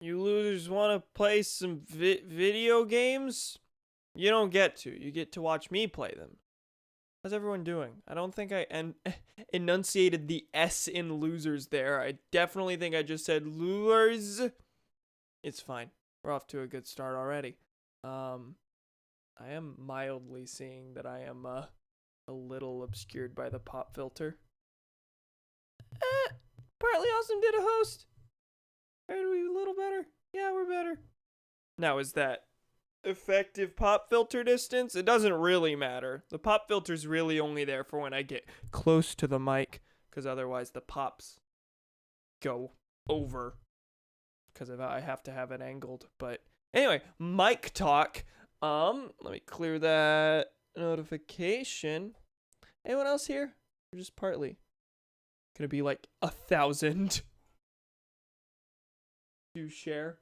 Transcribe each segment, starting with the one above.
You losers want to play some video games? You don't get to. You get to watch me play them. How's everyone doing? I don't think I enunciated the S in losers there. I definitely think I just said losers. It's fine. We're off to a good start already. I am mildly seeing that I am a little obscured by the pop filter. Partly Awesome did a host. Are we a little better? Yeah, we're better. Now, is that effective pop filter distance? It doesn't really matter. The pop filter's really only there for when I get close to the mic, because otherwise the pops go over, because I have to have it angled. But anyway, mic talk. Let me clear that notification. Anyone else here? Or just partly? Gonna be like 1,000 to share.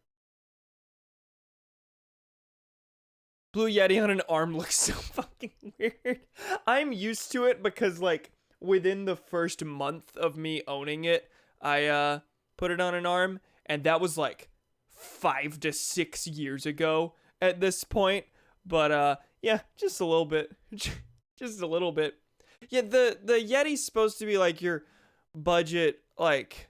Blue Yeti on an arm looks so fucking weird. I'm used to it because, like, within the first month of me owning it, I put it on an arm, and that was like 5 to 6 years ago at this point. But yeah, just a little bit. Just a little bit. Yeah, the Yeti's supposed to be like your budget, like,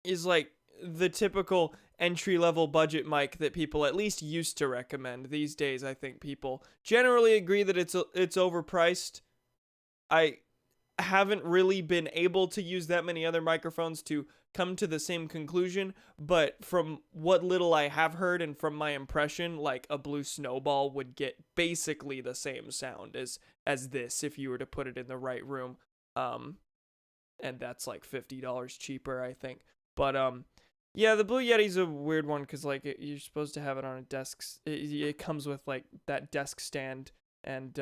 is like the typical entry-level budget mic that people at least used to recommend. These days, I think people generally agree that it's overpriced. I haven't really been able to use that many other microphones to come to the same conclusion, but from what little I have heard and from my impression, like a Blue Snowball would get basically the same sound as this if you were to put it in the right room. And that's like $50 cheaper, I think. But yeah, the Blue Yeti's a weird one because, like, you're supposed to have it on a desk. It comes with, like, that desk stand, and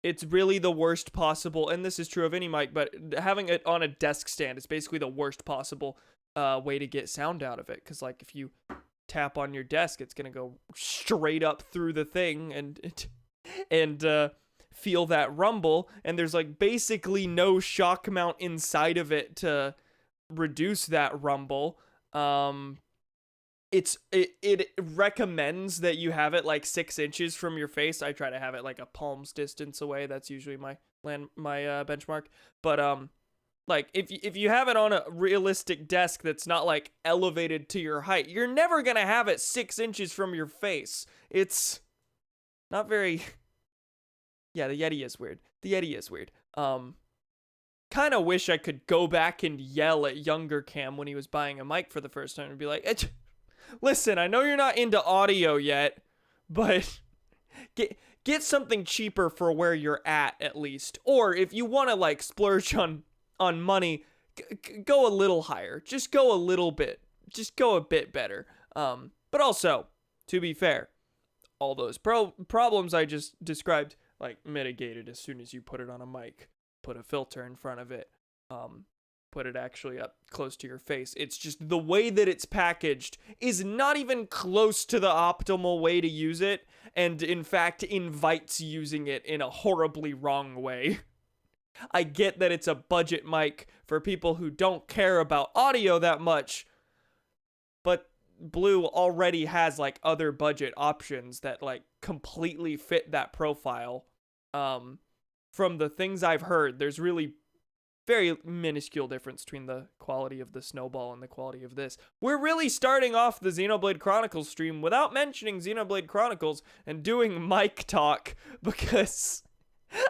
it's really the worst possible, and this is true of any mic, but having it on a desk stand is basically the worst possible way to get sound out of it, because, like, if you tap on your desk, it's going to go straight up through the thing and feel that rumble, and there's, like, basically no shock mount inside of it to reduce that rumble. It recommends that you have it like 6 inches from your face. I try to have it like a palm's distance away. That's usually my benchmark. But like if you have it on a realistic desk that's not like elevated to your height, you're never gonna have it 6 inches from your face. It's not very. Yeah, the Yeti is weird. The Yeti is weird. Kind of wish I could go back and yell at younger Cam when he was buying a mic for the first time and be like, listen, I know you're not into audio yet, but get something cheaper for where you're at least. Or if you want to like splurge on money, go a little higher. Just go a little bit. Just go a bit better. But also, to be fair, all those problems I just described, like, mitigated as soon as you put it on a mic. Put a filter in front of it, put it actually up close to your face. It's just the way that it's packaged is not even close to the optimal way to use it, and in fact invites using it in a horribly wrong way. I get that it's a budget mic for people who don't care about audio that much, but Blue already has like other budget options that like completely fit that profile. From the things I've heard, there's really very minuscule difference between the quality of the Snowball and the quality of this. We're really starting off the Xenoblade Chronicles stream without mentioning Xenoblade Chronicles and doing mic talk because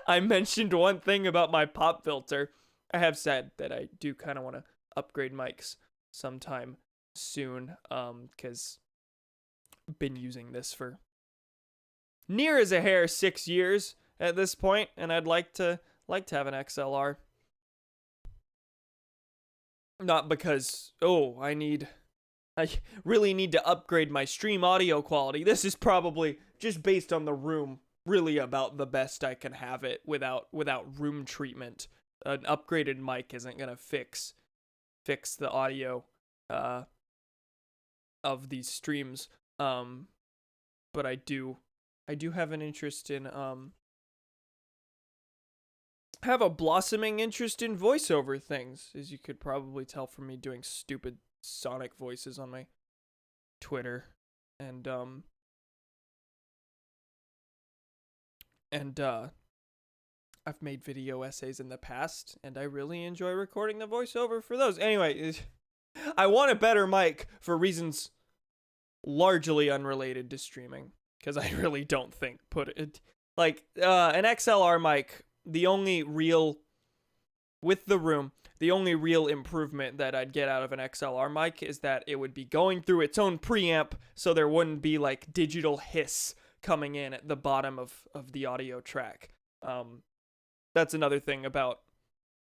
I mentioned one thing about my pop filter. I have said that I do kind of want to upgrade mics sometime soon, because I've been using this for near as a hair 6 years at this point, and I'd like to have an XLR. Not because, I really need to upgrade my stream audio quality. This is probably just based on the room, really about the best I can have it without room treatment. An upgraded mic isn't gonna fix the audio of these streams. But I do have an interest in have a blossoming interest in voiceover things, as you could probably tell from me doing stupid Sonic voices on my Twitter, and I've made video essays in the past, and I really enjoy recording the voiceover for those. Anyway, I want a better mic for reasons largely unrelated to streaming, because I really don't think an XLR mic, the only real improvement that I'd get out of an XLR mic is that it would be going through its own preamp, so there wouldn't be like digital hiss coming in at the bottom of the audio track. That's another thing about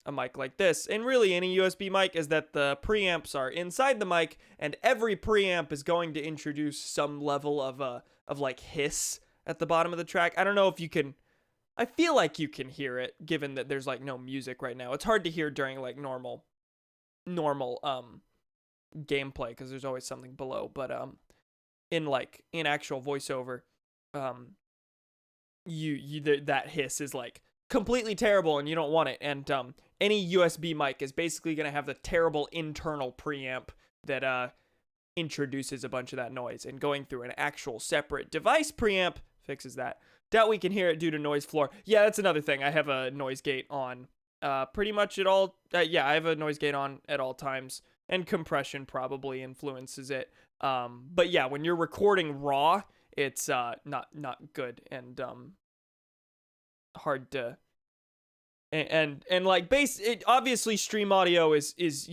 a mic like this, and really any USB mic, is that the preamps are inside the mic, and every preamp is going to introduce some level of like hiss at the bottom of the track. I don't know if you can. I feel like you can hear it, given that there's like no music right now. It's hard to hear during like normal gameplay, because there's always something below. But in actual voiceover, that hiss is like completely terrible, and you don't want it. And any USB mic is basically going to have the terrible internal preamp that introduces a bunch of that noise, and going through an actual separate device preamp fixes that. Doubt we can hear it due to noise floor. Yeah, that's another thing. I have a noise gate on pretty much at all. I have a noise gate on at all times, and compression probably influences it. But yeah, when you're recording raw, it's not good, and hard to and like obviously stream audio is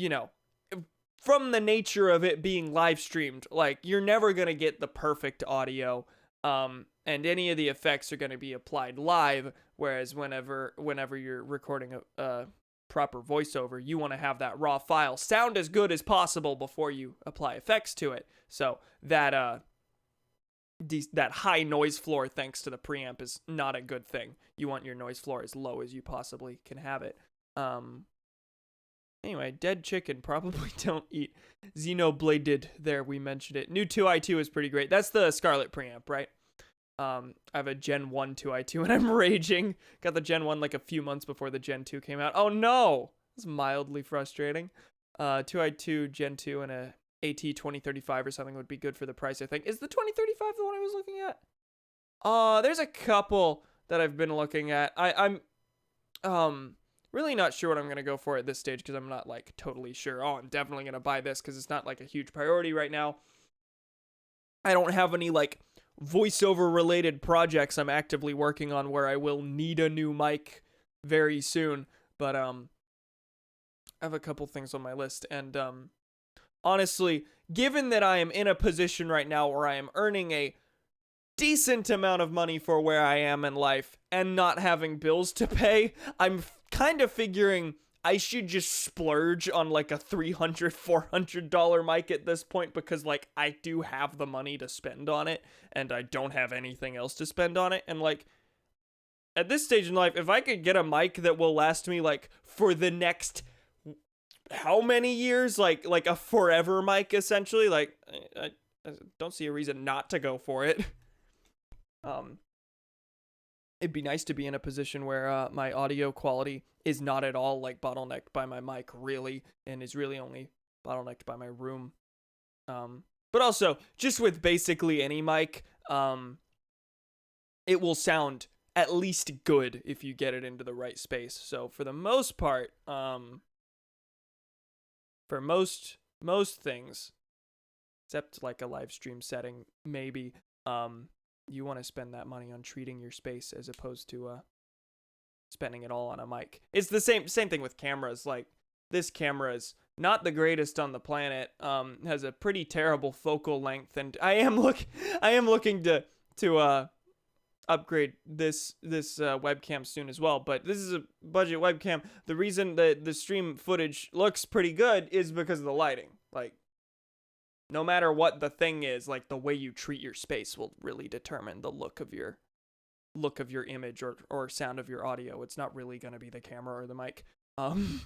from the nature of it being live streamed, like you're never gonna get the perfect audio, and any of the effects are going to be applied live, whereas whenever you're recording a proper voiceover, you want to have that raw file sound as good as possible before you apply effects to it. So that high noise floor, thanks to the preamp, is not a good thing. You want your noise floor as low as you possibly can have it. Anyway, dead chicken, probably don't eat. Xenoblade there, we mentioned it. New 2i2 is pretty great. That's the Scarlet preamp, right? I have a Gen 1 2i2, and I'm raging. Got the Gen 1 like a few months before the Gen 2 came out. Oh no! It's mildly frustrating. 2i2, Gen 2, and a AT2035 or something would be good for the price, I think. Is the 2035 the one I was looking at? There's a couple that I've been looking at. I'm really not sure what I'm going to go for at this stage, because I'm not like totally sure. Oh, I'm definitely going to buy this, because it's not like a huge priority right now. I don't have any like voiceover related projects I'm actively working on where I will need a new mic very soon, but I have a couple things on my list, and honestly, given that I am in a position right now where I am earning a decent amount of money for where I am in life and not having bills to pay, I'm kind of figuring I should just splurge on like a $300, $400 mic at this point, because like I do have the money to spend on it, and I don't have anything else to spend on it. And like at this stage in life, if I could get a mic that will last me like for the next how many years, like a forever mic essentially, like I don't see a reason not to go for it. It'd be nice to be in a position where my audio quality is not at all like bottlenecked by my mic, really, and is really only bottlenecked by my room. But also, just with basically any mic, it will sound at least good if you get it into the right space. So for the most part, for most things, except like a live stream setting, maybe, you want to spend that money on treating your space as opposed to spending it all on a mic. It's the same thing with cameras. Like, this camera is not the greatest on the planet, has a pretty terrible focal length, and I am looking to upgrade this webcam soon as well. But this is a budget webcam. The reason that the stream footage looks pretty good is because of the lighting. Like, no matter what the thing is, like, the way you treat your space will really determine the look of your image or sound of your audio. It's not really going to be the camera or the mic. One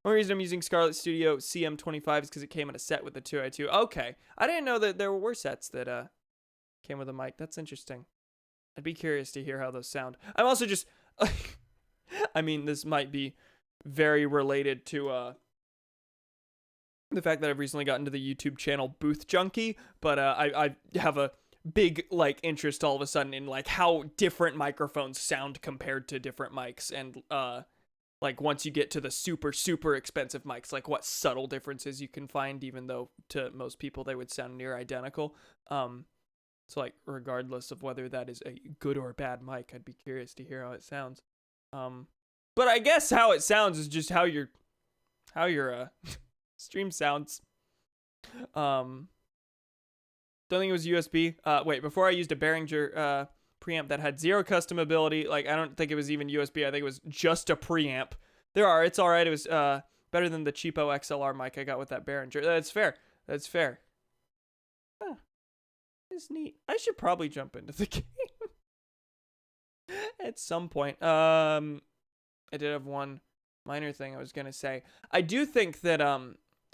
reason I'm using Scarlett Studio CM25 is because it came in a set with the 2i2. Okay, I didn't know that there were sets that came with a mic. That's interesting. I'd be curious to hear how those sound. I'm also just, I mean, this might be very related to the fact that I've recently gotten to the YouTube channel Booth Junkie, but I have a big like interest all of a sudden in like how different microphones sound compared to different mics, and like once you get to the super expensive mics, like what subtle differences you can find, even though to most people they would sound near identical. So like regardless of whether that is a good or bad mic, I'd be curious to hear how it sounds. But I guess how it sounds is just how your stream sounds. Don't think it was USB. Wait, before I used a Behringer preamp that had zero customability. Like, I don't think it was even USB. I think it was just a preamp. It's all right. It was better than the cheapo XLR mic I got with that Behringer. That's fair. That's fair. Huh. It's neat. I should probably jump into the game at some point. I did have one minor thing I was gonna say. I do think that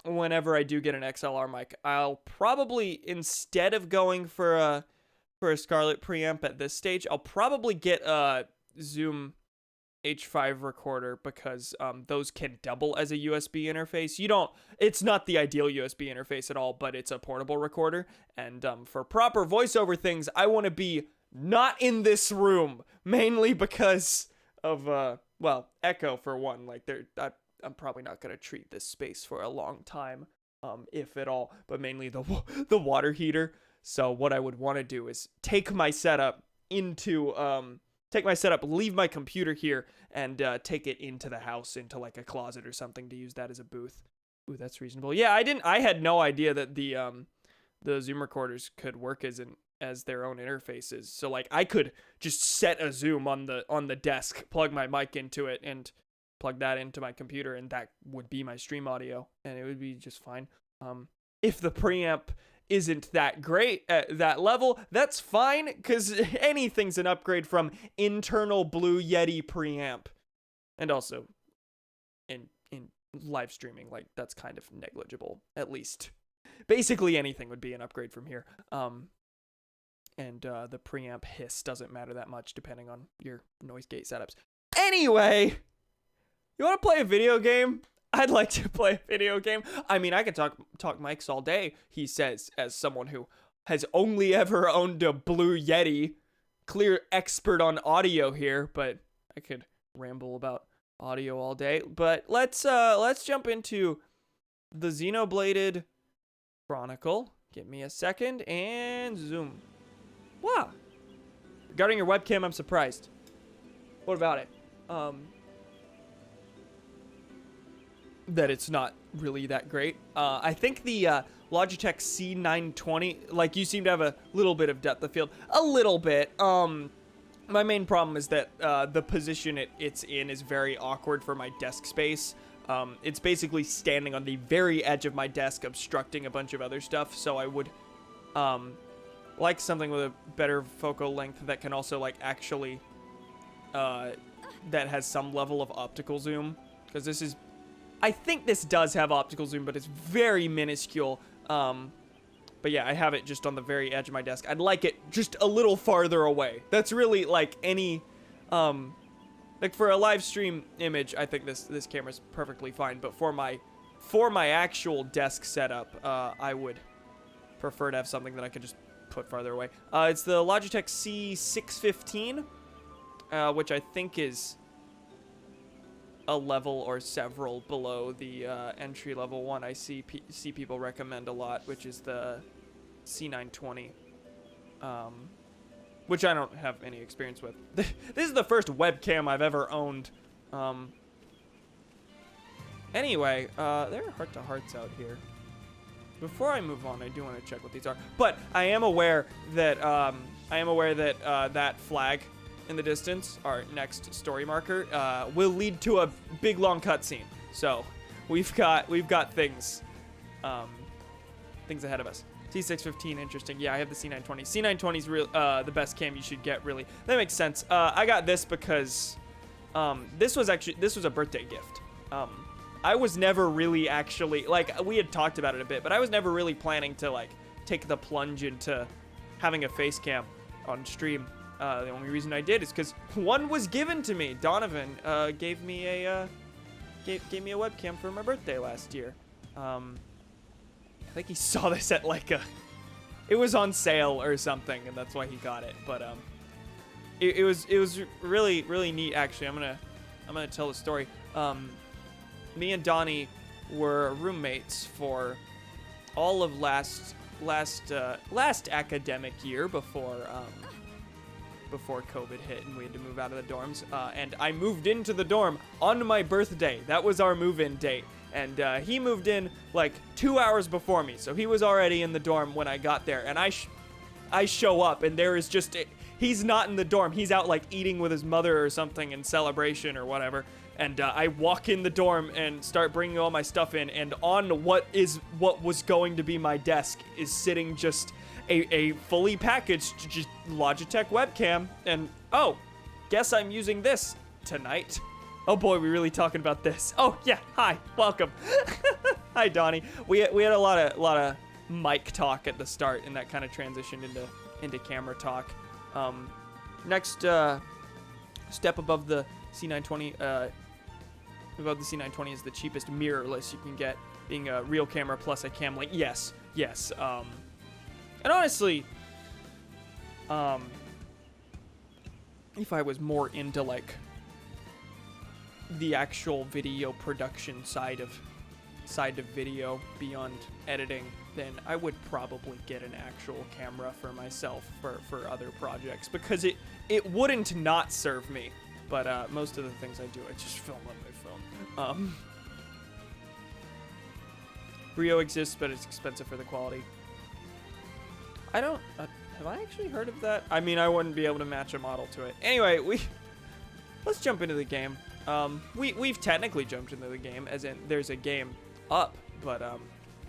whenever I do get an XLR mic, I'll probably, instead of going for a Scarlett preamp at this stage, I'll probably get a Zoom H5 recorder, because those can double as a USB interface. It's not the ideal USB interface at all, but it's a portable recorder. And for proper voiceover things, I want to be not in this room, mainly because of echo for one. Like I'm probably not going to treat this space for a long time, if at all, but mainly the water heater. So what I would want to do is take my setup, leave my computer here, and take it into the house, into like a closet or something, to use that as a booth. Ooh, that's reasonable. Yeah, I had no idea that the Zoom recorders could work as their own interfaces. So like I could just set a Zoom on the desk, plug my mic into it, and plug that into my computer, and that would be my stream audio, and it would be just fine. If the preamp isn't that great at that level, that's fine, because anything's an upgrade from internal Blue Yeti preamp. And also in live streaming, like, that's kind of negligible, at least. Basically anything would be an upgrade from here. And the preamp hiss doesn't matter that much depending on your noise gate setups. Anyway, you want to play a video game? I'd like to play a video game. I mean, I could talk mics all day, he says, as someone who has only ever owned a Blue Yeti. Clear expert on audio here, but I could ramble about audio all day. But let's jump into the Xenobladed Chronicle. Give me a second, and zoom. Wow. Regarding your webcam, I'm surprised. What about it? That it's not really that great. I think the Logitech C920, like, you seem to have a little bit of depth of field. A little bit. My main problem is that the position it's in is very awkward for my desk space. It's basically standing on the very edge of my desk, obstructing a bunch of other stuff, so I would like something with a better focal length that can also, like, actually that has some level of optical zoom, because this is, I think this does have optical zoom, but it's very minuscule. But yeah, I have it just on the very edge of my desk. I'd like it just a little farther away. That's really, like, any, like, for a live stream image, I think this camera's perfectly fine. But for my actual desk setup, I would prefer to have something that I could just put farther away. It's the Logitech C615, which I think is a level or several below the entry level one I see people recommend a lot, which is the C920, which I don't have any experience with. This is the first webcam I've ever owned. Anyway, there are heart-to-hearts out here. Before I move on, I do want to check what these are, but I am aware that that flag in the distance, our next story marker, will lead to a big long cutscene. So we've got things ahead of us. C615, interesting. Yeah, I have the C920. C920 is real, the best cam you should get, really. That makes sense. I got this because this was a birthday gift. I was never really actually, like, we had talked about it a bit, but I was never really planning to, like, take the plunge into having a face cam on stream. The only reason I did is because one was given to me. Donovan gave me a webcam for my birthday last year. I think he saw this at like it was on sale or something, and that's why he got it. But it was really neat actually. I'm gonna tell the story. Me and Donnie were roommates for all of last academic year before COVID hit and we had to move out of the dorms. And I moved into the dorm on my birthday. That was our move-in date. And he moved in like 2 hours before me, so he was already in the dorm when I got there. And I show up, and there is just he's not in the dorm. He's out like eating with his mother or something in celebration or whatever. And I walk in the dorm and start bringing all my stuff in, and on what was going to be my desk is sitting just a fully packaged just Logitech webcam. And oh, guess I'm using this tonight. Oh boy, we really talking about this. Oh yeah, hi, welcome. Hi Donnie. We had a lot of mic talk at the start, and that kind of transitioned into camera talk. Next step above the C920. Above the C920 is the cheapest mirrorless you can get, being a real camera plus a cam link. Yes. And honestly, if I was more into like the actual video production side of video beyond editing, then I would probably get an actual camera for myself for other projects, because it wouldn't not serve me. But most of the things I do, I just film on my phone. Brio exists, but it's expensive for the quality. I don't... have I actually heard of that? I mean, I wouldn't be able to match a model to it. Anyway, let's jump into the game. We've technically jumped into the game, as in there's a game up, but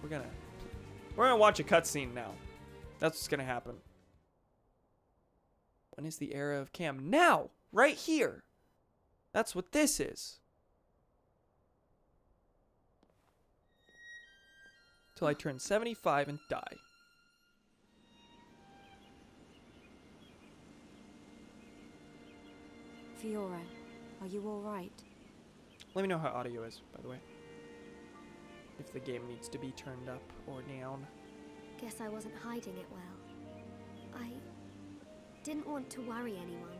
we're gonna watch a cutscene now. That's what's gonna happen. When is the era of cam? Now! Right here! That's what this is. Till I turn 75 and die. Fiora, are you all right? Let me know how audio is, by the way. If the game needs to be turned up or down. Guess I wasn't hiding it well. I didn't want to worry anyone.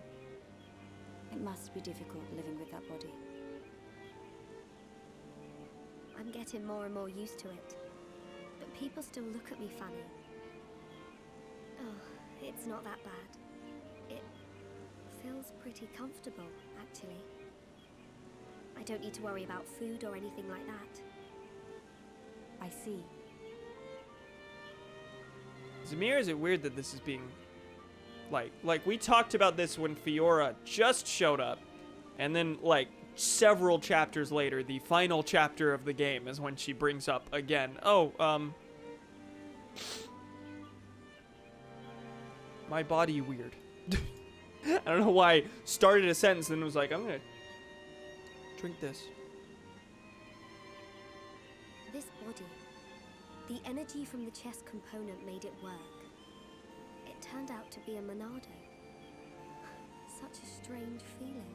It must be difficult living with that body. I'm getting more and more used to it. But people still look at me funny. Oh, it's not that bad. It feels pretty comfortable, actually. I don't need to worry about food or anything like that. I see. Zamir, is it weird that this is being... Like we talked about this when Fiora just showed up, and then, like, several chapters later, the final chapter of the game is when she brings up again, my body weird. I don't know why I started a sentence and was like, I'm gonna drink this. This body, the energy from the chest component made it work. It turned out to be a Monado. Such a strange feeling.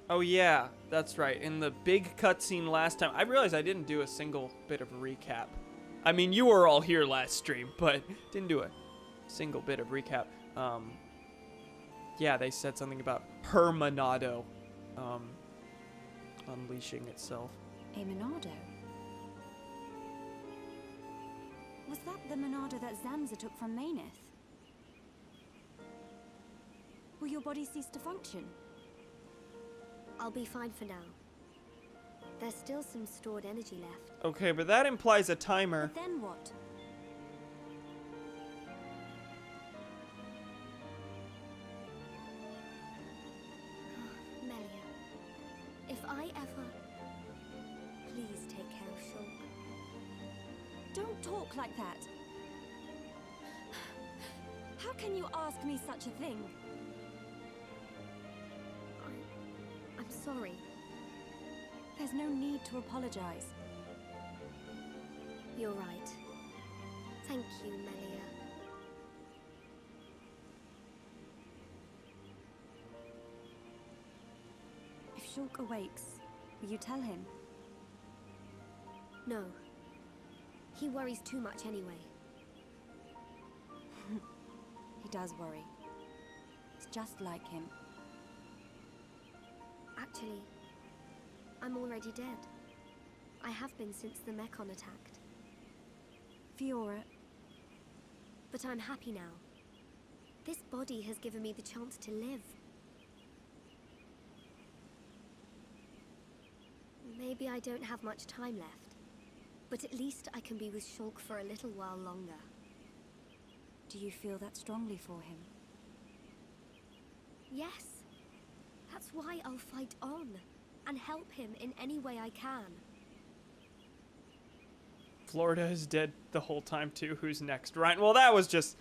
Oh yeah, that's right. In the big cutscene last time, I realized I didn't do a single bit of a recap. I mean, you were all here last stream, but didn't do a single bit of recap. Yeah, they said something about her Monado unleashing itself. A Monado? Was that the Monado that Zanza took from Maineth? Will your body cease to function? I'll be fine for now. There's still some stored energy left. Okay, but that implies a timer. But then what? Melia, if I ever... Please take care of Shulk. Don't talk like that. How can you ask me such a thing? I'm sorry. There's no need to apologize. You're right. Thank you, Melia. If Shulk awakes, will you tell him? No. He worries too much anyway. He does worry. It's just like him. Actually, I'm already dead. I have been since the Mechon attacked. Fiora, But I'm happy now. This body has given me the chance to live. Maybe I don't have much time left, but at least I can be with Shulk for a little while longer. do you feel that strongly for him? Yes. That's why I'll fight on and help him in any way I can. Florida is dead the whole time too. Who's next? Ryan. Well, that was just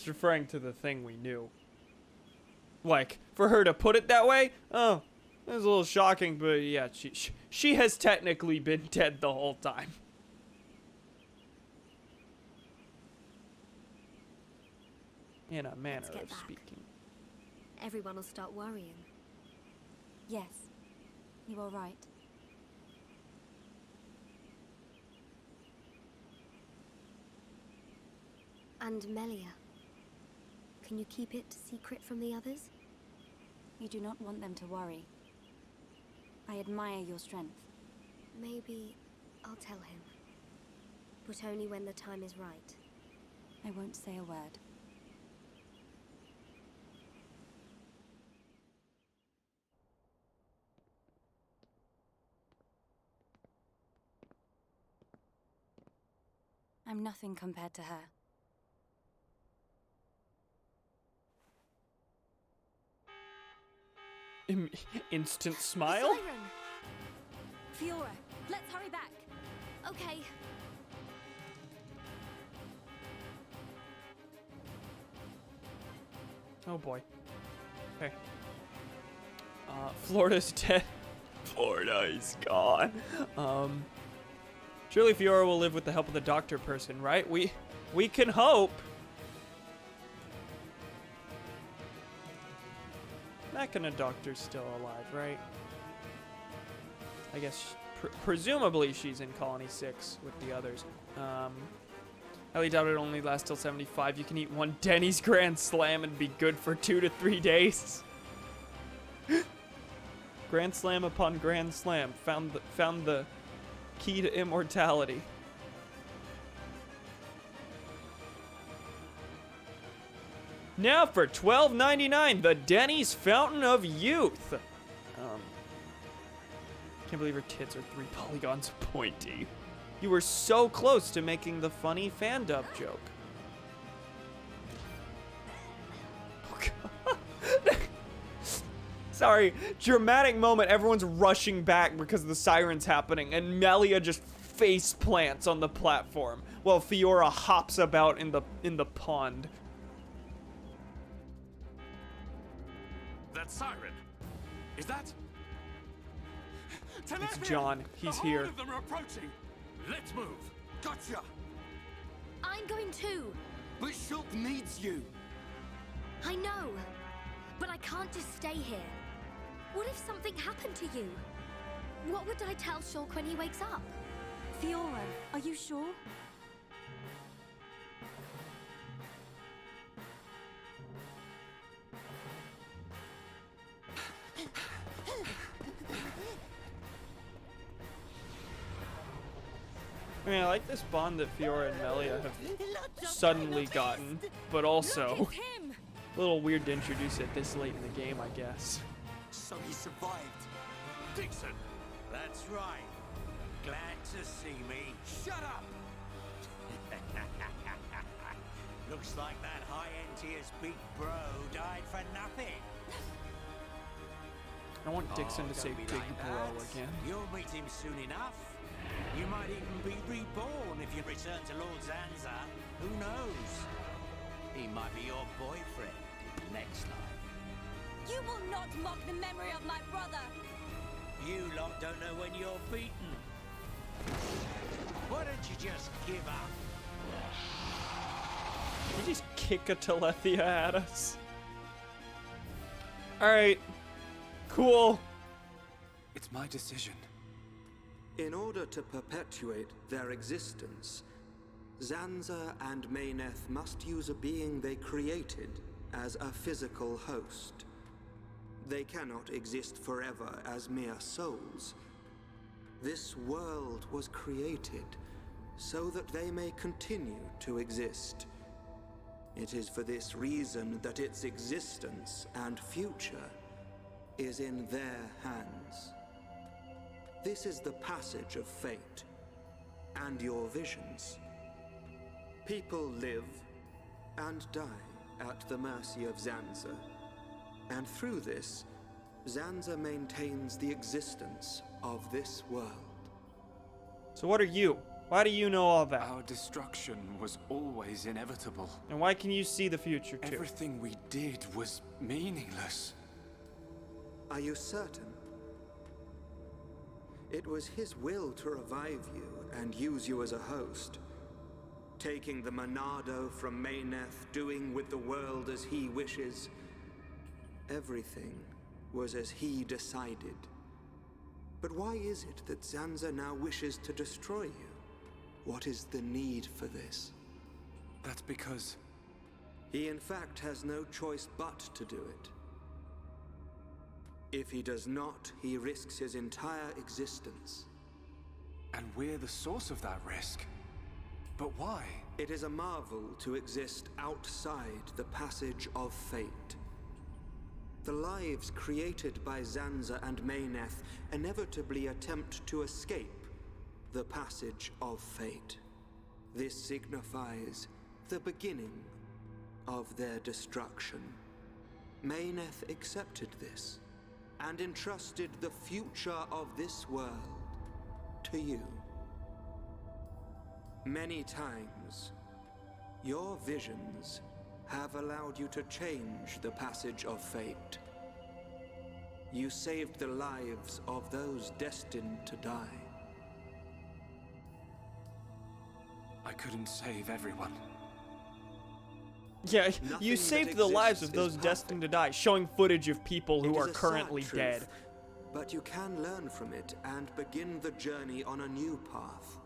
referring to the thing we knew. Like, for her to put it that way, oh, it was a little shocking, but yeah, she has technically been dead the whole time. In a manner get of back. speaking. Everyone will start worrying. Yes, you are right. And Melia. Can you keep it secret from the others? You do not want them to worry. I admire your strength. Maybe I'll tell him. But only when the time is right. I won't say a word. I'm nothing compared to her. Instant smile? Siren! Fiora, let's hurry back. Okay. Oh boy. Okay. Florida's dead. Florida is gone. Surely Fiora will live with the help of the doctor person, right? We can hope. Mechana Doctor's still alive, right? I guess presumably she's in Colony 6 with the others. Highly doubt it only lasts till 75. You can eat one Denny's Grand Slam and be good for 2 to 3 days. Grand Slam upon Grand Slam. Found the key to immortality. Now for $12.99, the Denny's Fountain of Youth. Can't believe her tits are 3 polygons pointy. You were so close to making the funny fan dub joke. Oh, God. Sorry, dramatic moment. Everyone's rushing back because the siren's happening, and Melia just face plants on the platform while Fiora hops about in the pond. That siren. Is that? It's John. He's here. All of them are approaching. Let's move. Gotcha! I'm going too. But Shulk needs you. I know. But I can't just stay here. What if something happened to you? What would I tell Shulk when he wakes up? Fiora, are you sure? I mean, I like this bond that Fiora and Melia have suddenly gotten, but also a little weird to introduce it this late in the game, I guess. So he survived. Dixon. That's right. Glad to see me. Shut up! Looks like that high-end tier's big bro died for nothing. I want Dixon to don't say be big like bro that. again. You'll meet him soon enough. You might even be reborn if you return to Lord Zanza. Who knows? He might be your boyfriend next life. You will not mock the memory of my brother! You lot don't know when you're beaten. Why don't you just give up? Did he just kick a Telethia at us? Alright. Cool. It's my decision. In order to perpetuate their existence, Zanza and Mayneth must use a being they created as a physical host. They cannot exist forever as mere souls. This world was created so that they may continue to exist. It is for this reason that its existence and future is in their hands. This is the passage of fate, and your visions. People live and die at the mercy of Zanza, and through this, Zanza maintains the existence of this world. So what are you? Why do you know all that? Our destruction was always inevitable. And why can you see the future too? Everything we did was meaningless. Are you certain? It was his will to revive you and use you as a host. Taking the Monado from Mayneth, doing with the world as he wishes. Everything was as he decided. But why is it that Zanza now wishes to destroy you? What is the need for this? That's because... He in fact has no choice but to do it. If he does not, he risks his entire existence. And we're the source of that risk. But why? It is a marvel to exist outside the passage of fate. The lives created by Zanza and Mayneth inevitably attempt to escape the passage of fate. This signifies the beginning of their destruction. Mayneth accepted this and entrusted the future of this world to you. Many times, your visions have allowed you to change the passage of fate. You saved the lives of those destined to die. I couldn't save everyone. Yeah, Nothing you that saved the lives of exists those is destined to die, showing footage of people who It is are a sad currently truth, dead. But you can learn from it and begin the journey on a new path.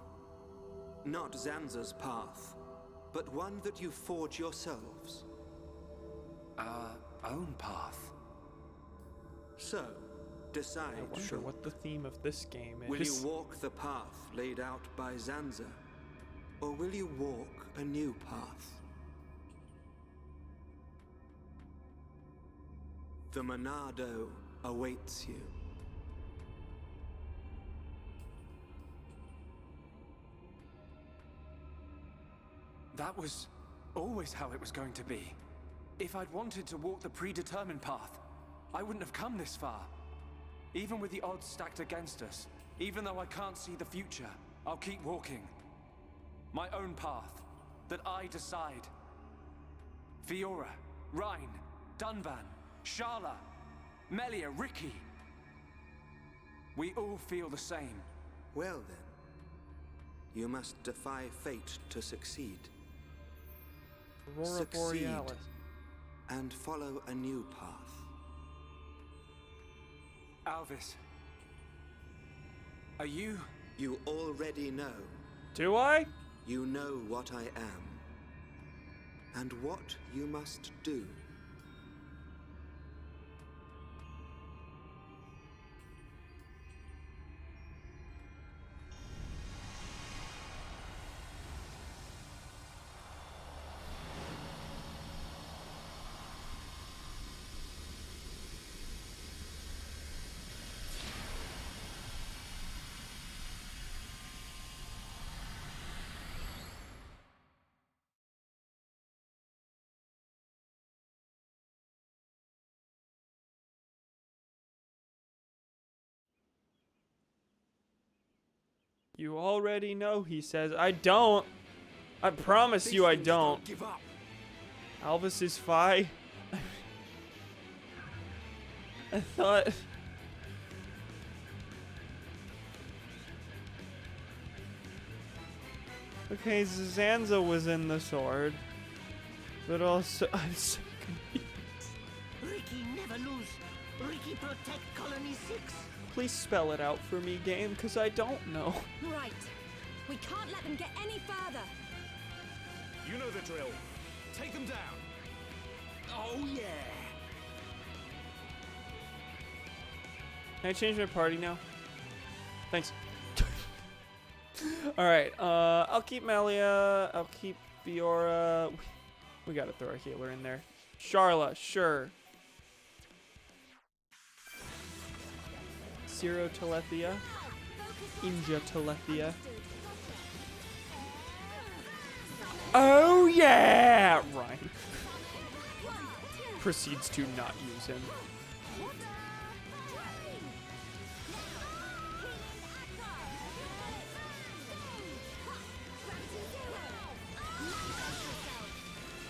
Not Zanza's path, but one that you forge yourselves. Our own path. So, decide, I wonder Shul. what the theme of this game is. Will you walk the path laid out by Zanza? Or will you walk a new path? The Monado awaits you. That was always how it was going to be. If I'd wanted to walk the predetermined path, I wouldn't have come this far. Even with the odds stacked against us, even though I can't see the future, I'll keep walking. My own path, that I decide. Fiora, Rhine, Dunban, Sharla, Melia, Ricky. We all feel the same. Well then, you must defy fate to succeed. Aurora Succeed. Borealis. And follow a new path. Alvis, are you... You already know. Do I? You know what I am. And what you must do. You already know, he says. I don't. I promise you I don't. Give up. Alvis is Fi. I thought... Okay, Zanza was in the sword. But also... I'm so confused. Ricky never lose. Ricky protect Colony 6. Please spell it out for me, game, because I don't know. Right. We can't let them get any further. You know the drill. Take them down. Oh, yeah. Can I change my party now? Thanks. Alright, I'll keep Melia. I'll keep Fiora. We gotta throw a healer in there. Charla, sure. Zero Telethia. Inja Telethia. Oh yeah! Ryan proceeds to not use him.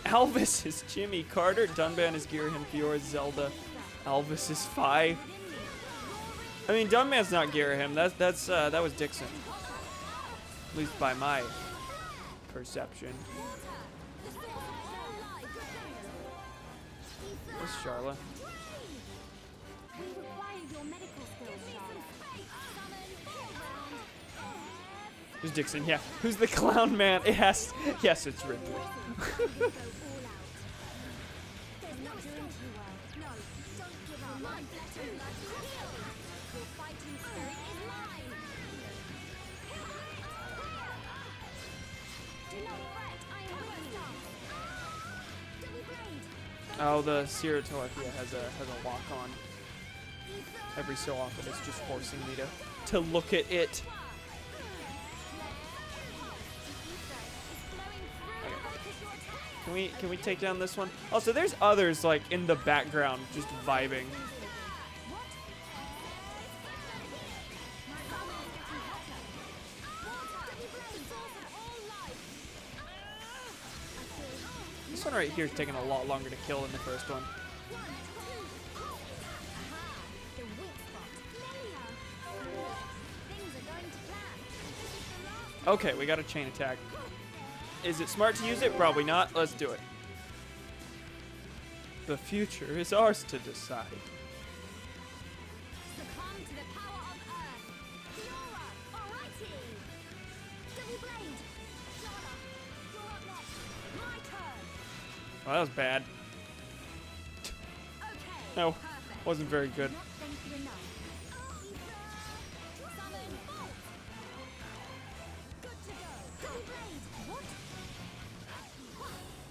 Alvis is Jimmy Carter. Dunban is Girahim. Fiora is Zelda. Alvis is Fi. I mean, Dunban's not Girahim. That was Dixon. At least by my perception. Where's Charla? Who's Dixon? Yeah. Who's the clown man? Yes, it's Ridley. Oh, the Zero Telethia has a lock on. Every so often, it's just forcing me to look at it. Can we take down this one? Also, there's others like in the background just vibing. This one right here is taking a lot longer to kill than the first one. Okay, we got a chain attack. Is it smart to use it? Probably not. Let's do it. The future is ours to decide. Oh, that was bad. No, wasn't very good.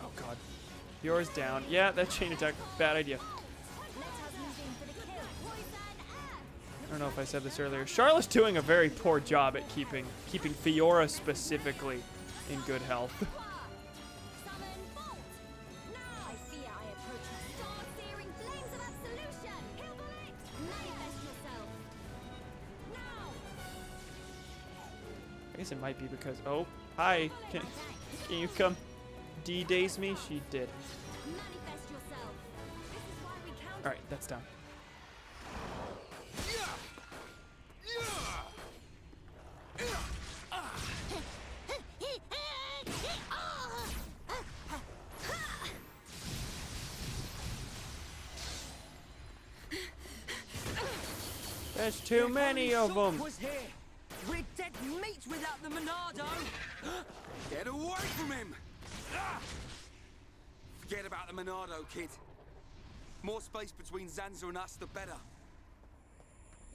Oh god. Yours down. Yeah, that chain attack. Bad idea. I don't know if I said this earlier. Charlotte's doing a very poor job at keeping Fiora specifically in good health. I guess it might be because, oh, hi, can you come D-daze me? She did. Alright, that's down. There's too many of them. We're dead meat without the Monado! Get away from him! Forget about the Monado, kid. More space between Zanza and us, the better.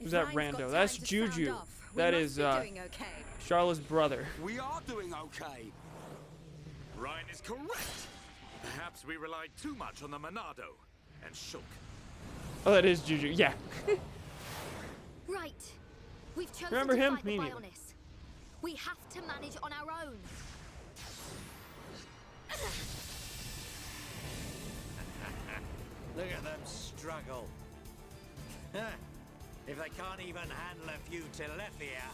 Who's that rando? That's Juju. That is Charlotte's brother. We are doing okay. Ryan is correct. Perhaps we relied too much on the Monado and shook. Oh, that is Juju. Yeah. Right. We've chosen Remember to him? fight the Me neither. Bionis. We have to manage on our own. Look at them struggle. If they can't even handle a few Telethia,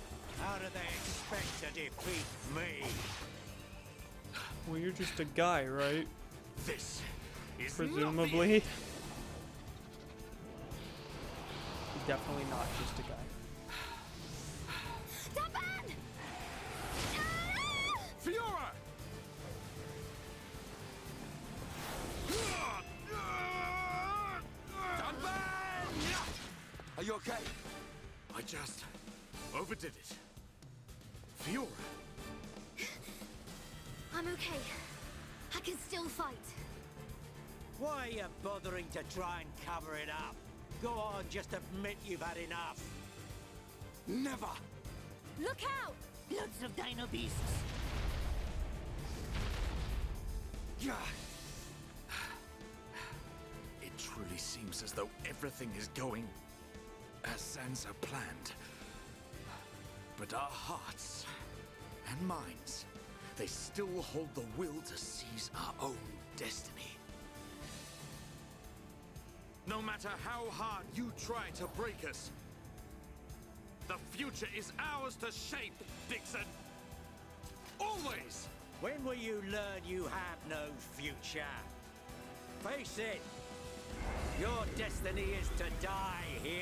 how do they expect to defeat me? Well, you're just a guy, right? This is Presumably. Definitely not just a guy. Fiora! Are you okay? I just overdid it. Fiora. I'm okay. I can still fight. Why are you bothering to try and cover it up? Go on, just admit you've had enough. Never! Look out! Loads of dino beasts. Yeah. It truly seems as though everything is going as Sansa planned. But our hearts and minds, they still hold the will to seize our own destiny. No matter how hard you try to break us, the future is ours to shape, Dixon. Always! When will you learn you have no future? Face it, your destiny is to die here.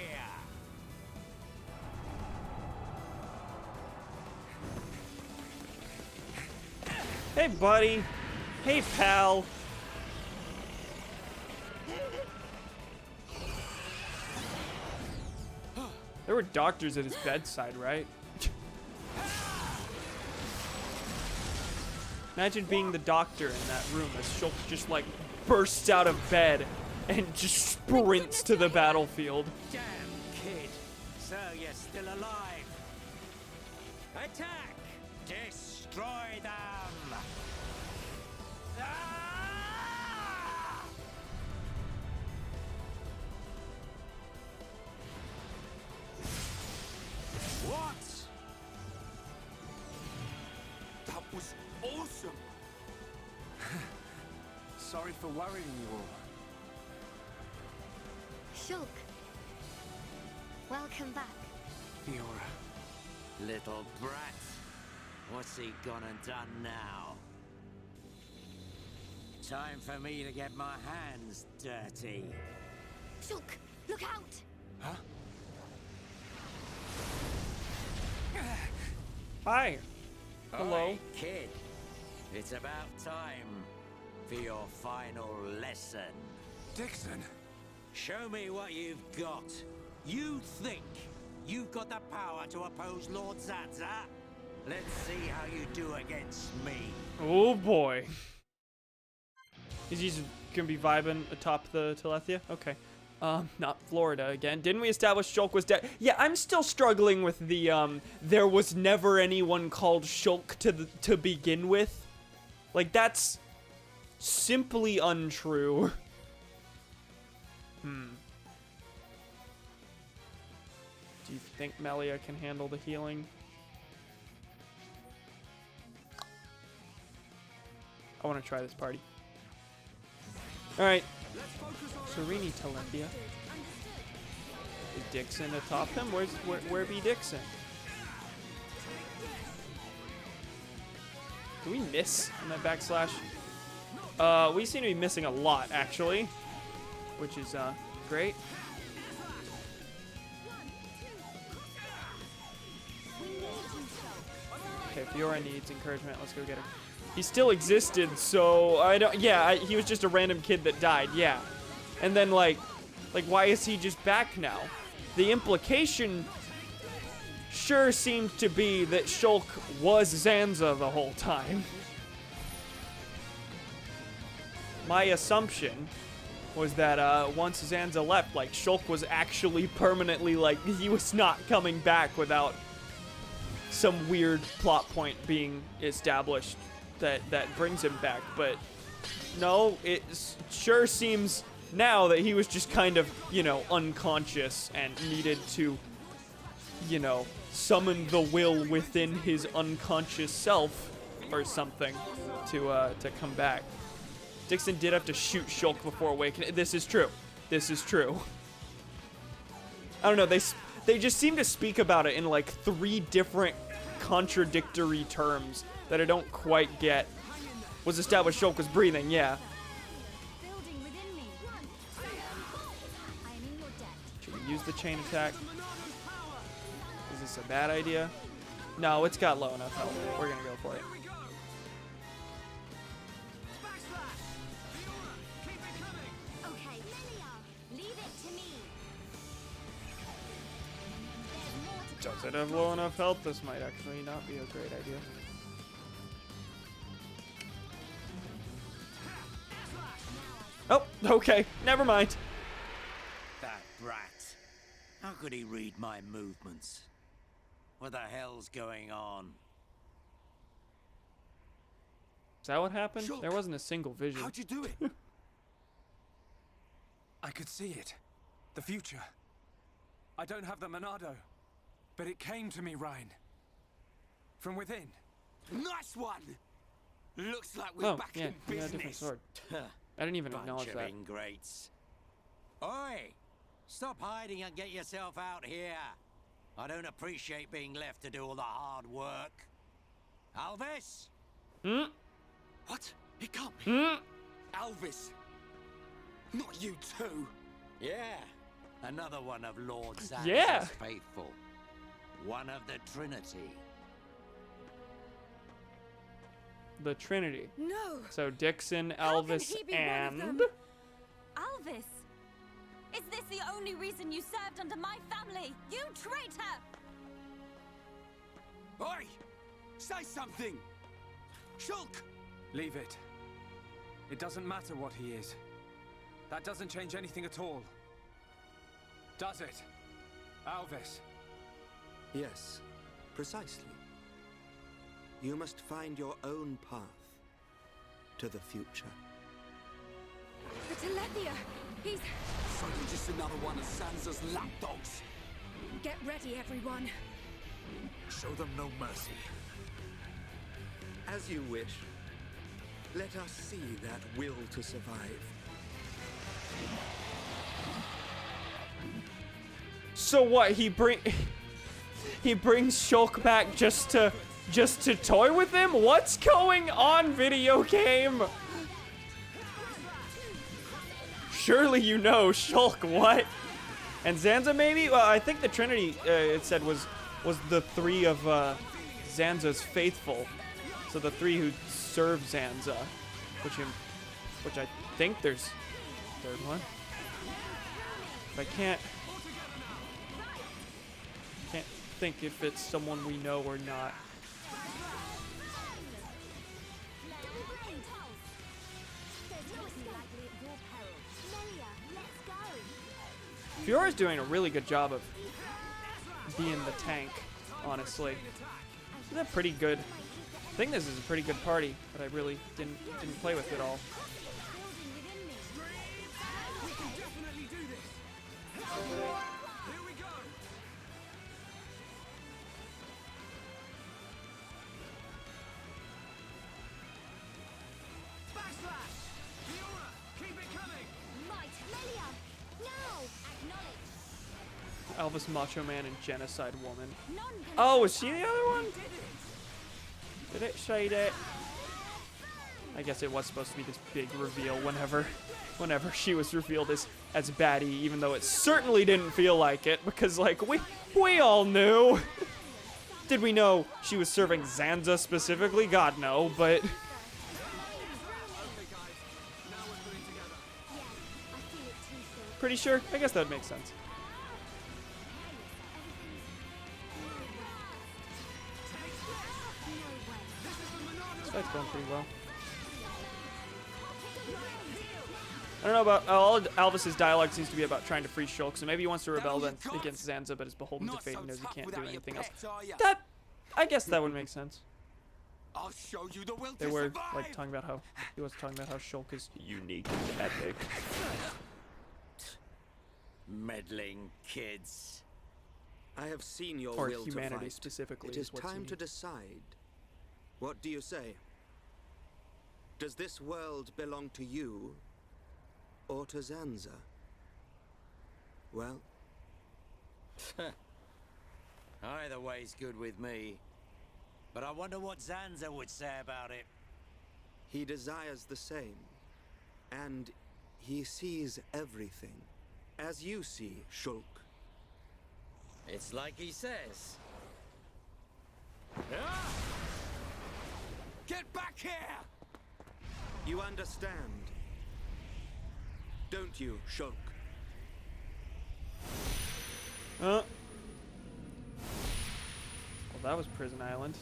Hey, buddy. Hey, pal. There were doctors at his bedside, right? Imagine being the doctor in that room as Shulk just like bursts out of bed and just sprints to the battlefield. Damn, kid. So you're still alive. Attack! Destroy them! Ah! What? That was awesome! Sorry for worrying you all. Shulk. Welcome back. Fiora. Little brat. What's he gone and done now? Time for me to get my hands dirty. Shulk, look out! Huh? Hi. Hello. Oi, kid. It's about time for your final lesson. Dixon. Show me what you've got. You think you've got the power to oppose Lord Zanza? Let's see how you do against me. Oh boy. He's just gonna be vibing atop the Telethia? Okay. Not Florida again. Didn't we establish Shulk was dead? Yeah, I'm still struggling with the, there was never anyone called Shulk to begin with. Like, that's simply untrue. Do you think Melia can handle the healing? I want to try this party. Alright. Serini Telethia. Is Dixon atop him? Where be Dixon? Do we miss on that backslash? We seem to be missing a lot, actually. Which is, great. Okay, Fiora needs encouragement. Let's go get him. He still existed, so I don't. Yeah, he was just a random kid that died. Yeah, and then like, why is he just back now? The implication sure seemed to be that Shulk was Zanza the whole time. My assumption was that once Zanza left, like Shulk was actually permanently like he was not coming back without some weird plot point being established that brings him back. But no, it sure seems now that he was just kind of, you know, unconscious and needed to, you know, summon the will within his unconscious self or something to come back. Dixon did have to shoot Shulk before awakening. This is true. This is true. I don't know. They just seem to speak about it in like 3 different contradictory terms that I don't quite get. Was established Shulk was breathing, yeah. Building within me. I am in your debt. Should we use the chain attack? Is this a bad idea? No, it's got low enough health. We're gonna go for it. Okay, Melia, leave it to me. There's Does it have low enough health? This might actually not be a great idea. Oh, okay. Never mind. That brat. How could he read my movements? What the hell's going on? Is that what happened? Shulk, There wasn't a single vision. How'd you do it? I could see it. The future. I don't have the Monado, but it came to me, Ryan. From within. Nice one! Looks like we're Oh, back yeah, in you got a business. different sword. I didn't even acknowledge Bunch of that. ingrates. Oi! Stop hiding and get yourself out here. I don't appreciate being left to do all the hard work. Alvis? Hmm? What? He can't be. Hmm? Alvis. Not you too. Yeah. Another one of Lord Zanza's Yeah. faithful. One of the Trinity. The Trinity. No! So Dixon, How can Elvis, he be one of and... them? Alvis! Is this the only reason you served under my family? You traitor! Oi! Say something! Shulk! Leave it. It doesn't matter what he is. That doesn't change anything at all. Does it? Alvis? Yes, precisely. You must find your own path to the future. The Telethia! He's... So you're just another one of Sansa's lapdogs. Get ready, everyone. Show them no mercy. As you wish. Let us see that will to survive. So what, he brings Shulk back just to toy with him? What's going on, video game? Surely you know, Shulk, what? And Zanza maybe? Well, I think the Trinity, it said, was the three of Zanza's faithful. So the three who serve Zanza, which I think there's a third one. But I can't think if it's someone we know or not. Fiora's doing a really good job of being the tank, honestly. She's a pretty good. I think this is a pretty good party, but I really didn't play with it all. Elvis Macho Man and Genocide Woman. Oh, was she the other one? Did it say that? I guess it was supposed to be this big reveal whenever she was revealed as baddie, even though it certainly didn't feel like it, because like we all knew. Did we know she was serving Zanza specifically? God no, but pretty sure. I guess that would make sense. This fight's going pretty well. I don't know about all of Alvis's dialogue seems to be about trying to free Shulk, so maybe he wants to rebel against Zanza, but is beholden to fate and knows he can't do anything else. That, I guess that would make sense. I'll show you the will They to were survive. like talking about how he was talking about how Shulk is unique and epic. Meddling kids. I have seen your Or will to humanity fight. specifically It is is what's time to unique. decide. What do you say? Does this world belong to you or to Zanza? Well, Either way's good with me. But I wonder what Zanza would say about it. he desires the same. And he sees everything. As you see, Shulk. It's like he says. Get back here! You understand, don't you, Shulk? that was Prison Island.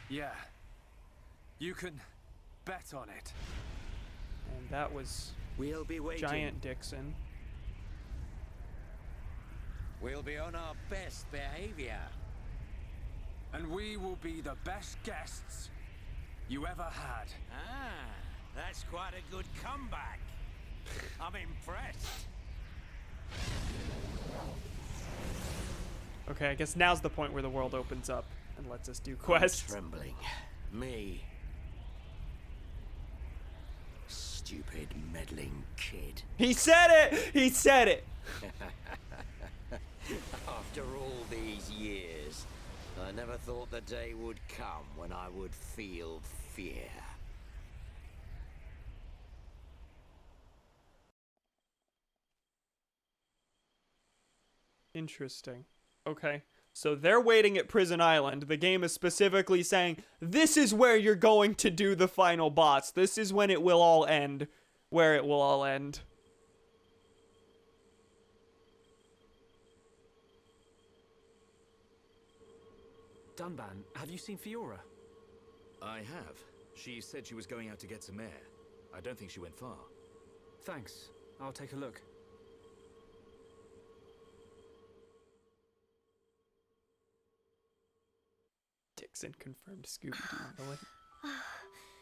Yeah. You can bet on it. And that was We'll be waiting. Giant Dixon. We'll be on our best behavior. And we will be the best guests you ever had. Ah, that's quite a good comeback. I'm impressed. Okay, I guess now's the point where the world opens up and lets us do I'm quests. trembling. Me. Stupid meddling kid. He said it! He said it! After all these years, I never thought the day would come when I would feel fear. Interesting. Okay. So they're waiting at Prison Island. The game is specifically saying, this is where you're going to do the final boss. This is when it will all end. Where it will all end. Dunban, have you seen Fiora? I have. She said she was going out to get some air. I don't think she went far. Thanks. I'll take a look. Dixon confirmed Scooby-Doo.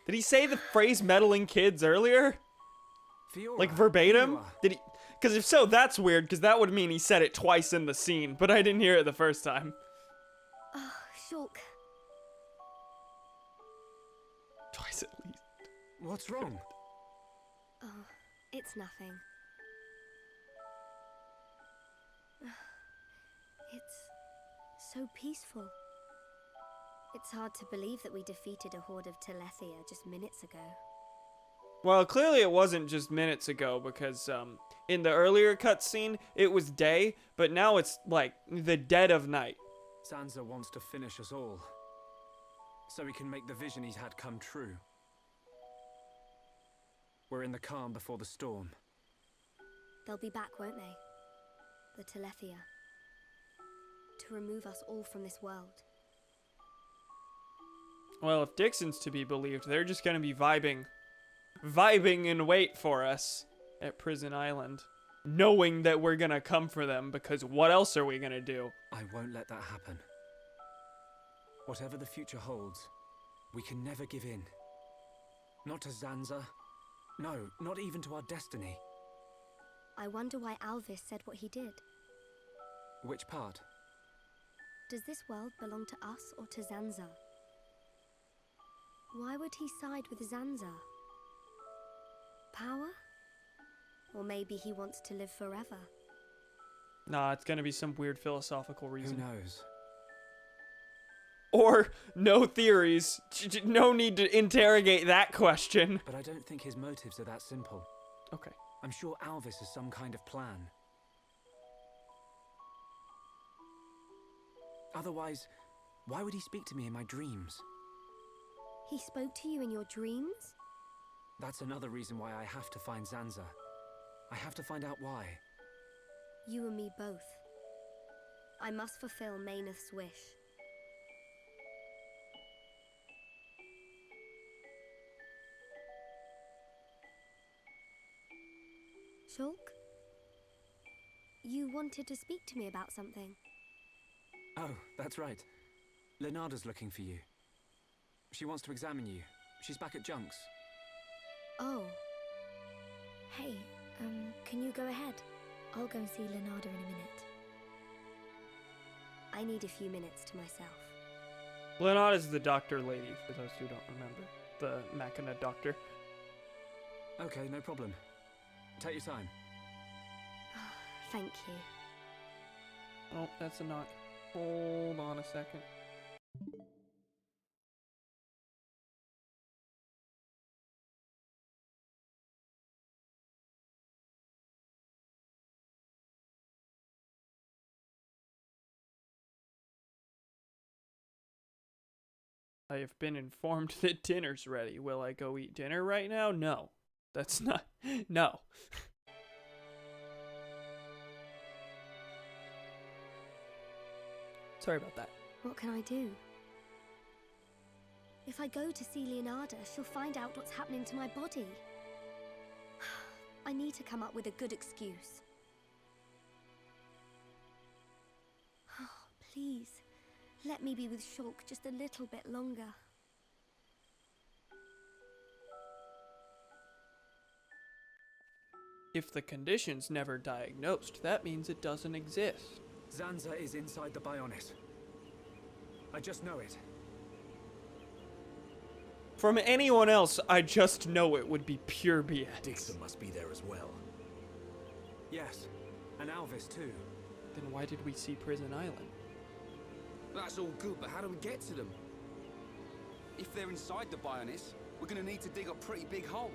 Did he say the phrase meddling kids earlier? Fiora. Like verbatim? Fiora. Did he? Because if so, that's weird, because that would mean he said it twice in the scene, but I didn't hear it the first time. Oh, Shulk. Twice at least. What's wrong? Oh, it's nothing. It's so peaceful. It's hard to believe that we defeated a horde of Telethia just minutes ago. Well, clearly it wasn't just minutes ago, because in the earlier cutscene, it was day, but now it's like the dead of night. Sansa wants to finish us all, so he can make the vision he's had come true. We're in the calm before the storm. They'll be back, won't they? The Telethia. To remove us all from this world. Well, if Dixon's to be believed, they're just gonna be vibing in wait for us at Prison Island, knowing that we're gonna come for them, because what else are we gonna do? I won't let that happen. Whatever the future holds, we can never give in. Not to Zanza. No, not even to our destiny. I wonder why Alvis said what he did. Which part? Does this world belong to us or to Zanza? Why would he side with Zanza? Power? Or maybe he wants to live forever? Nah, it's gonna be some weird philosophical reason. Who knows? Or no theories. No need to interrogate that question. But I don't think his motives are that simple. Okay. I'm sure Alvis has some kind of plan. Otherwise, why would he speak to me in my dreams? He spoke to you in your dreams? That's another reason why I have to find Zanza. I have to find out why. You and me both. I must fulfill Mayneth's wish. Shulk? You wanted to speak to me about something. Oh, that's right. Lenarda's looking for you. She wants to examine you. She's back at Junks. Oh. Hey, can you go ahead? I'll go and see Lenarda in a minute. I need a few minutes to myself. Lenard is the doctor lady, for those who don't remember. The Machina doctor. Okay, no problem. Take your time. Thank you. Oh, that's a knock. Hold on a second. I have been informed that dinner's ready. Will I go eat dinner right now? No. That's not... No. Sorry about that. What can I do? If I go to see Leonarda, she'll find out what's happening to my body. I need to come up with a good excuse. Please, let me be with Shulk just a little bit longer. If the condition's never diagnosed, that means it doesn't exist. Zanza is inside the Bionis. I just know it. From anyone else, I just know it would be pure BS. Dixon must be there as well. Yes, and Alvis too. Then why did we see Prison Island? That's all good, but how do we get to them? If they're inside the Bionis, we're gonna need to dig a pretty big hole.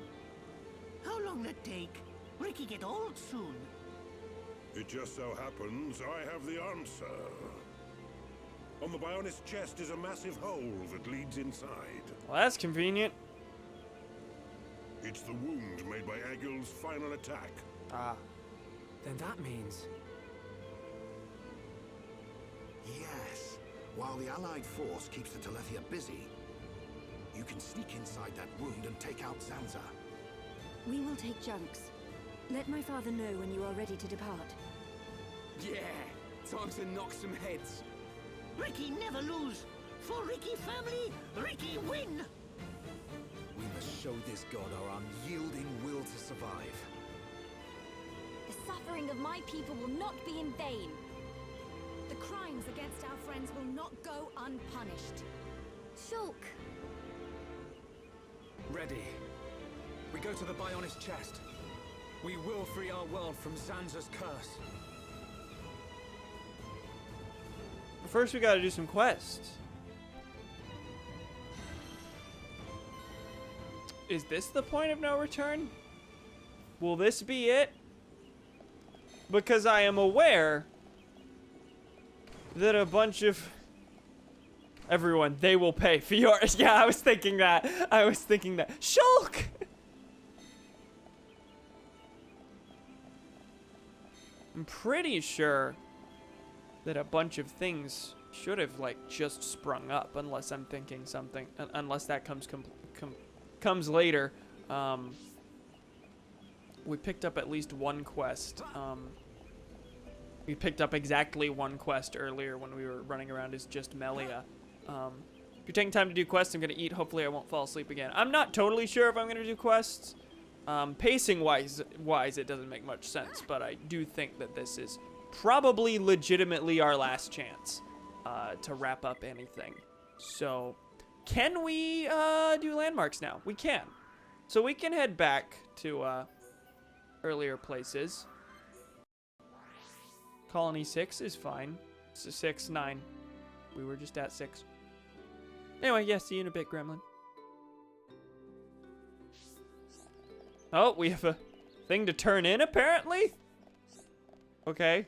How long will it take? Ricky get old soon. It just so happens I have the answer. On the Bionis chest is a massive hole that leads inside. Well, that's convenient. It's the wound made by Agil's final attack. Ah. Then that means... Yes. While the Allied force keeps the Telethia busy, you can sneak inside that wound and take out Zanza. We will take chunks. Let my father know when you are ready to depart. Yeah, time to knock some heads. Ricky never lose. For Ricky family, Ricky win. We must show this god our unyielding will to survive. The suffering of my people will not be in vain. The crimes against our friends will not go unpunished. Shulk! Ready. We go to the Bionis chest. We will free our world from Zanza's curse. But first, we gotta do some quests. Is this the point of no return? Will this be it? Because I am aware that a bunch of everyone, they will pay for yours. Yeah, I was thinking that. Shulk! I'm pretty sure that a bunch of things should have like just sprung up, unless I'm thinking something, unless that comes later. We picked up at least one quest. We picked up exactly one quest earlier when we were running around as just Melia. If you're taking time to do quests, I'm gonna eat. Hopefully I won't fall asleep again. I'm not totally sure if I'm gonna do quests. Pacing wise, it doesn't make much sense, but I do think that this is probably legitimately our last chance to wrap up anything. So, can we do landmarks now? We can. So we can head back to earlier places. Colony 6 is fine. 6, 9. We were just at 6. Anyway, yeah, see you in a bit, Gremlin. Oh, we have a thing to turn in, apparently? Okay.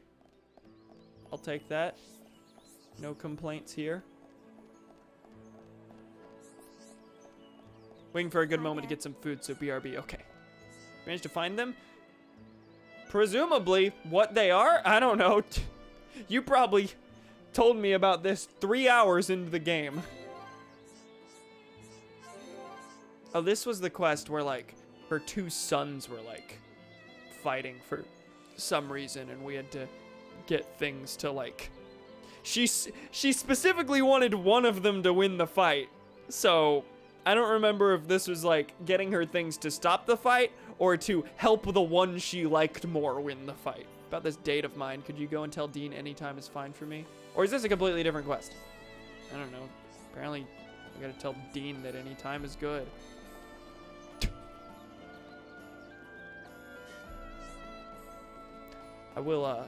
I'll take that. No complaints here. Waiting for a good moment to get some food, so BRB. Okay. Managed to find them? Presumably, what they are? I don't know. You probably told me about this 3 hours into the game. Oh, this was the quest where, like, her two sons were, like, fighting for some reason, and we had to get things to, like... She specifically wanted one of them to win the fight, so I don't remember if this was, like, getting her things to stop the fight, or to help the one she liked more win the fight. About this date of mine, could you go and tell Dean anytime is fine for me? Or is this a completely different quest? I don't know. Apparently, I gotta tell Dean that any time is good. I will,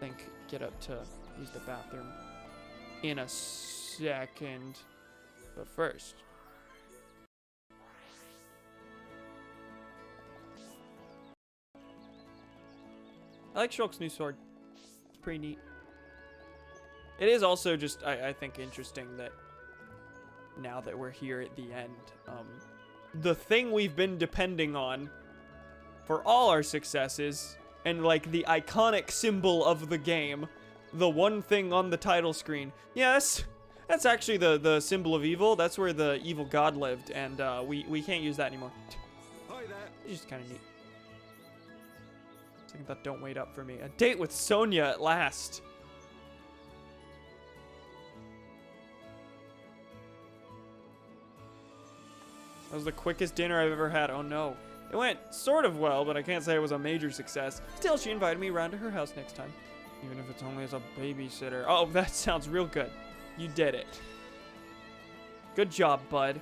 think, get up to use the bathroom in a second. But first... I like Shulk's new sword. It's pretty neat. It is also just, I think, interesting that now that we're here at the end, the thing we've been depending on for all our successes, and like the iconic symbol of the game, the one thing on the title screen. Yes, that's actually the symbol of evil. That's where the evil god lived, and we can't use that anymore. Hi there. It's just kind of neat. Second thought, don't wait up for me. A date with Sonia at last. That was the quickest dinner I've ever had. Oh no. It went sort of well, but I can't say it was a major success. Still, she invited me around to her house next time. Even if it's only as a babysitter. Oh, that sounds real good. You did it. Good job, bud.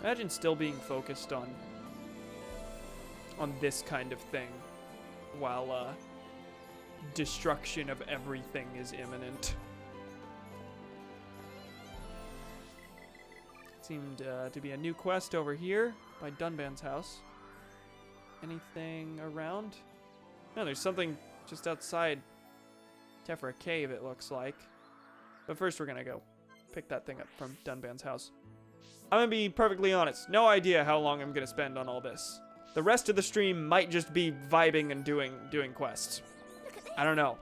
Imagine still being focused on this kind of thing while destruction of everything is imminent. Seemed to be a new quest over here by Dunban's house. Anything around? No, there's something just outside Tephra Cave, it looks like. But first we're gonna go pick that thing up from Dunban's house. I'm gonna be perfectly honest, no idea how long I'm gonna spend on all this. The rest of the stream might just be vibing and doing quests. I don't know.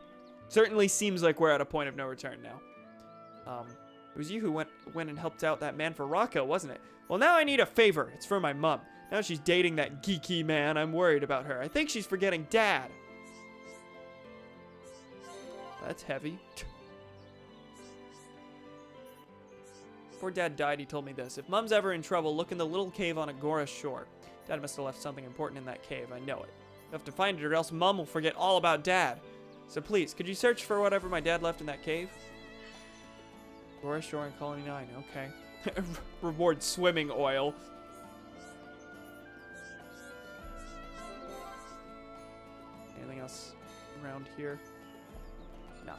Certainly seems like we're at a point of no return now. It was you who went and helped out that man for Rocco, wasn't it? Well, now I need a favor. It's for my mom. Now she's dating that geeky man. I'm worried about her. I think she's forgetting Dad. That's heavy. Before Dad died, he told me this. If Mom's ever in trouble, look in the little cave on Agora's shore. Dad must have left something important in that cave. I know it. You have to find it or else Mom will forget all about Dad. So please, could you search for whatever my dad left in that cave? Agora Shore in Colony 9. Okay. Reward swimming oil. Anything else around here? No.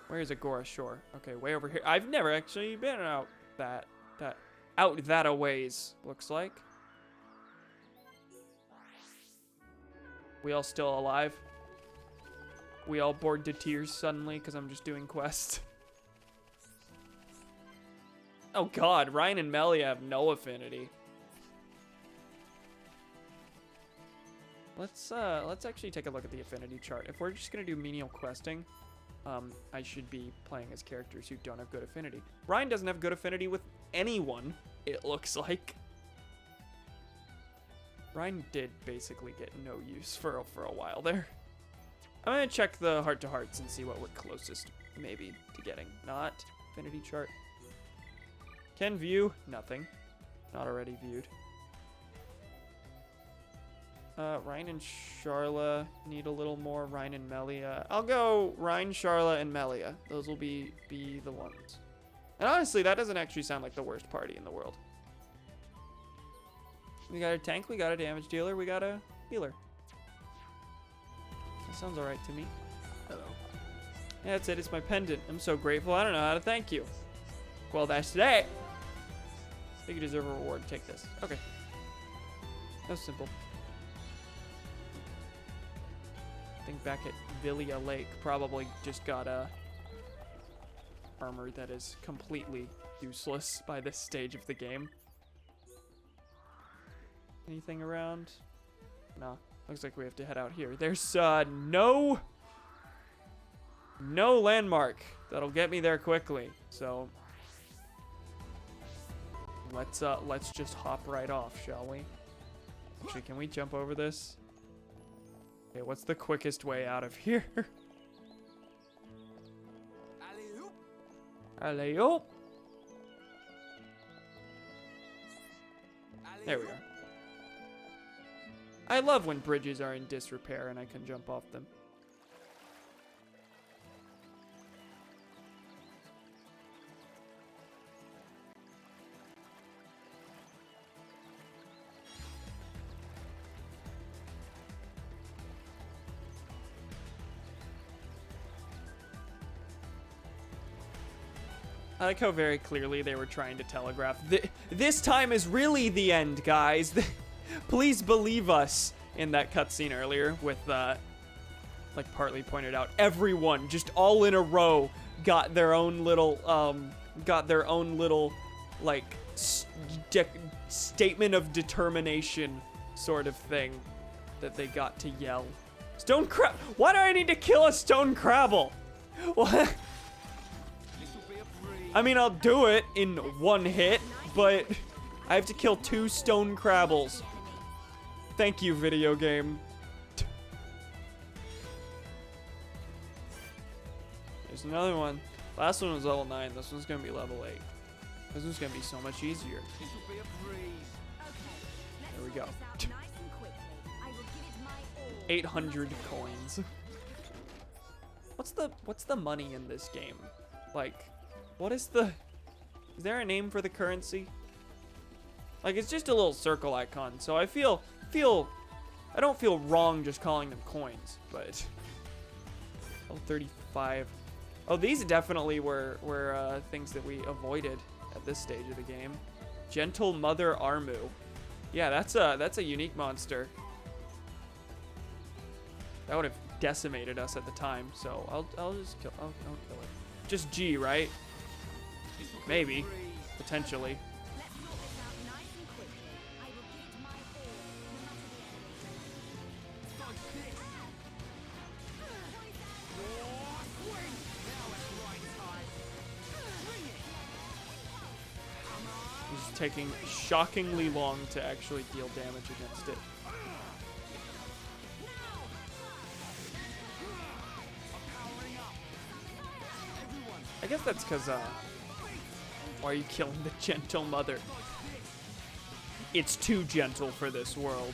Where is Agora Shore? Okay, way over here. I've never actually been out that a ways, looks like. We all still alive? We all bored to tears suddenly because I'm just doing quests. Oh god, Ryan and Melia have no affinity. Let's actually take a look at the affinity chart. If we're just gonna do menial questing, I should be playing as characters who don't have good affinity. Ryan doesn't have good affinity with anyone, it looks like. Ryan did basically get no use for a while there. I'm gonna check the heart-to-hearts and see what we're closest, maybe, to getting. Not affinity chart. Can view, nothing. Not already viewed. Ryan and Charla need a little more. Ryan and Melia. I'll go Ryan, Charla, and Melia. Those will be the ones. And honestly, that doesn't actually sound like the worst party in the world. We got a tank, we got a damage dealer, we got a healer. That sounds alright to me. Hello. Yeah, that's it. It's my pendant. I'm so grateful. I don't know how to thank you. Well, that's today. I think you deserve a reward. Take this. Okay. That was simple. I think back at Villia Lake, probably just got a armor that is completely useless by this stage of the game. Anything around? No. Looks like we have to head out here. There's no landmark that'll get me there quickly. So let's just hop right off, shall we? Actually, can we jump over this? Okay, what's the quickest way out of here? Alley-oop. Alley-oop. There we are. I love when bridges are in disrepair and I can jump off them. I like how very clearly they were trying to telegraph. This time is really the end, guys. Please believe us in that cutscene earlier with, like Partly pointed out, everyone just all in a row got their own little, like, statement of determination sort of thing that they got to yell. Stone crab. Why do I need to kill a stone crabble? What? I mean, I'll do it in one hit, but I have to kill 2 stone crabbles. Thank you, video game. There's another one. Last one was level 9. This one's gonna be level 8. This one's gonna be so much easier. There we go. 800 coins. What's the money in this game? Like, what is the... Is there a name for the currency? Like, it's just a little circle icon, so I feel... I don't feel wrong just calling them coins, but... Oh, 35. Oh, these definitely were things that we avoided at this stage of the game. Gentle Mother Armu. Yeah, that's a unique monster. That would have decimated us at the time, so I'll just kill I'll kill it. Just G, right? Maybe. Potentially. He's taking shockingly long to actually deal damage against it. I guess that's because, why are you killing the gentle mother? It's too gentle for this world.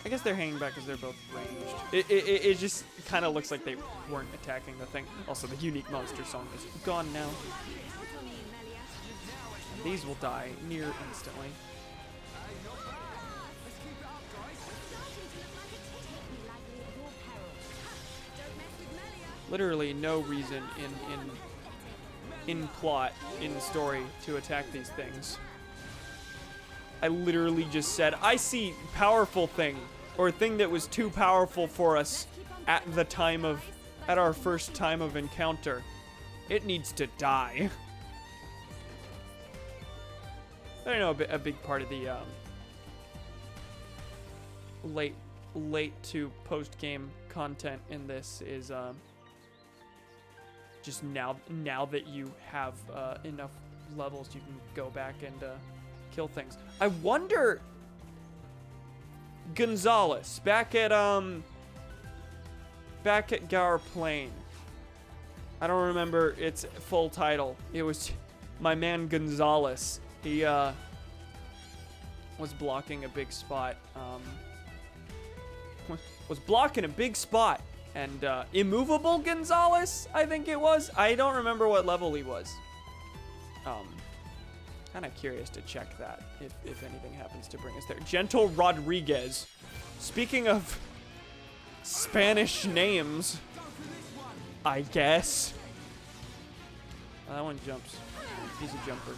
I guess they're hanging back because they're both ranged. It just kind of looks like they weren't attacking the thing. Also, the unique monster song is gone now. These will die near instantly. Literally no reason in plot, in story, to attack these things. I literally just said, I see powerful thing, or thing that was too powerful for us at our first time of encounter. It needs to die. I know a big part of the late to post game content in this is just now that you have enough levels, you can go back and kill things. I wonder, Gonzalez back at Gower Plain. I don't remember its full title. It was my man Gonzalez. He was blocking a big spot. Was blocking a big spot, and Immovable Gonzalez, I think it was. I don't remember what level he was. Kind of curious to check that if anything happens to bring us there. Gentle Rodriguez. Speaking of Spanish names, I guess. That one jumps. He's a jumper.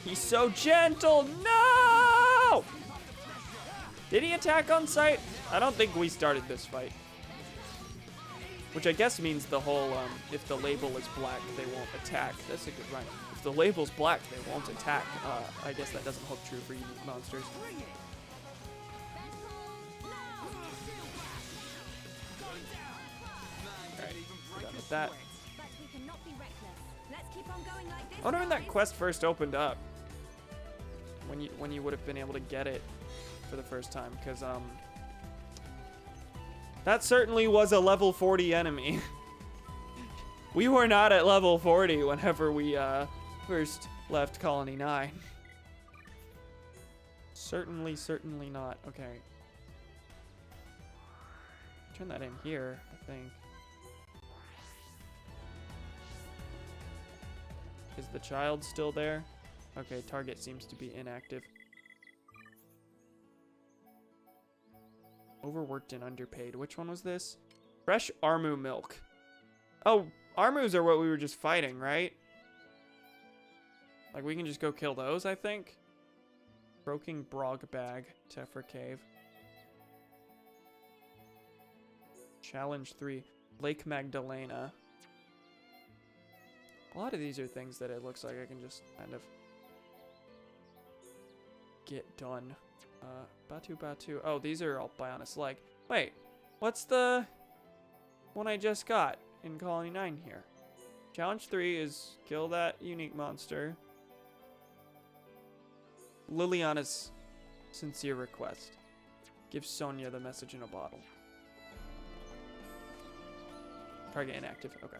He's so gentle. No! Did he attack on sight? I don't think we started this fight. Which I guess means the whole, if the label is black, they won't attack. That's a good rhyme. If the label's black, they won't attack. I guess that doesn't hold true for unique monsters. Alright, we're done with that. I wonder when that quest first opened up. When you would have been able to get it for the first time, because that certainly was a level 40 enemy. We were not at level 40 whenever we first left Colony 9. Certainly not. Okay. Turn that in here, I think. Is the child still there? Okay, target seems to be inactive. Overworked and underpaid. Which one was this? Fresh Armu milk. Oh, Armus are what we were just fighting, right? Like, we can just go kill those, I think. Broken Brog Bag. Tephra Cave. Challenge 3. Lake Magdalena. A lot of these are things that it looks like I can just kind of get done. Batu Batu. Oh, these are all Bionis like. Wait, what's the one I just got in Colony 9 here? Challenge 3 is kill that unique monster. Liliana's sincere request. Give Sonia the message in a bottle. Target inactive. Okay.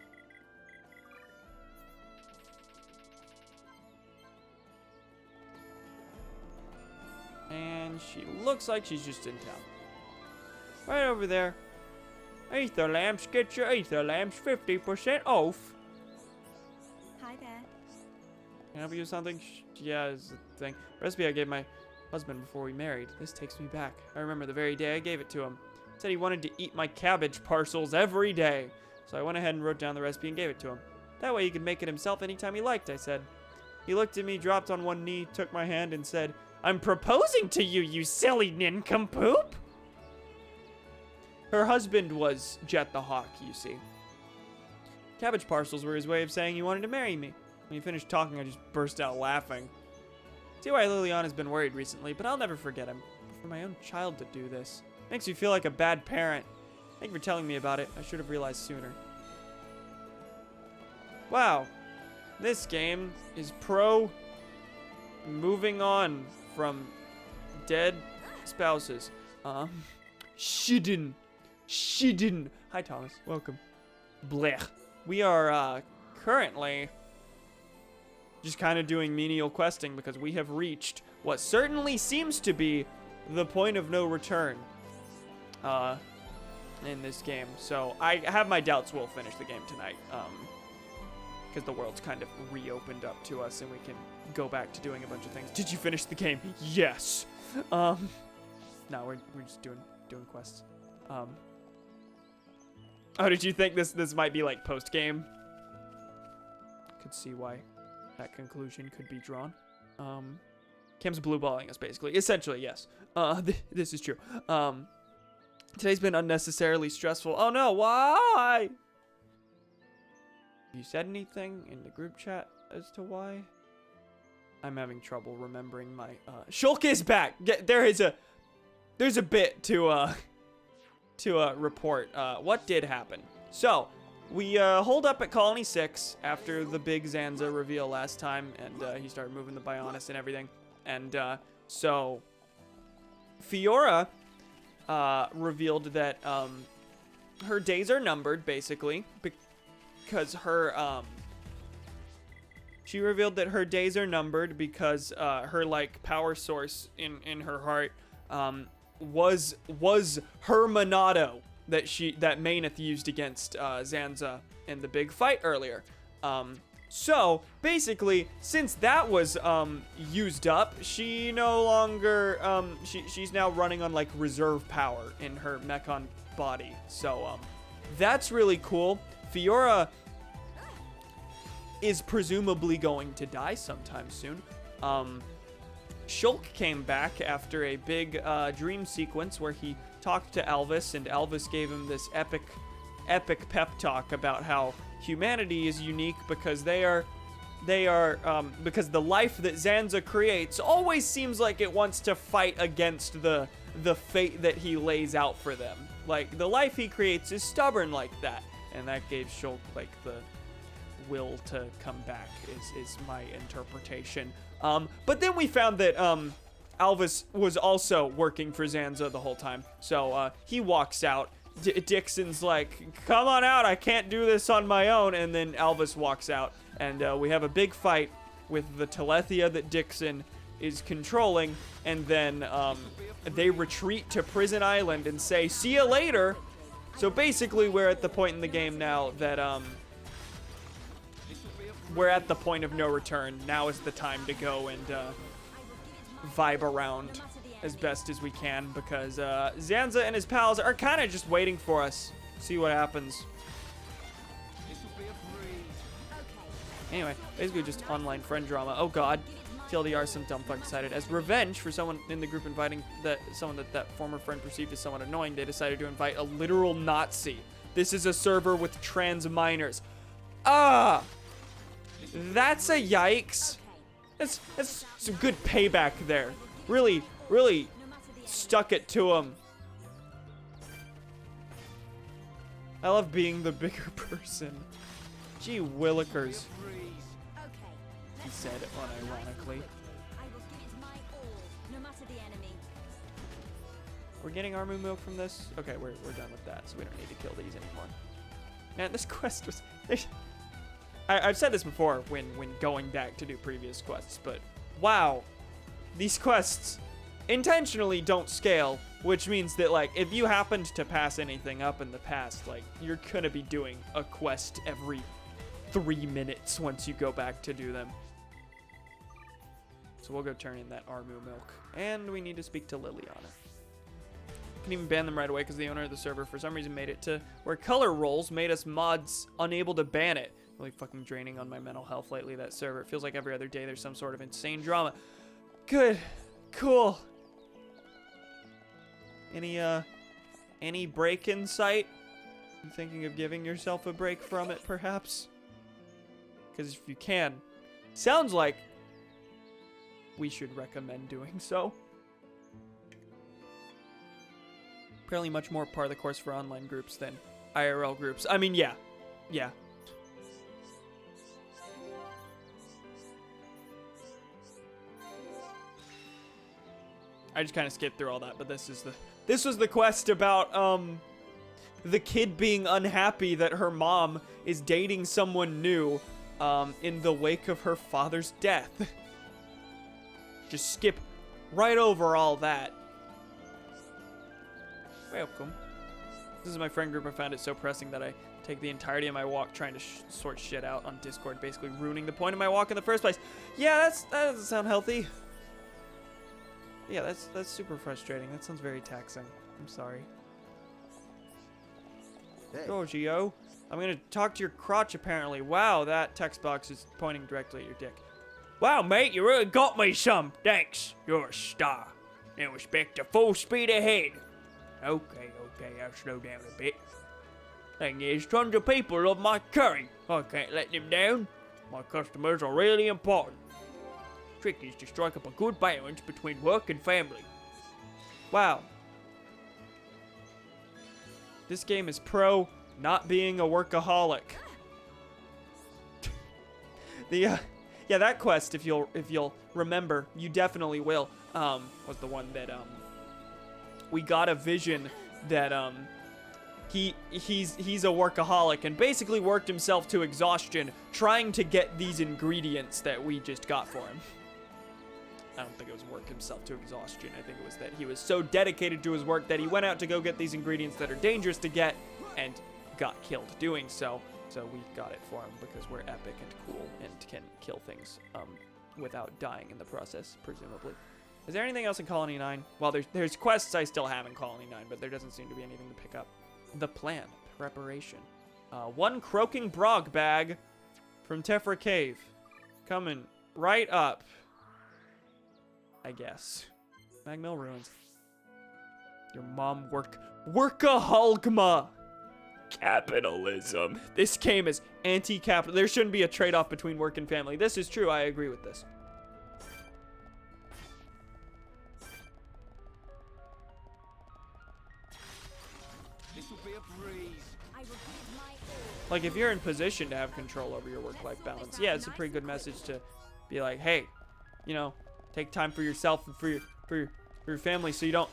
And she looks like she's just in town. Right over there. Ether lamps, get your ether lamps 50% off. Hi there. Can I help you with something? Yeah, is the thing. Recipe I gave my husband before we married. This takes me back. I remember the very day I gave it to him. He said he wanted to eat my cabbage parcels every day. So I went ahead and wrote down the recipe and gave it to him. That way he could make it himself anytime he liked, I said. He looked at me, dropped on one knee, took my hand, and said, "I'm proposing to you, you silly nincompoop!" Her husband was Jet the Hawk, you see. Cabbage parcels were his way of saying he wanted to marry me. When he finished talking, I just burst out laughing. See why Liliana's been worried recently, but I'll never forget him. For my own child to do this. Makes me feel like a bad parent. Thank you for telling me about it. I should have realized sooner. Wow. This game is pro moving on from dead spouses. Shidden. Hi, Thomas. Welcome. Blech. We are currently just kind of doing menial questing because we have reached what certainly seems to be the point of no return in this game. So I have my doubts we'll finish the game tonight because the world's kind of reopened up to us and we can go back to doing a bunch of things. Did you finish the game? Yes. No, we're just doing quests. Oh, did you think this might be like post game? Could see why that conclusion could be drawn. Kim's blue balling us basically. Essentially, yes. This is true. Today's been unnecessarily stressful. Oh no, why? You said anything in the group chat as to why? I'm having trouble remembering my Shulk is back. There's a bit to report. What did happen? So we holed up at Colony 6 after the big Zanza reveal last time, and he started moving the Bionis and everything. And so Fiora revealed that her days are numbered, basically, because she revealed that her days are numbered because her like power source in her heart was her Monado that Mayneth used against Zanza in the big fight earlier. So basically, since that was used up, she no longer she's now running on like reserve power in her Mechon body. So that's really cool. Fiora is presumably going to die sometime soon. Shulk came back after a big dream sequence where he talked to Alvis, and Alvis gave him this epic pep talk about how humanity is unique because because the life that Zanza creates always seems like it wants to fight against the fate that he lays out for them. Like, the life he creates is stubborn like that, and that gave Shulk like the will to come back is my interpretation. But then we found that Alvis was also working for Zanza the whole time. So he walks out. Dixon's like, "Come on out, I can't do this on my own." And then Alvis walks out, and we have a big fight with the Telethia that Dixon is controlling. And then they retreat to Prison Island and say, "See you later." So basically, we're at the point in the game now that we're at the point of no return. Now is the time to go and vibe around as best as we can, because Zanza and his pals are kind of just waiting for us. See what happens. Anyway, basically just online friend drama. Oh god. TLDR, some dumb fuck decided, as revenge for someone in the group inviting someone that former friend perceived as somewhat annoying, they decided to invite a literal Nazi. This is a server with trans minors. Ah! That's a yikes. That's some good payback there. Really stuck it to him. I love being the bigger person. Gee willikers. He said unironically. We're getting Armu milk from this? Okay, we're done with that, so we don't need to kill these anymore. Man, this quest was... I've said this before when going back to do previous quests, but wow. These quests intentionally don't scale, which means that, like, if you happened to pass anything up in the past, like, you're gonna be doing a quest every 3 minutes once you go back to do them. So we'll go turn in that Armu milk. And we need to speak to Liliana. Can even ban them right away because the owner of the server for some reason made it to where color rolls made us mods unable to ban it. Really fucking draining on my mental health lately, that server. It feels like every other day there's some sort of insane drama. Good. Cool. Any break in sight? You thinking of giving yourself a break from it, perhaps? Because if you can, sounds like we should recommend doing so. Apparently much more part of the course for online groups than IRL groups. I mean, yeah. Yeah. I just kind of skipped through all that, but this was the quest about the kid being unhappy that her mom is dating someone new in the wake of her father's death. Just skip right over all that. Welcome. This is my friend group. I found it so pressing that I take the entirety of my walk trying to sort shit out on Discord, basically ruining the point of my walk in the first place. Yeah, that doesn't sound healthy. Yeah, that's super frustrating. That sounds very taxing. I'm sorry. Hey. Go, Gio. I'm gonna talk to your crotch, apparently. Wow, that text box is pointing directly at your dick. Wow, mate, you really got me some. Thanks. You're a star. Now respect to full speed ahead. Okay, I'll slow down a bit. Thing is, tons of people love my curry. I can't let them down. My customers are really important. Trick is to strike up a good balance between work and family. Wow. This game is pro not being a workaholic. Yeah, that quest, if you'll remember, you definitely will, was the one that we got a vision that he's a workaholic and basically worked himself to exhaustion trying to get these ingredients that we just got for him. I don't think it was work himself to exhaustion. I think it was that he was so dedicated to his work that he went out to go get these ingredients that are dangerous to get and got killed doing so. So we got it for him because we're epic and cool and can kill things without dying in the process, presumably. Is there anything else in Colony 9? Well, there's quests I still have in Colony 9, but there doesn't seem to be anything to pick up. The plan. Preparation. 1 croaking brog bag from Tefra Cave. Coming right up. I guess. Magmill Ruins. Your mom workaholgma. Capitalism. This game is anti-capital. There shouldn't be a trade-off between work and family. This is true. I agree with this. Like, if you're in position to have control over your work-life balance, yeah, it's a pretty good message to be like, hey, you know, take time for yourself and for your family so you don't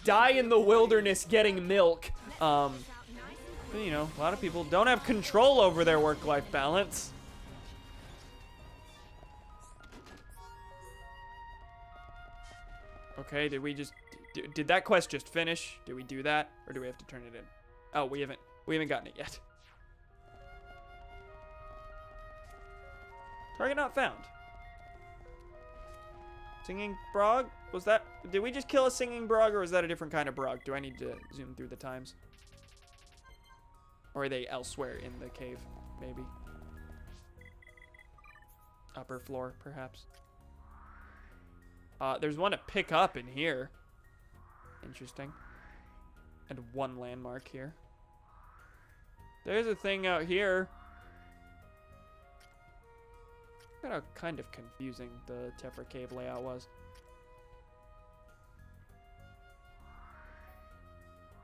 die in the wilderness getting milk. But, you know, a lot of people don't have control over their work-life balance. Okay, did that quest just finish? Did we do that? Or do we have to turn it in? Oh, we haven't gotten it yet. Target not found. Singing Brog? Was that... Did we just kill a singing Brog, or was that a different kind of Brog? Do I need to zoom through the times? Or are they elsewhere in the cave, maybe? Upper floor, perhaps. There's one to pick up in here. Interesting. And one landmark here. There's a thing out here. Look at how kind of confusing the Tefra Cave layout was.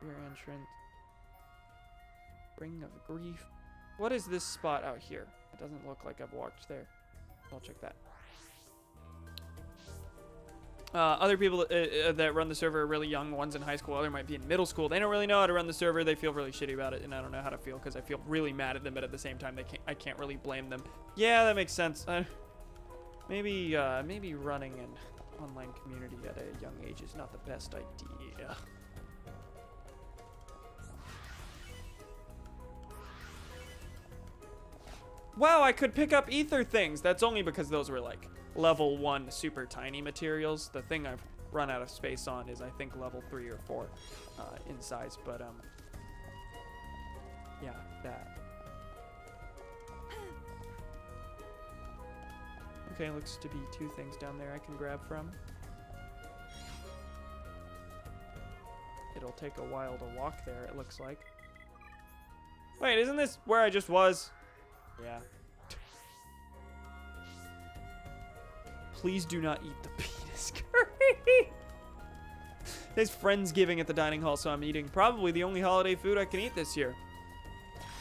Rear entrance. Ring of Grief. What is this spot out here? It doesn't look like I've walked there. I'll check that. Other people that run the server are really young. One's in high school, other might be in middle school. They don't really know how to run the server. They feel really shitty about it, and I don't know how to feel because I feel really mad at them, but at the same time, I can't really blame them. Yeah, that makes sense. Maybe running an online community at a young age is not the best idea. Wow, I could pick up ether things. That's only because those were like level 1 super tiny materials. The thing I've run out of space on is I think level 3 or 4 in size, but yeah, that. Okay, looks to be 2 things down there I can grab from. It'll take a while to walk there, it looks like. Wait, isn't this where I just was? Yeah. Please do not eat the penis curry. There's Friendsgiving at the dining hall, so I'm eating probably the only holiday food I can eat this year.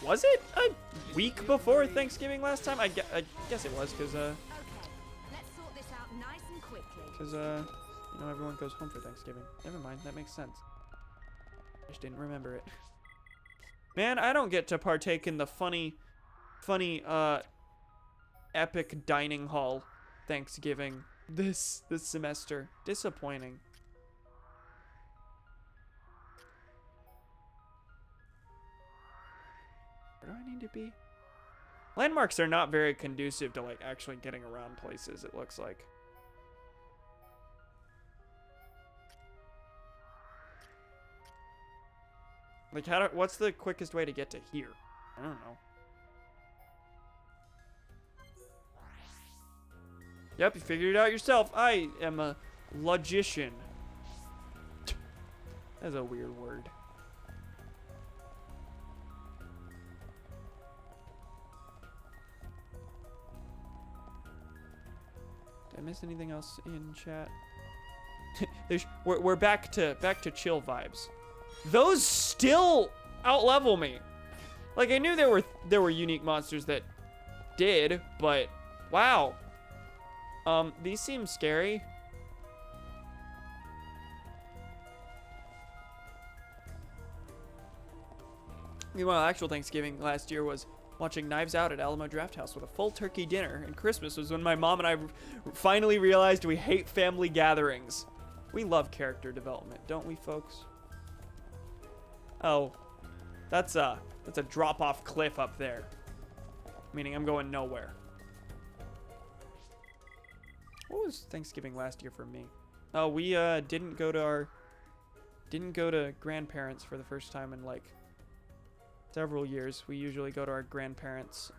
Was it a week before Thanksgiving last time? I guess it was, because, Okay, let's sort this out nice and quickly. Because, you know, everyone goes home for Thanksgiving. Never mind, that makes sense. I just didn't remember it. Man, I don't get to partake in the funny, epic dining hall Thanksgiving this semester. Disappointing. Where do I need to be? Landmarks are not very conducive to like actually getting around places, it looks like. Like what's the quickest way to get to here? I don't know. Yep, you figured it out yourself. I am a logician. That's a weird word. Did I miss anything else in chat? we're back to chill vibes. Those still outlevel me. Like I knew there were unique monsters that did, but wow. These seem scary. Meanwhile, actual Thanksgiving last year was watching Knives Out at Alamo Drafthouse with a full turkey dinner, and Christmas was when my mom and I finally realized we hate family gatherings. We love character development, don't we, folks? Oh, that's a drop-off cliff up there. Meaning I'm going nowhere. What was Thanksgiving last year for me? Oh, we didn't go to grandparents for the first time in like several years. We usually go to our grandparents.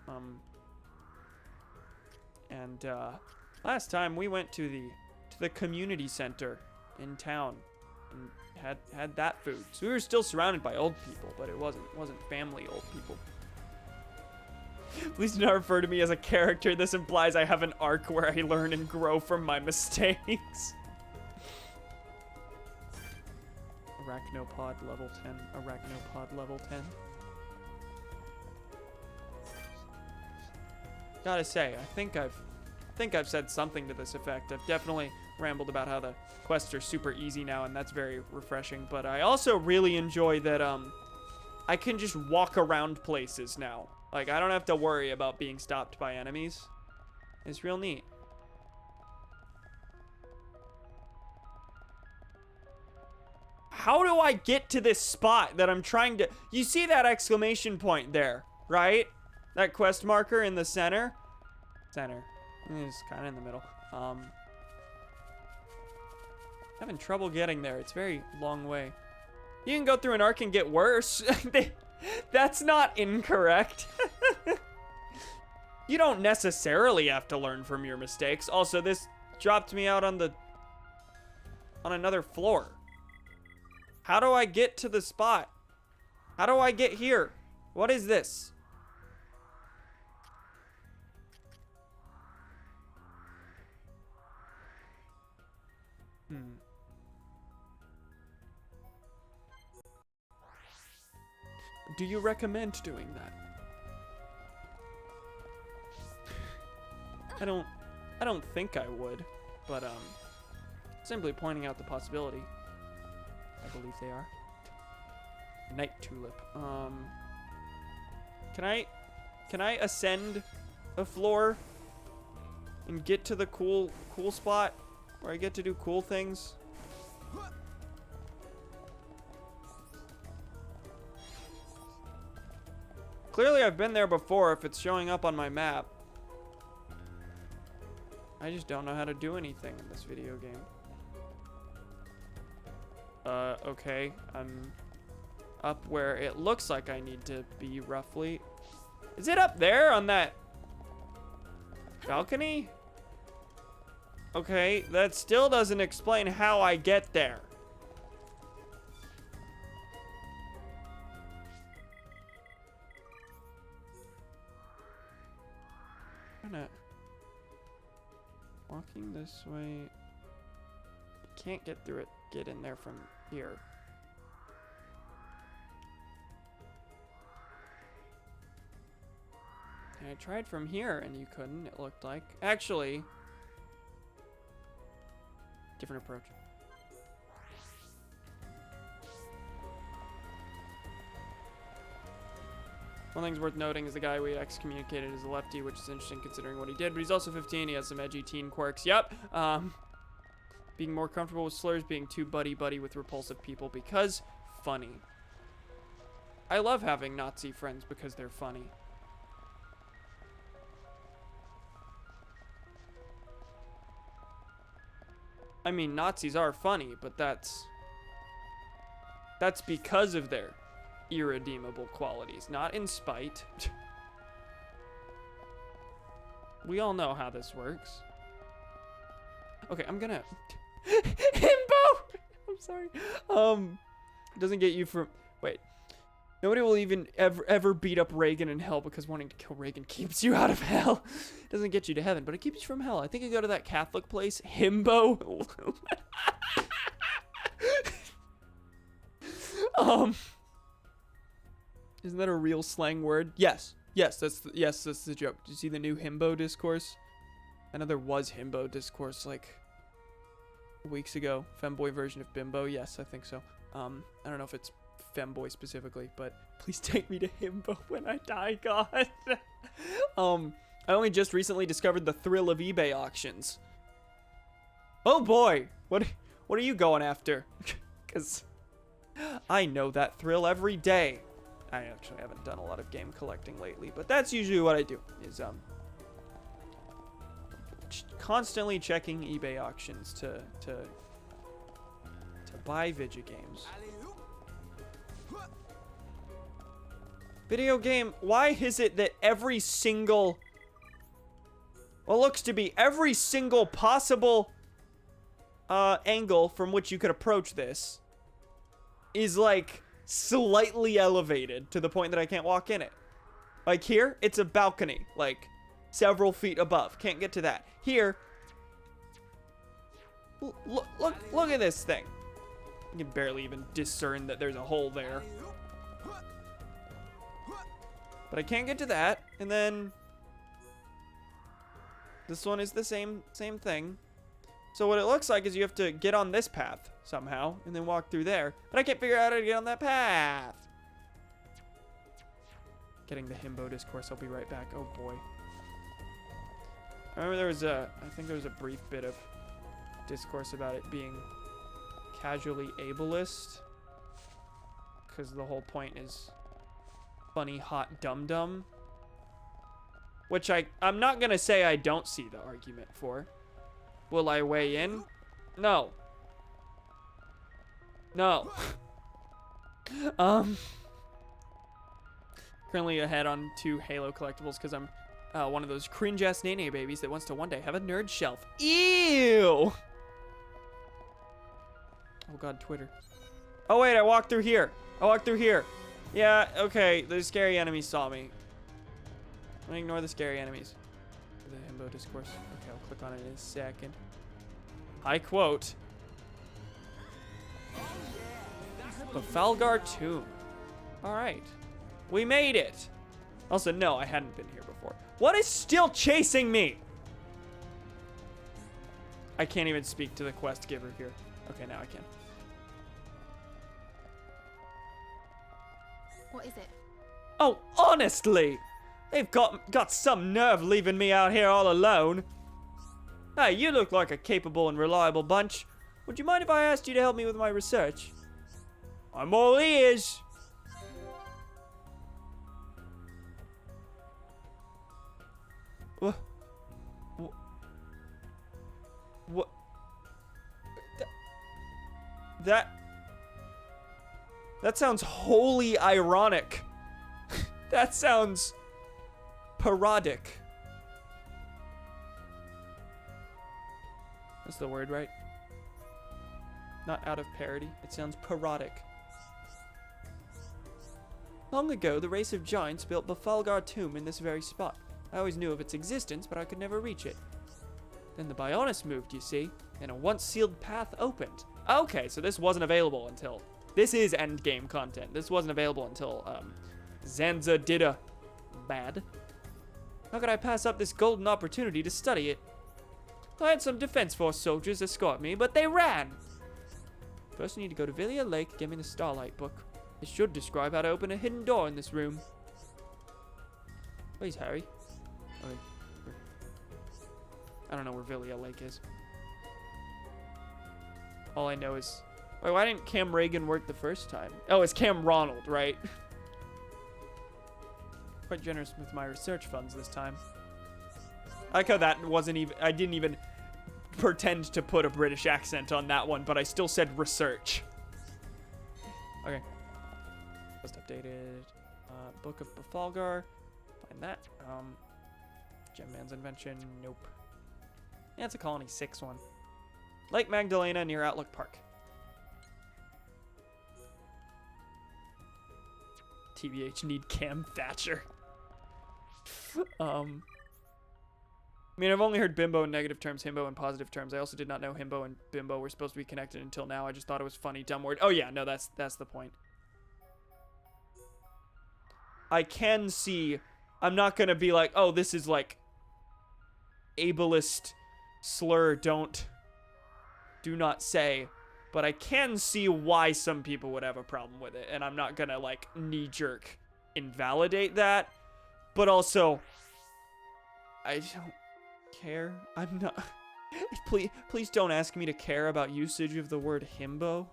And last time we went to the community center in town and had that food. So we were still surrounded by old people, but it wasn't family old people. Please do not refer to me as a character. This implies I have an arc where I learn and grow from my mistakes. Arachnopod level 10. Arachnopod level 10. Gotta say, I think I've said something to this effect. I've definitely rambled about how the quests are super easy now, and that's very refreshing. But I also really enjoy that I can just walk around places now. Like, I don't have to worry about being stopped by enemies. It's real neat. How do I get to this spot that I'm trying to... You see that exclamation point there, right? That quest marker in the center? It's kind of in the middle. Having trouble getting there. It's a very long way. You can go through an arc and get worse. That's not incorrect. You don't necessarily have to learn from your mistakes. Also, this dropped me out on another floor. How do I get to the spot? How do I get here? What is this? Do you recommend doing that? I don't think I would, but simply pointing out the possibility. I believe they are. Night tulip. Can I ascend a floor and get to the cool spot where I get to do cool things? Clearly I've been there before if it's showing up on my map. I just don't know how to do anything in this video game. Okay. I'm up where it looks like I need to be roughly. Is it up there on that balcony? Okay, that still doesn't explain how I get there. Walking this way. You can't get through it. Get in there from here. And I tried from here and you couldn't, it looked like. Actually, different approach. One thing's worth noting is the guy we excommunicated is a lefty, which is interesting considering what he did, but he's also 15, he has some edgy teen quirks. Yep. Being more comfortable with slurs, being too buddy-buddy with repulsive people because funny. I love having Nazi friends because they're funny. I mean, Nazis are funny, but that's because of their irredeemable qualities, not in spite. We all know how this works. Okay, I'm gonna himbo. I'm sorry. Doesn't get you from. Wait. Nobody will even ever beat up Reagan in hell because wanting to kill Reagan keeps you out of hell. Doesn't get you to heaven, but it keeps you from hell. I think you go to that Catholic place, himbo. Isn't that a real slang word? Yes. Yes, that's the joke. Did you see the new himbo discourse? I know there was himbo discourse like weeks ago. Femboy version of bimbo. Yes, I think so. I don't know if it's femboy specifically, but please take me to himbo when I die, God. I only just recently discovered the thrill of eBay auctions. Oh boy, what are you going after? Because I know that thrill every day. I actually haven't done a lot of game collecting lately, but that's usually what I do, is constantly checking eBay auctions to buy video games. Video game, why is it that every single, what looks to be every single possible angle from which you could approach this is like slightly elevated to the point that I can't walk in it? Like here, it's a balcony, like several feet above. Can't get to that. Here, look at this thing. You can barely even discern that there's a hole there. But I can't get to that. And then this one is the same thing. So what it looks like is you have to get on this path somehow and then walk through there. But I can't figure out how to get on that path. Getting the himbo discourse. I'll be right back. Oh boy. I remember I think there was a brief bit of discourse about it being casually ableist. Because the whole point is funny, hot, dum-dum. which I'm not gonna say I don't see the argument for. Will I weigh in? No. No. Currently ahead on 2 Halo collectibles because I'm one of those cringe-ass nene babies that wants to one day have a nerd shelf. Ew! Oh god, Twitter. Oh wait, I walked through here. Yeah, okay, the scary enemies saw me. I'm gonna ignore the scary enemies. The himbo discourse. Okay, I'll click on it in a second. I quote. The Falgar tomb. Alright. We made it. Also, no, I hadn't been here before. What is still chasing me? I can't even speak to the quest giver here. Okay, now I can. What is it? Oh, honestly! They've got some nerve leaving me out here all alone. Hey, you look like a capable and reliable bunch. Would you mind if I asked you to help me with my research? I'm all ears. What? What? That sounds wholly ironic. That sounds parodic. That's the word, right? Not out of parody. It sounds parodic. Long ago, the race of giants built Bafalgar tomb in this very spot. I always knew of its existence, but I could never reach it. Then the Bionis moved, you see, and a once sealed path opened. Okay, so this wasn't available until... This is endgame content. This wasn't available until, Zanza did a bad. How could I pass up this golden opportunity to study it? I had some Defense Force soldiers escort me, but they ran. First, I need to go to Villia Lake, get me the Starlight book. It should describe how to open a hidden door in this room. Where's Harry? Okay. I don't know where Villia Lake is. All I know is... Wait, why didn't Cam Reagan work the first time? Oh, it's Cam Ronald, right? Quite generous with my research funds this time. I like how that wasn't even... I didn't even pretend to put a British accent on that one, but I still said research. Okay. Just updated. Book of Bafalgar. Find that. Gem Man's Invention. Nope. Yeah, it's a Colony 6 one. Lake Magdalena near Outlook Park. TBH need Cam Thatcher. I mean, I've only heard bimbo in negative terms, himbo in positive terms. I also did not know himbo and bimbo were supposed to be connected until now. I just thought it was funny, dumb word. Oh yeah, no, that's the point. I can see, I'm not gonna be like, oh, this is like ableist slur, do not say, but I can see why some people would have a problem with it, and I'm not gonna like knee-jerk invalidate that, but also I don't care. I'm not. Please don't ask me to care about usage of the word himbo.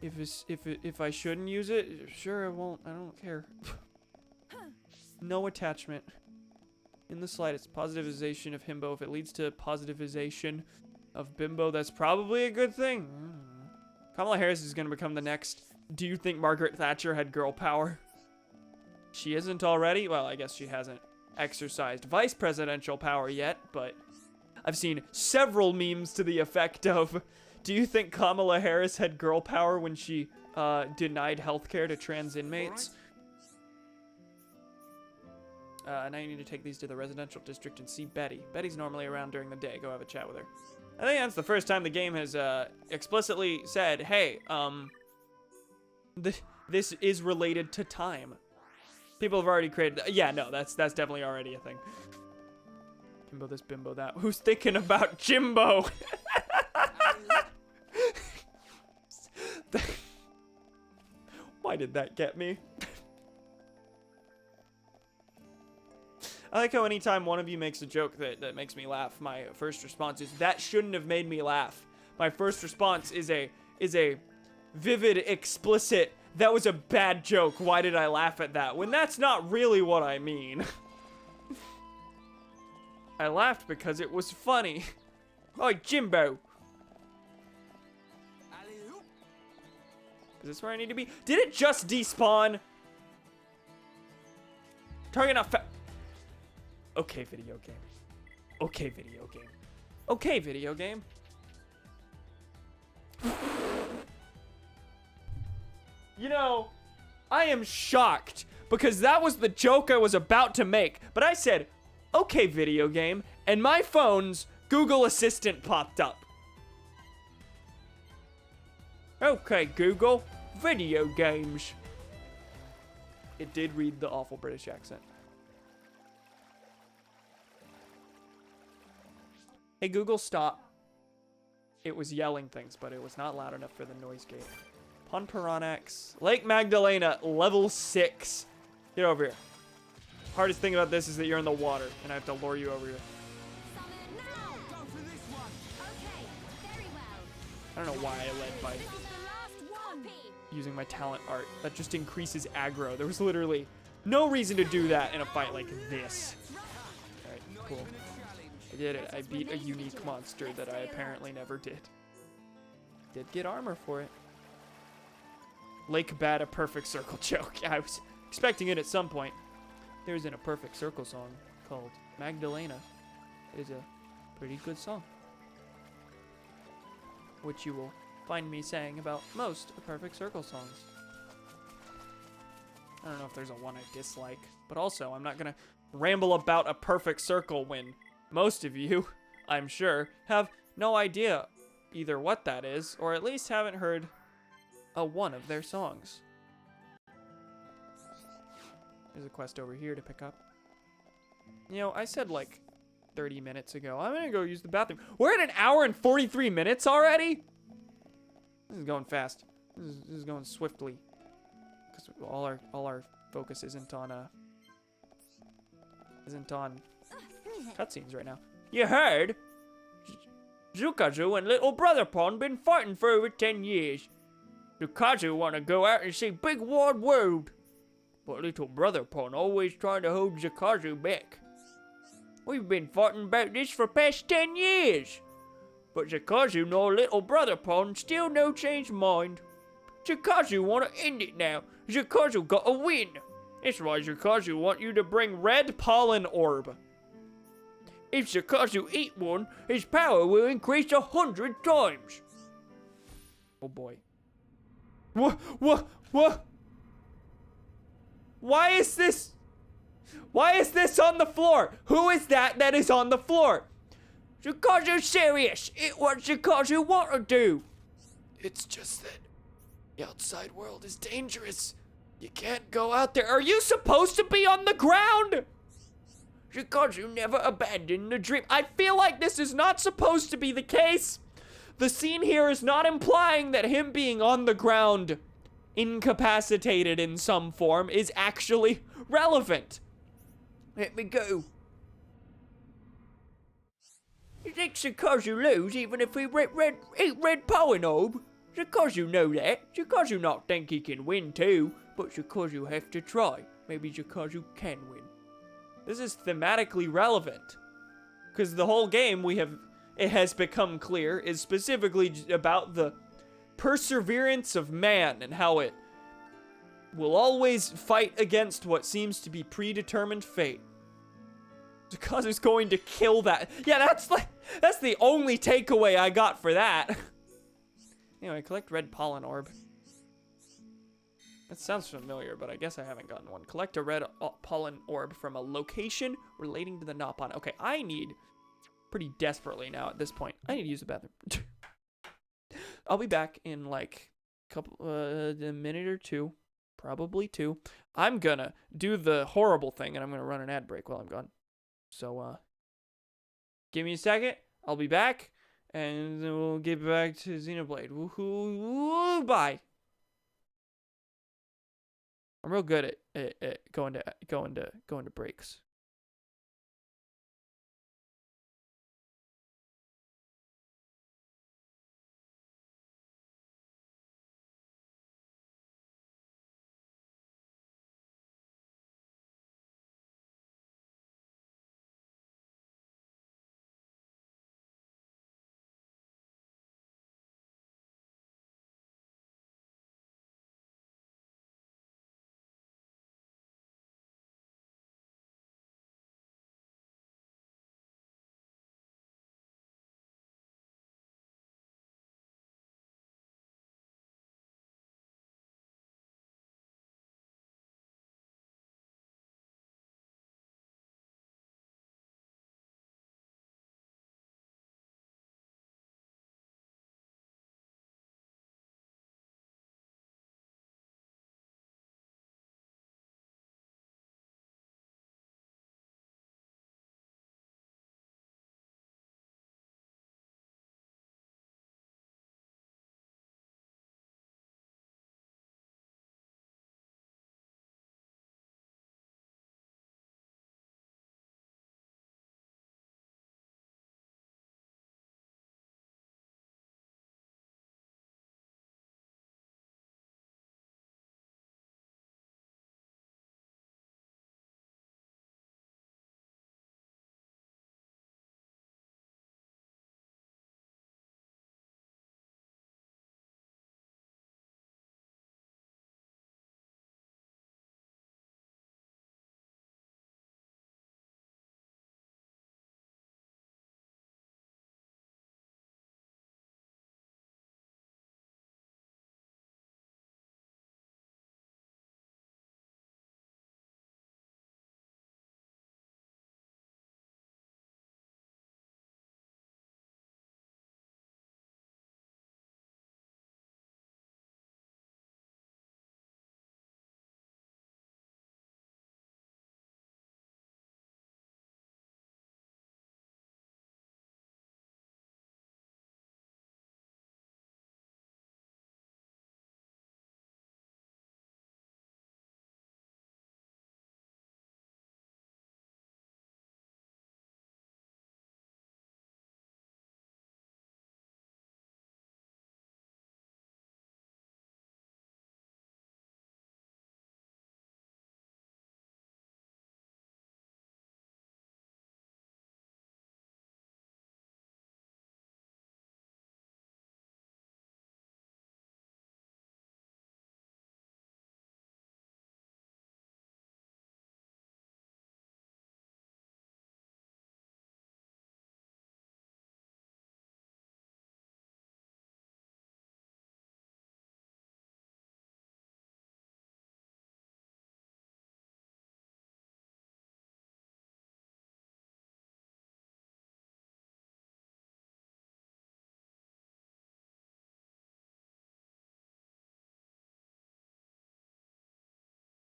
If I shouldn't use it, sure I won't. I don't care. No attachment in the slightest. Positivization of himbo. If it leads to positivization of bimbo, that's probably a good thing. Kamala Harris is gonna become the next. Do you think Margaret Thatcher had girl power? She isn't already? Well, I guess she hasn't exercised vice presidential power yet, but I've seen several memes to the effect of, do you think Kamala Harris had girl power when she denied healthcare to trans inmates? Now you need to take these to the residential district and see Betty. Betty's normally around during the day. Go have a chat with her. I think that's the first time the game has explicitly said, hey, this is related to time. People have already created... Yeah, no, that's definitely already a thing. Bimbo this, bimbo that. Who's thinking about Jimbo? Why did that get me? I like how anytime one of you makes a joke that makes me laugh, my first response is, that shouldn't have made me laugh. My first response is a vivid, explicit, that was a bad joke. Why did I laugh at that? When that's not really what I mean. I laughed because it was funny. Oh, Jimbo. Is this where I need to be? Did it just despawn? Target not fa- Okay, video game. Okay, video game. Okay, video game. You know, I am shocked because that was the joke I was about to make. But I said, okay, video game, and my phone's Google Assistant popped up. Okay, Google, video games. It did read the awful British accent. Hey, Google, stop. It was yelling things, but it was not loud enough for the noise gate. Ponperanax, Lake Magdalena, level 6. Get over here. Hardest thing about this is that you're in the water, and I have to lure you over here. I don't know why I led by using my talent art. That just increases aggro. There was literally no reason to do that in a fight like this. Alright, cool. I did it. I beat a unique monster that I apparently never did. Did get armor for it. Lake Bad, a perfect circle joke. I was expecting it at some point. There's in a perfect circle song called Magdalena. It is a pretty good song, which you will find me saying about most of Perfect Circle songs. I don't know if there's a one I dislike, but also I'm not gonna ramble about a perfect circle when most of you, I'm sure, have no idea either what that is, or at least haven't heard a one of their songs. There's a quest over here to pick up. You know, I said like 30 minutes ago, I'm gonna go use the bathroom. We're at 1 hour and 43 minutes already? This is going fast. This is going swiftly. Because all our focus isn't on cutscenes right now. You heard? Zukazu and Little Brother Pond been fighting for over 10 years. Zukazu wanna go out and see big wide world. But Little Brother Pond always trying to hold Zukazu back. We've been fighting about this for past 10 years. But Zukazu nor Little Brother Pond still no change mind. Zukazu wanna end it now. Zukazu gotta win. That's why Zukazu want you to bring red pollen orb. If Zukazu eat one, his power will increase 100 times. Oh boy. What? Why is this on the floor? Who is that is on the floor? Zukazu's serious. It what Zukazu want to do. It's just that the outside world is dangerous. You can't go out there. Are you supposed to be on the ground? Zukazu never abandoned the dream. I feel like this is not supposed to be the case. The scene here is not implying that him being on the ground, incapacitated in some form, is actually relevant. Let me go. You think Zukazu lose even if he eat red pollen orb? Zukazu know that. Zukazu not think he can win too, but Zukazu have to try. Maybe Zukazu can win. This is thematically relevant, because the whole game it has become clear, is specifically about the perseverance of man and how it will always fight against what seems to be predetermined fate. Zukazu's going to kill that. Yeah, that's the only takeaway I got for that. Anyway, collect red pollen orb. That sounds familiar, but I guess I haven't gotten one. Collect a red pollen orb from a location relating to the Nopon. Okay, I need, pretty desperately now at this point, I need to use the bathroom. I'll be back in like a minute or two, probably 2. I'm gonna do the horrible thing, and I'm gonna run an ad break while I'm gone. So, give me a second. I'll be back, and then we'll get back to Xenoblade. Woohoo! Bye. I'm real good at going to breaks.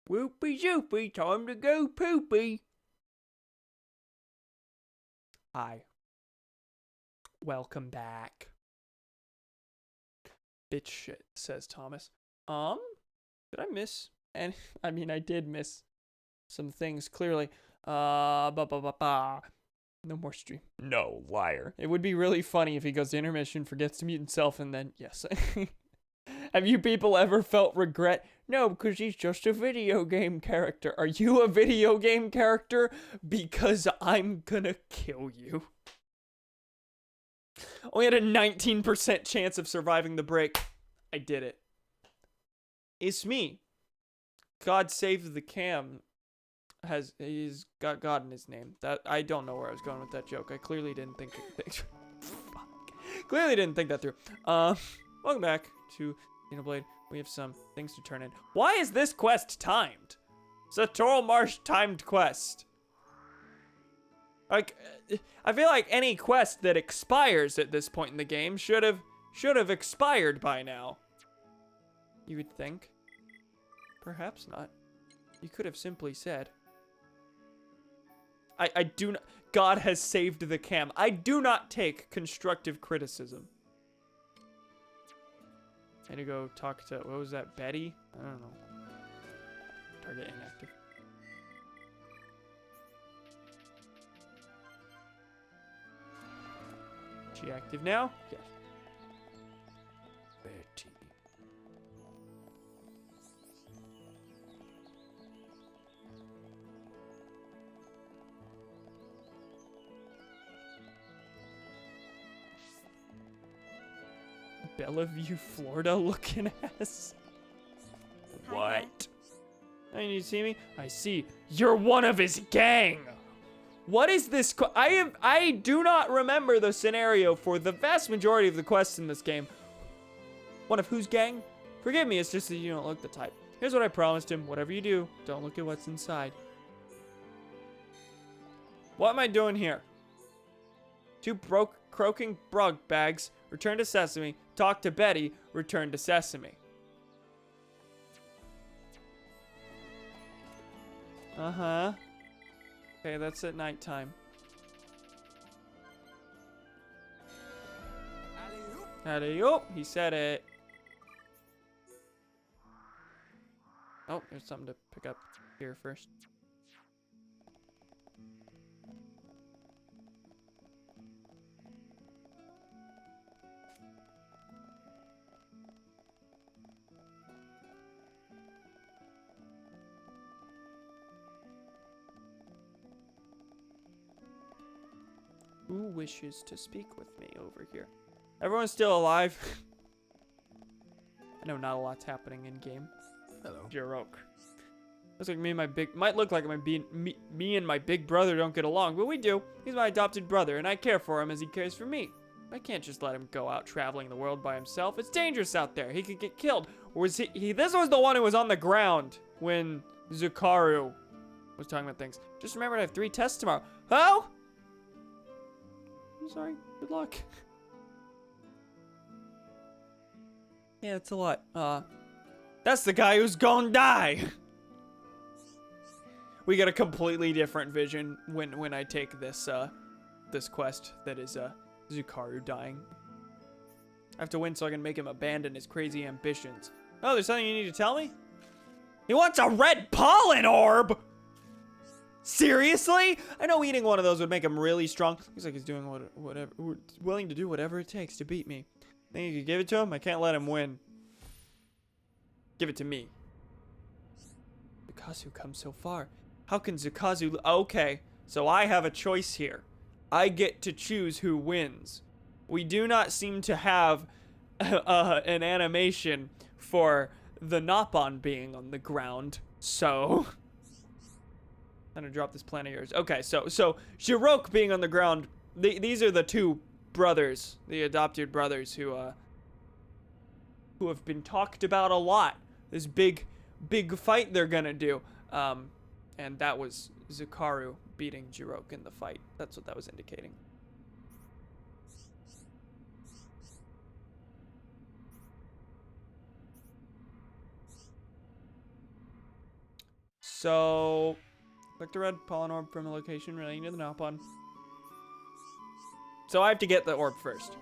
Whoopie zoopie, time to go poopy. Hi. Welcome back. Bitch shit, says Thomas. Did I miss? And I mean, I did miss some things, clearly. No more stream. No, liar. It would be really funny if he goes to intermission, forgets to mute himself, and then, yes. Have you people ever felt regret? No, because he's just a video game character. Are you a video game character? Because I'm gonna kill you. Only had a 19% chance of surviving the break. I did it. It's me. God save the cam. He's got God in his name. That I don't know where I was going with that joke. I clearly didn't think clearly didn't think that through. Welcome back to Xenoblade. We have some things to turn in. Why is this quest timed? It's a Toral Marsh timed quest. Like, I feel like any quest that expires at this point in the game should have expired by now. You would think. Perhaps not. You could have simply said, I do not, God has saved the cam. I do not take constructive criticism. I had to go talk to, what was that, Betty? I don't know. Target inactive. She active now? Yes. Betty. Bellevue, Florida looking ass. What? Oh, you need to see me? I see. You're one of his gang. What is this? I do not remember the scenario for the vast majority of the quests in this game. One of whose gang? Forgive me, it's just that you don't look the type. Here's what I promised him. Whatever you do, don't look at what's inside. What am I doing here? Two croaking brug bags. Return to Sesame. Talk to Betty. Return to Sesame. Uh-huh. Okay, that's at nighttime. Alley-oop. He said it. Oh, there's something to pick up here first. Who wishes to speak with me over here? Everyone's still alive. I know not a lot's happening in game. Hello. Jiroke. Looks like might look like me and my big brother don't get along, but we do. He's my adopted brother, and I care for him as he cares for me. I can't just let him go out traveling the world by himself. It's dangerous out there. He could get killed. Or was he this was the one who was on the ground when Zukaru was talking about things. Just remember to have 3 tests tomorrow. Oh? I'm sorry. Good luck. Yeah, it's a lot. That's the guy who's gonna die. We get a completely different vision when I take this this quest that is Zukaru dying. I have to win so I can make him abandon his crazy ambitions. Oh, there's something you need to tell me? He wants a red pollen orb! Seriously? I know eating one of those would make him really strong. Looks like he's doing whatever, willing to do whatever it takes to beat me. Think you could give it to him? I can't let him win. Give it to me. Zukazu comes so far. How can Zukazu... Okay, so I have a choice here. I get to choose who wins. We do not seem to have an animation for the Nopon being on the ground, so... I'm gonna drop this plan of yours. Okay, so Jiroke being on the ground, these are the 2 brothers, the adopted brothers who have been talked about a lot. This big fight they're gonna do. And that was Zukaru beating Jiroke in the fight. That's what that was indicating. So, collect the red pollen orb from a location relating to the Nopon. So I have to get the orb first.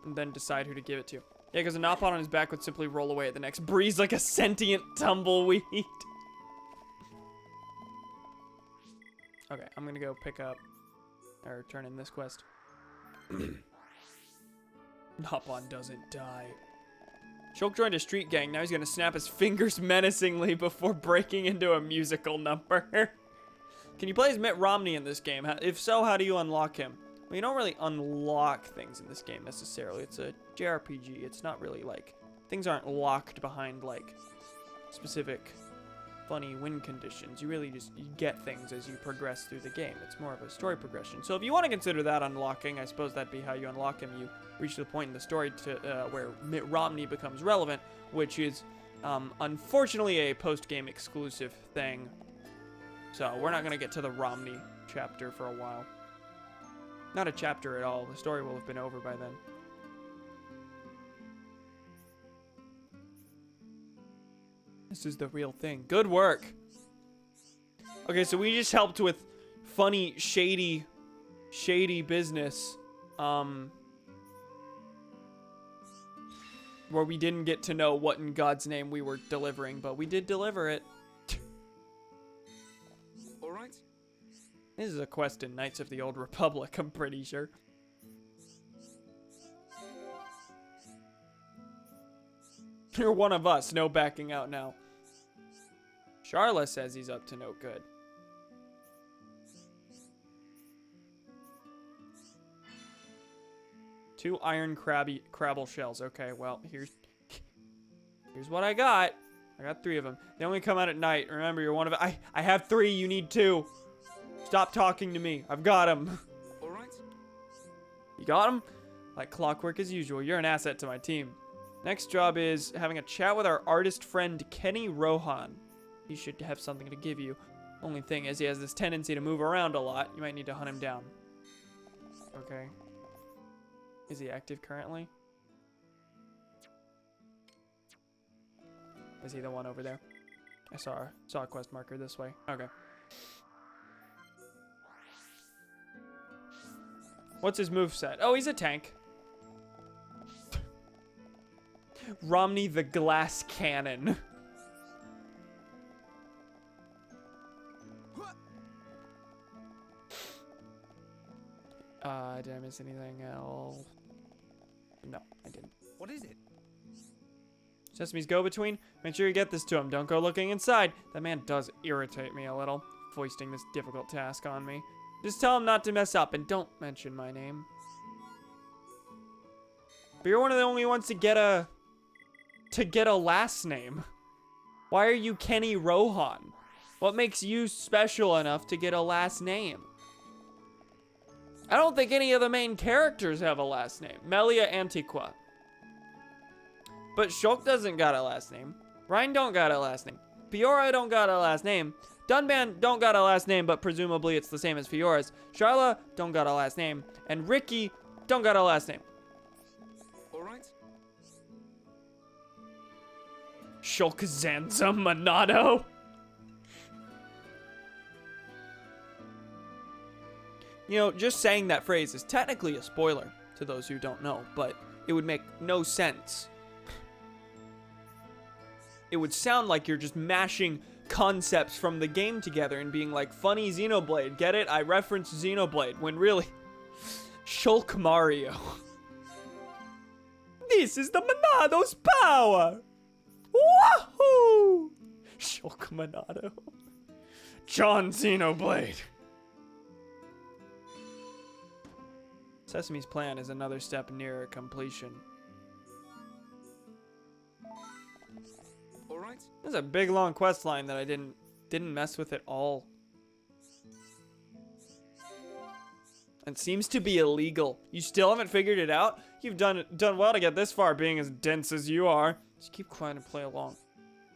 And then decide who to give it to. Yeah, because a Nopon on his back would simply roll away at the next breeze like a sentient tumbleweed. Okay, I'm gonna go pick up, or turn in this quest. Nopon doesn't die. Shulk joined a street gang. Now he's gonna snap his fingers menacingly before breaking into a musical number. Can you play as Mitt Romney in this game? If so, how do you unlock him? Well, you don't really unlock things in this game necessarily. It's a JRPG. It's not really like, things aren't locked behind like specific funny win conditions. You really just, you get things as you progress through the game. It's more of a story progression. So if you want to consider that unlocking, I suppose that'd be how you unlock him. You reach the point in the story to where Mitt Romney becomes relevant, which is unfortunately a post-game exclusive thing. So we're not going to get to the Romney chapter for a while. Not a chapter at all. The story will have been over by then. This is the real thing. Good work. Okay, so we just helped with funny, shady business. Where we didn't get to know what in God's name we were delivering, but we did deliver it. Alright. This is a quest in Knights of the Old Republic, I'm pretty sure. You're one of us, no backing out now. Charla says he's up to no good. Two iron crabble shells. Okay, well, here's what I got. I got 3 of them. They only come out at night. Remember, you're one of I have 3, you need 2. Stop talking to me. I've got them. Alright. You got them? Like clockwork as usual. You're an asset to my team. Next job is having a chat with our artist friend, Kenny Rohan. He should have something to give you. Only thing is, he has this tendency to move around a lot. You might need to hunt him down. Okay. Is he active currently? Is he the one over there? I saw a quest marker this way. Okay. What's his moveset? Oh, he's a tank. Romney the Glass Cannon. Did I miss anything else? No, I didn't. What is it? Sesame's go-between? Make sure you get this to him. Don't go looking inside. That man does irritate me a little, foisting this difficult task on me. Just tell him not to mess up and don't mention my name. But you're one of the only ones to get a last name. Why are you Kenny Rohan? What makes you special enough to get a last name? I don't think any of the main characters have a last name. Melia Antiqua. But Shulk doesn't got a last name. Ryan don't got a last name. Fiora don't got a last name. Dunban don't got a last name, but presumably it's the same as Fiora's. Charla don't got a last name. And Ricky don't got a last name. Alright. Shulk Zanza Monado. You know, just saying that phrase is technically a spoiler to those who don't know, but it would make no sense. It would sound like you're just mashing concepts from the game together and being like, funny Xenoblade, get it? I referenced Xenoblade, when really, Shulk Mario. This is the Monado's power! Wahoo! Shulk Monado. John Xenoblade. Sesame's plan is another step nearer completion. Alright. There's a big long quest line that I didn't mess with at all. It seems to be illegal. You still haven't figured it out? You've done well to get this far, being as dense as you are. Just keep quiet and play along.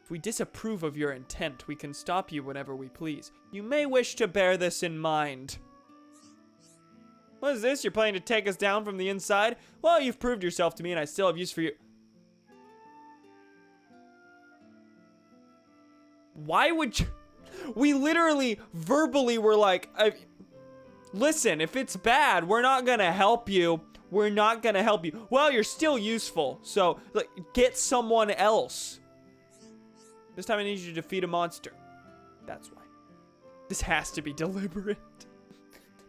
If we disapprove of your intent, we can stop you whenever we please. You may wish to bear this in mind. What is this? You're planning to take us down from the inside? Well, you've proved yourself to me and I still have use for you. Why would you? We literally verbally were like, listen, if it's bad, we're not gonna help you. We're not gonna help you. Well, you're still useful, so like, get someone else. This time I need you to defeat a monster. That's why. This has to be deliberate.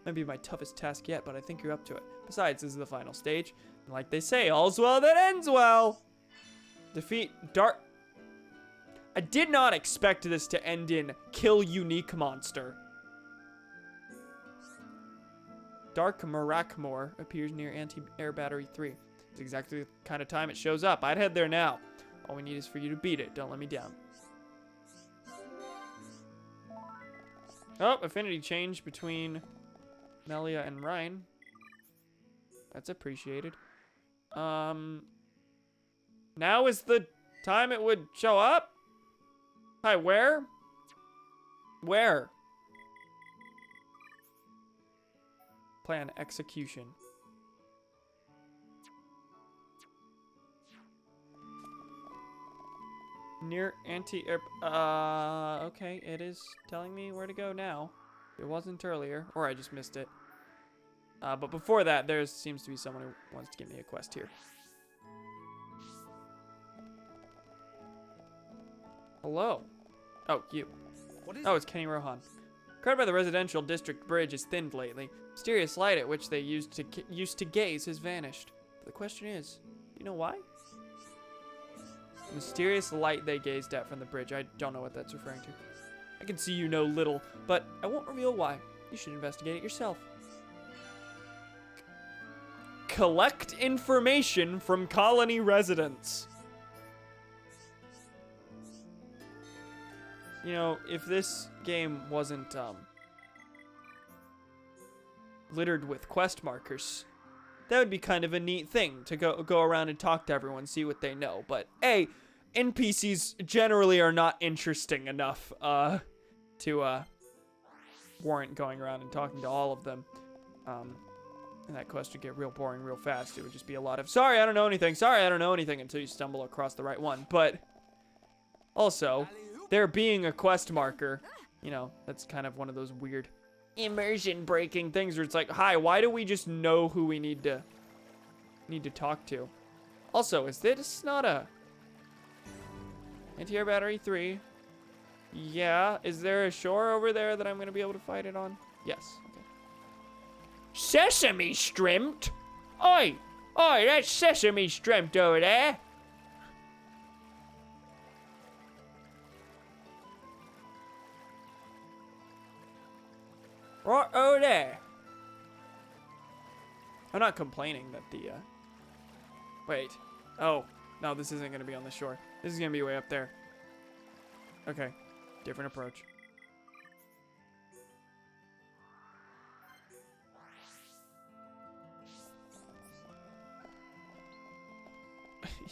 Might be my toughest task yet, but I think you're up to it. Besides, this is the final stage. And like they say, all's well that ends well. Defeat Dark. I did not expect this to end in kill unique monster. Dark Marakmor appears near anti-air battery 3. It's exactly the kind of time it shows up. I'd head there now. All we need is for you to beat it. Don't let me down. Oh, affinity change between Melia and Ryan. That's appreciated. Now is the time it would show up? Hi, where? Where? Plan execution. Near anti-air... okay, it is telling me where to go now. It wasn't earlier, or I just missed it. But before that, there seems to be someone who wants to give me a quest here. Hello. Oh, you. Oh, it's Kenny Rohan. Crowded by the residential district bridge is thinned lately. Mysterious light at which they used to gaze has vanished. But the question is, do you know why? Mysterious light they gazed at from the bridge. I don't know what that's referring to. I can see you know little, but I won't reveal why. You should investigate it yourself. Collect information from colony residents. You know, if this game wasn't littered with quest markers, that would be kind of a neat thing to go around and talk to everyone, see what they know. But A, NPCs generally are not interesting enough to warrant going around and talking to all of them. And that quest would get real boring real fast. It would just be a lot of, sorry, I don't know anything. Sorry, I don't know anything, until you stumble across the right one. But also, there being a quest marker, you know, that's kind of one of those weird immersion breaking things where it's like, hi, why do we just know who we need to talk to? Also, is this not a anti-air battery 3? Yeah, is there a shore over there that I'm gonna be able to fight it on? Yes. Okay. Sesame shrimp? Oi, that's sesame shrimp over there. Right over there. I'm not complaining that the, wait. Oh, no, this isn't gonna be on the shore. This is gonna be way up there. Okay, different approach.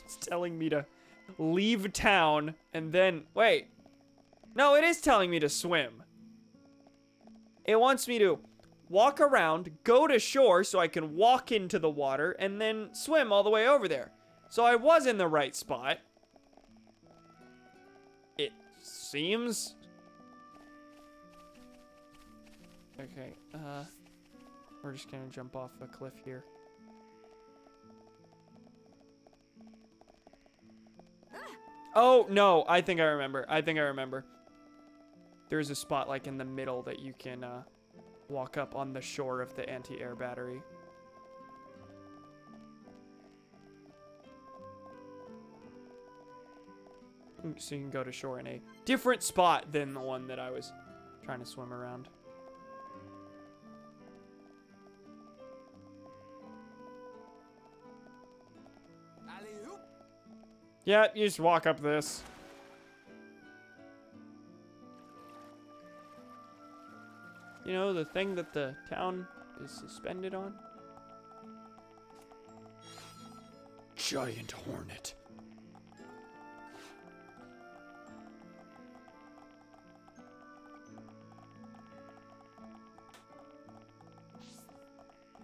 It's telling me to leave town and then, wait. No, it is telling me to swim. It wants me to walk around, go to shore so I can walk into the water, and then swim all the way over there. So I was in the right spot. It seems. Okay, we're just gonna jump off a cliff here. Oh, no, I think I remember. There's a spot like in the middle that you can walk up on the shore of the anti-air battery. So you can go to shore in a different spot than the one that I was trying to swim around. Yeah, you just walk up this. You know, the thing that the town is suspended on? Giant hornet.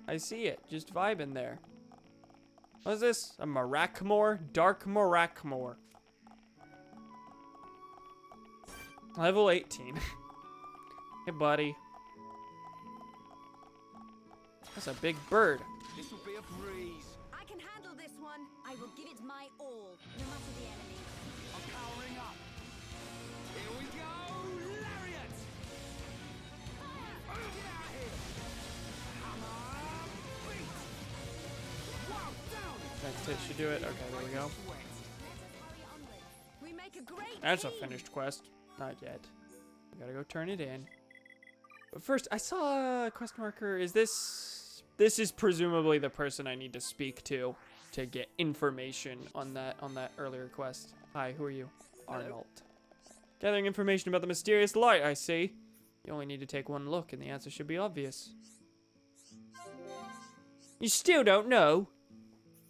I see it, just vibing there. What is this? A Marakmor? Dark Marakmor. Level 18. Hey, buddy. That's a big bird. This will be a breeze. I can handle this one. I will give it my all, no matter the enemy. I'm powering up. Here we go, lariat! Fire! Get out of here! Hammer, beat! Wow, down! Next hit should do it. Okay, there we go. Let us hurry onwards. We make a great That's a team. finished quest. Not yet. We gotta go turn it in. But first, I saw a quest marker. Is this... This is presumably the person I need to speak to get information on that earlier quest. Hi, who are you? Arnold. Gathering information about the mysterious light, I see. You only need to take one look and the answer should be obvious. You still don't know?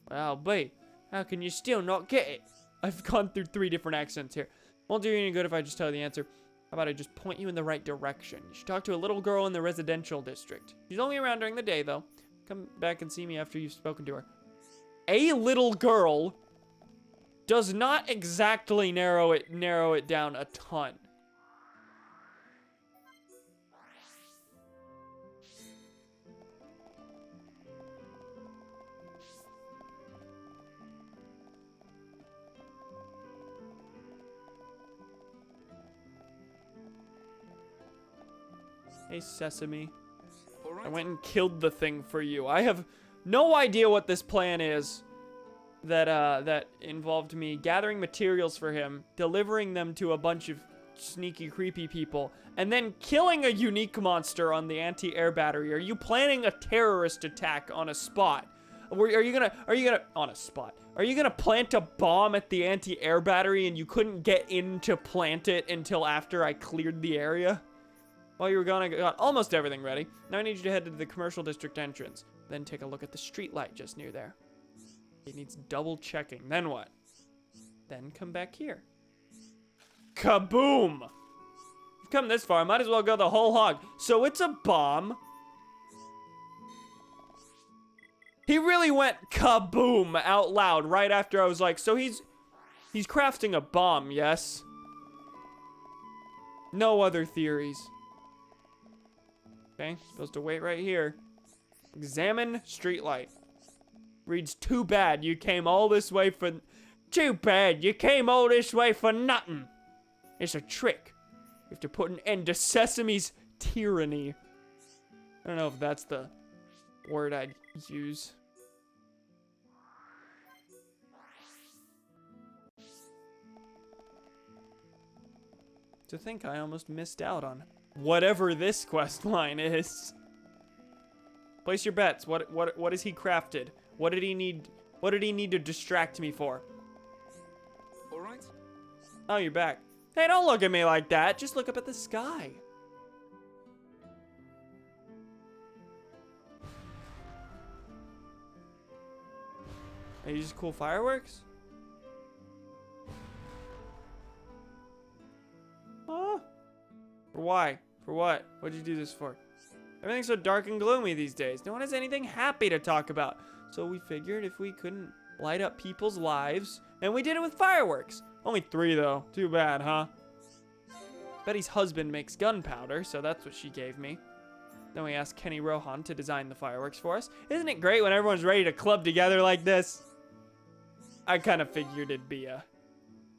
Well, B, how can you still not get it? I've gone through 3 different accents here. Won't do you any good if I just tell you the answer. How about I just point you in the right direction? You should talk to a little girl in the residential district. She's only around during the day, though. Come back and see me after you've spoken to her. A little girl does not exactly narrow it down a ton. Hey, Sesame. I went and killed the thing for you. I have no idea what this plan is that involved me gathering materials for him, delivering them to a bunch of sneaky, creepy people, and then killing a unique monster on the anti-air battery. Are you planning a terrorist attack on a spot? Are you gonna on a spot? Are you gonna plant a bomb at the anti-air battery and you couldn't get in to plant it until after I cleared the area? While you were gone, I got almost everything ready. Now I need you to head to the commercial district entrance. Then take a look at the street light just near there. It needs double checking. Then what? Then come back here. Kaboom! You've come this far, might as well go the whole hog. So it's a bomb. He really went kaboom out loud right after I was like, so he's crafting a bomb, yes? No other theories. Okay, supposed to wait right here. Examine streetlight. Reads, too bad you came all this way for... Too bad you came all this way for nothing. It's a trick. You have to put an end to Sesame's tyranny. I don't know if that's the word I'd use. To think I almost missed out on whatever this quest line is. Place your bets. What has he crafted? What did he need? What did he need to distract me for? All right. Oh, you're back. Hey, don't look at me like that. Just look up at the sky. Are you just cool fireworks? Huh? For why? For what? What'd you do this for? Everything's so dark and gloomy these days. No one has anything happy to talk about. So we figured if we couldn't light up people's lives, and we did it with fireworks. Only 3 though. Too bad, huh? Betty's husband makes gunpowder, so that's what she gave me. Then we asked Kenny Rohan to design the fireworks for us. Isn't it great when everyone's ready to club together like this? I kind of figured it'd be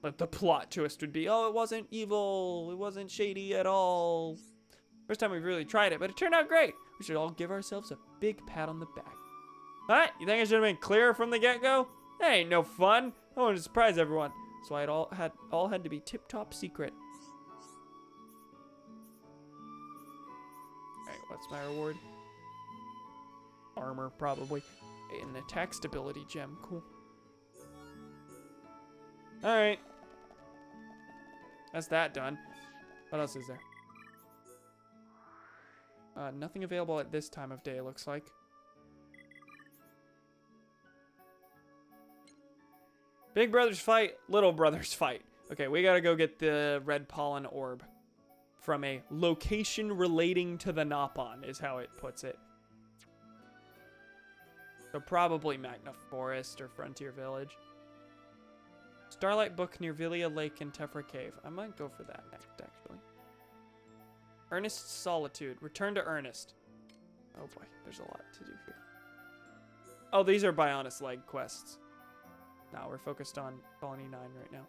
but the plot twist would be, oh, it wasn't evil. It wasn't shady at all. First time we've really tried it, but it turned out great. We should all give ourselves a big pat on the back. What? You think I should have been clearer from the get-go? That ain't no fun. I wanted to surprise everyone. That's why it all had to be tip-top secret. Alright, what's my reward? Armor, probably. An attack stability gem. Cool. Alright. That's that done. What else is there? Nothing available at this time of day, looks like. Big brothers fight, little brothers fight. Okay, we gotta go get the red pollen orb from a location relating to the Nopon, is how it puts it. So probably Magna Forest or Frontier Village. Starlight Book near Vilia Lake and Tefra Cave. I might go for that next, actually. Ernest's solitude. Return to Ernest. Oh boy, there's a lot to do here. Oh, these are Bionis leg quests. No, we're focused on Colony 9 right now.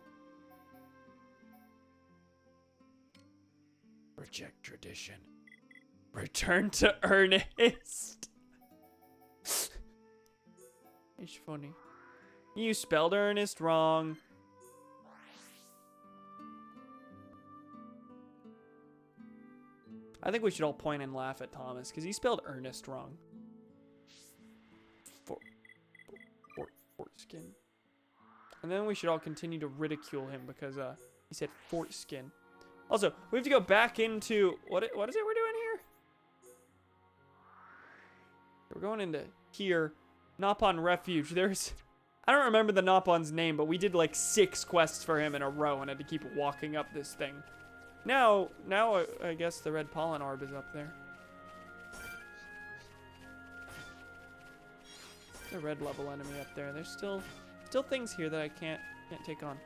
Reject tradition. Return to Ernest. It's funny. You spelled Ernest wrong. I think we should all point and laugh at Thomas because he spelled Ernest wrong. Fortskin. And then we should all continue to ridicule him because he said Fortskin. Also, we have to go back into what is it we're doing here? We're going into here. Nopon Refuge. I don't remember the Nopon's name, but we did like 6 quests for him in a row and had to keep walking up this thing. Now I guess the red pollen orb is up there. The red level enemy up there. There's still things here that I can't take on.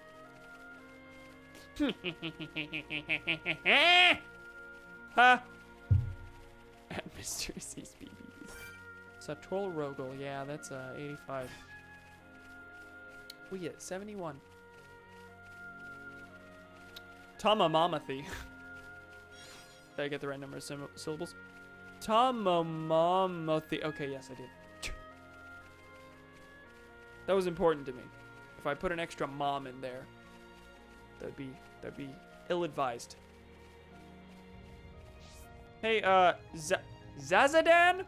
Ha! At Mr. C's BBs. Satrol Rogel. Yeah, that's 85. We get 71. Tamamathy. Did I get the right number of syllables? Tamamathy. Okay, yes, I did. That was important to me. If I put an extra mom in there, that'd be ill-advised. Hey, Zazadan?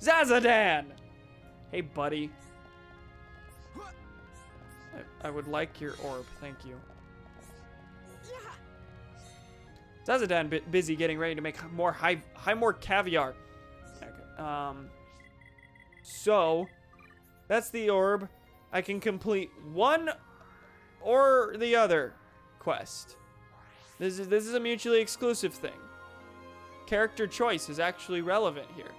Zazadan! Hey, buddy. I would like your orb, thank you. Zazadan busy getting ready to make more more caviar. Okay. So that's the orb. I can complete one or the other quest. This is a mutually exclusive thing. Character choice is actually relevant here.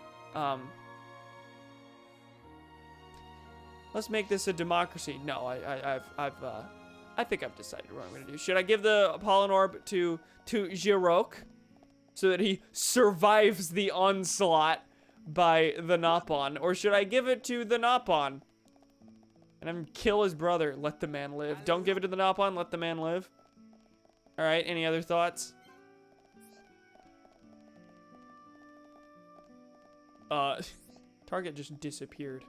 Let's make this a democracy. No, I think I've decided what I'm gonna do. Should I give the pollen orb to Jirok so that he survives the onslaught by the Nopon, or should I give it to the Nopon and then kill his brother? Let the man live. Don't give it to the Nopon. Let the man live. All right. Any other thoughts? Target just disappeared.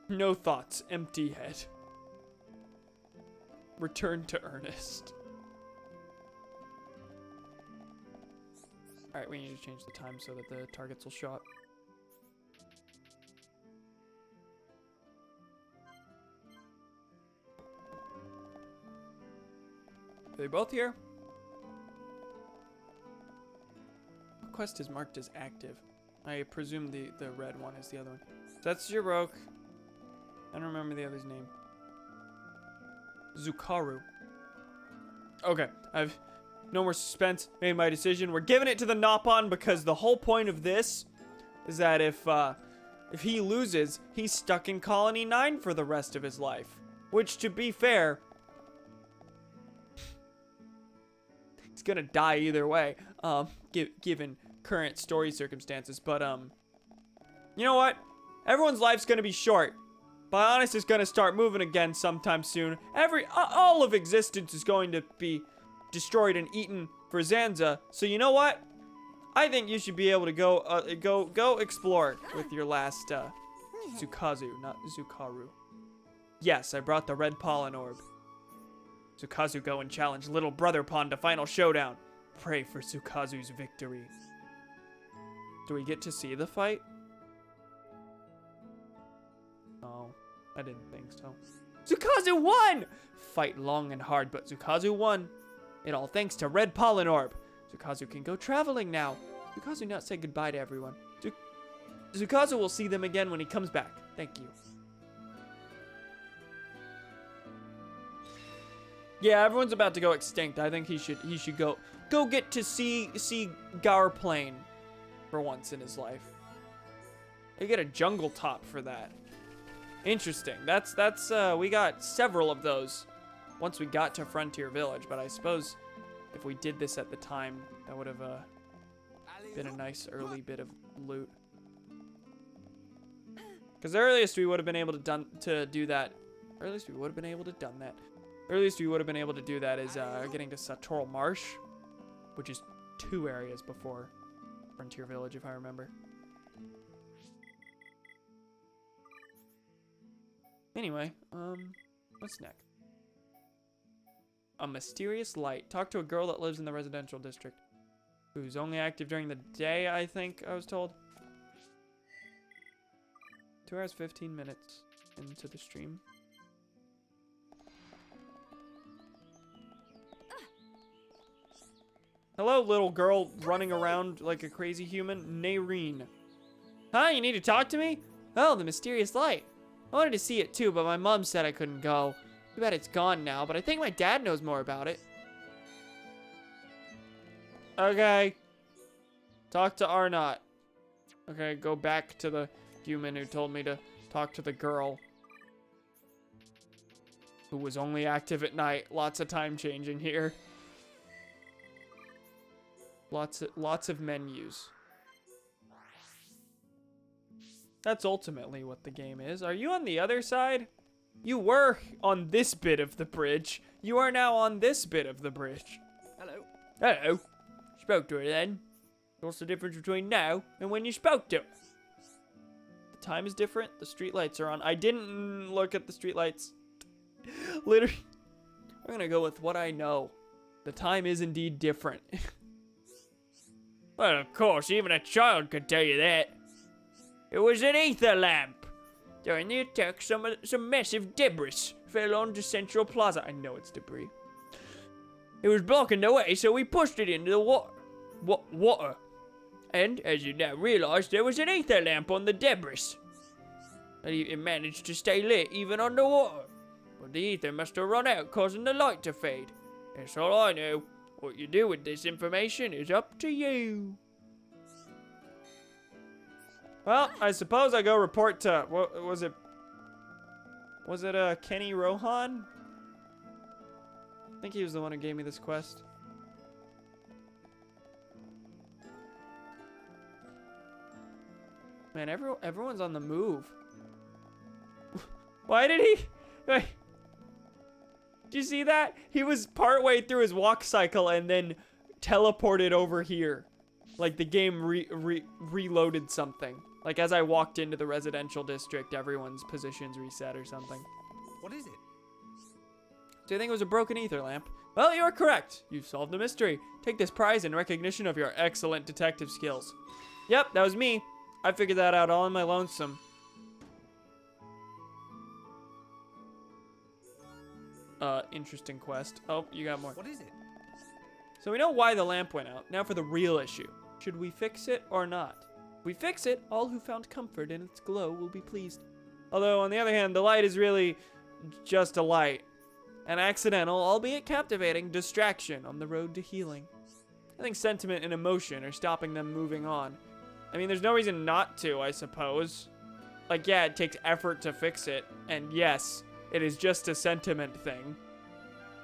No thoughts, empty head. Return to Ernest. Alright, we need to change the time so that the targets will show up. Are they both here? What quest is marked as active? I presume the red one is the other one. That's Jirok. I don't remember the other's name. Zukaru. Okay, I've no more suspense. Made my decision. We're giving it to the Nopon because the whole point of this is that if he loses, he's stuck in Colony 9 for the rest of his life. Which, to be fair, he's gonna die either way, given current story circumstances. But you know what? Everyone's life's gonna be short. Bionis is going to start moving again sometime soon. All of existence is going to be destroyed and eaten for Zanza. So you know what? I think you should be able to go explore with your last Zukazu, not Zukaru. Yes, I brought the red pollen orb. Zukazu, go and challenge Little Brother Pond to final showdown. Pray for Zukazu's victory. Do we get to see the fight? Oh, I didn't think so. Zukazu won! Fight long and hard, but Zukazu won. It all thanks to Red Pollen Orb. Zukazu can go traveling now. Zukazu not say goodbye to everyone. Zukazu will see them again when he comes back. Thank you. Yeah, everyone's about to go extinct. I think he should go get to see Garplane for once in his life. They get a jungle top for that. Interesting. That's we got several of those once we got to Frontier Village, but I suppose if we did this at the time, that would have been a nice early bit of loot. Because the earliest we would have been able to do that. Earliest we would have been able to done that. Earliest we would have been able to do that is getting to Sartorial Marsh, which is 2 areas before Frontier Village, if I remember. Anyway, what's next? A mysterious light. Talk to a girl that lives in the residential district, who's only active during the day, I think I was told. 2 hours, 15 minutes into the stream. Hello, little girl running around like a crazy human. Naireen. Huh? You need to talk to me? Oh, the mysterious light. I wanted to see it too, but my mom said I couldn't go. Too bad it's gone now, but I think my dad knows more about it. Okay. Talk to Arnott. Okay, go back to the human who told me to talk to the girl, who was only active at night. Lots of time changing here. Lots of menus. That's ultimately what the game is. Are you on the other side? You were on this bit of the bridge. You are now on this bit of the bridge. Hello. Hello. Spoke to her then. What's the difference between now and when you spoke to her? The time is different. The street lights are on. I didn't look at the street lights. Literally. I'm gonna go with what I know. The time is indeed different. Well, of course, even a child could tell you that. It was an ether lamp. During the attack, some massive debris fell onto Central Plaza. I know it's debris. It was blocking the way, so we pushed it into the water. And, as you now realize, there was an ether lamp on the debris. And it managed to stay lit even underwater. But the ether must have run out, causing the light to fade. That's all I know. What you do with this information is up to you. Well, I suppose I go report to, what was it? Was it Kenny Rohan? I think he was the one who gave me this quest. Man, everyone's on the move. Why did he? Wait. Did you see that? He was partway through his walk cycle and then teleported over here. Like the game reloaded something. Like as I walked into the residential district, everyone's positions reset or something. What is it? Do you think it was a broken ether lamp? Well, you're correct. You've solved the mystery. Take this prize in recognition of your excellent detective skills. Yep, that was me. I figured that out all on my lonesome. Interesting quest. Oh, you got more. What is it? So we know why the lamp went out. Now for the real issue. Should we fix it or not? If we fix it, all who found comfort in its glow will be pleased. Although, on the other hand, the light is really just a light. An accidental, albeit captivating, distraction on the road to healing. I think sentiment and emotion are stopping them moving on. I mean, there's no reason not to, I suppose. Like, yeah, it takes effort to fix it. And yes, it is just a sentiment thing.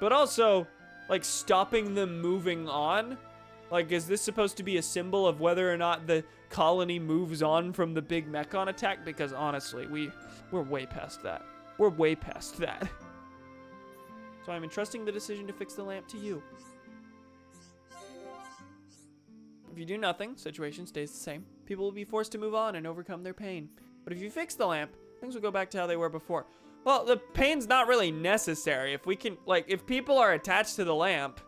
But also, like, stopping them moving on? Like, is this supposed to be a symbol of whether or not the colony moves on from the big Mechon attack? Because honestly, we're way past that. We're way past that. So I'm entrusting the decision to fix the lamp to you. If you do nothing, situation stays the same. People will be forced to move on and overcome their pain. But if you fix the lamp, things will go back to how they were before. Well, the pain's not really necessary. If we can, like, if people are attached to the lamp,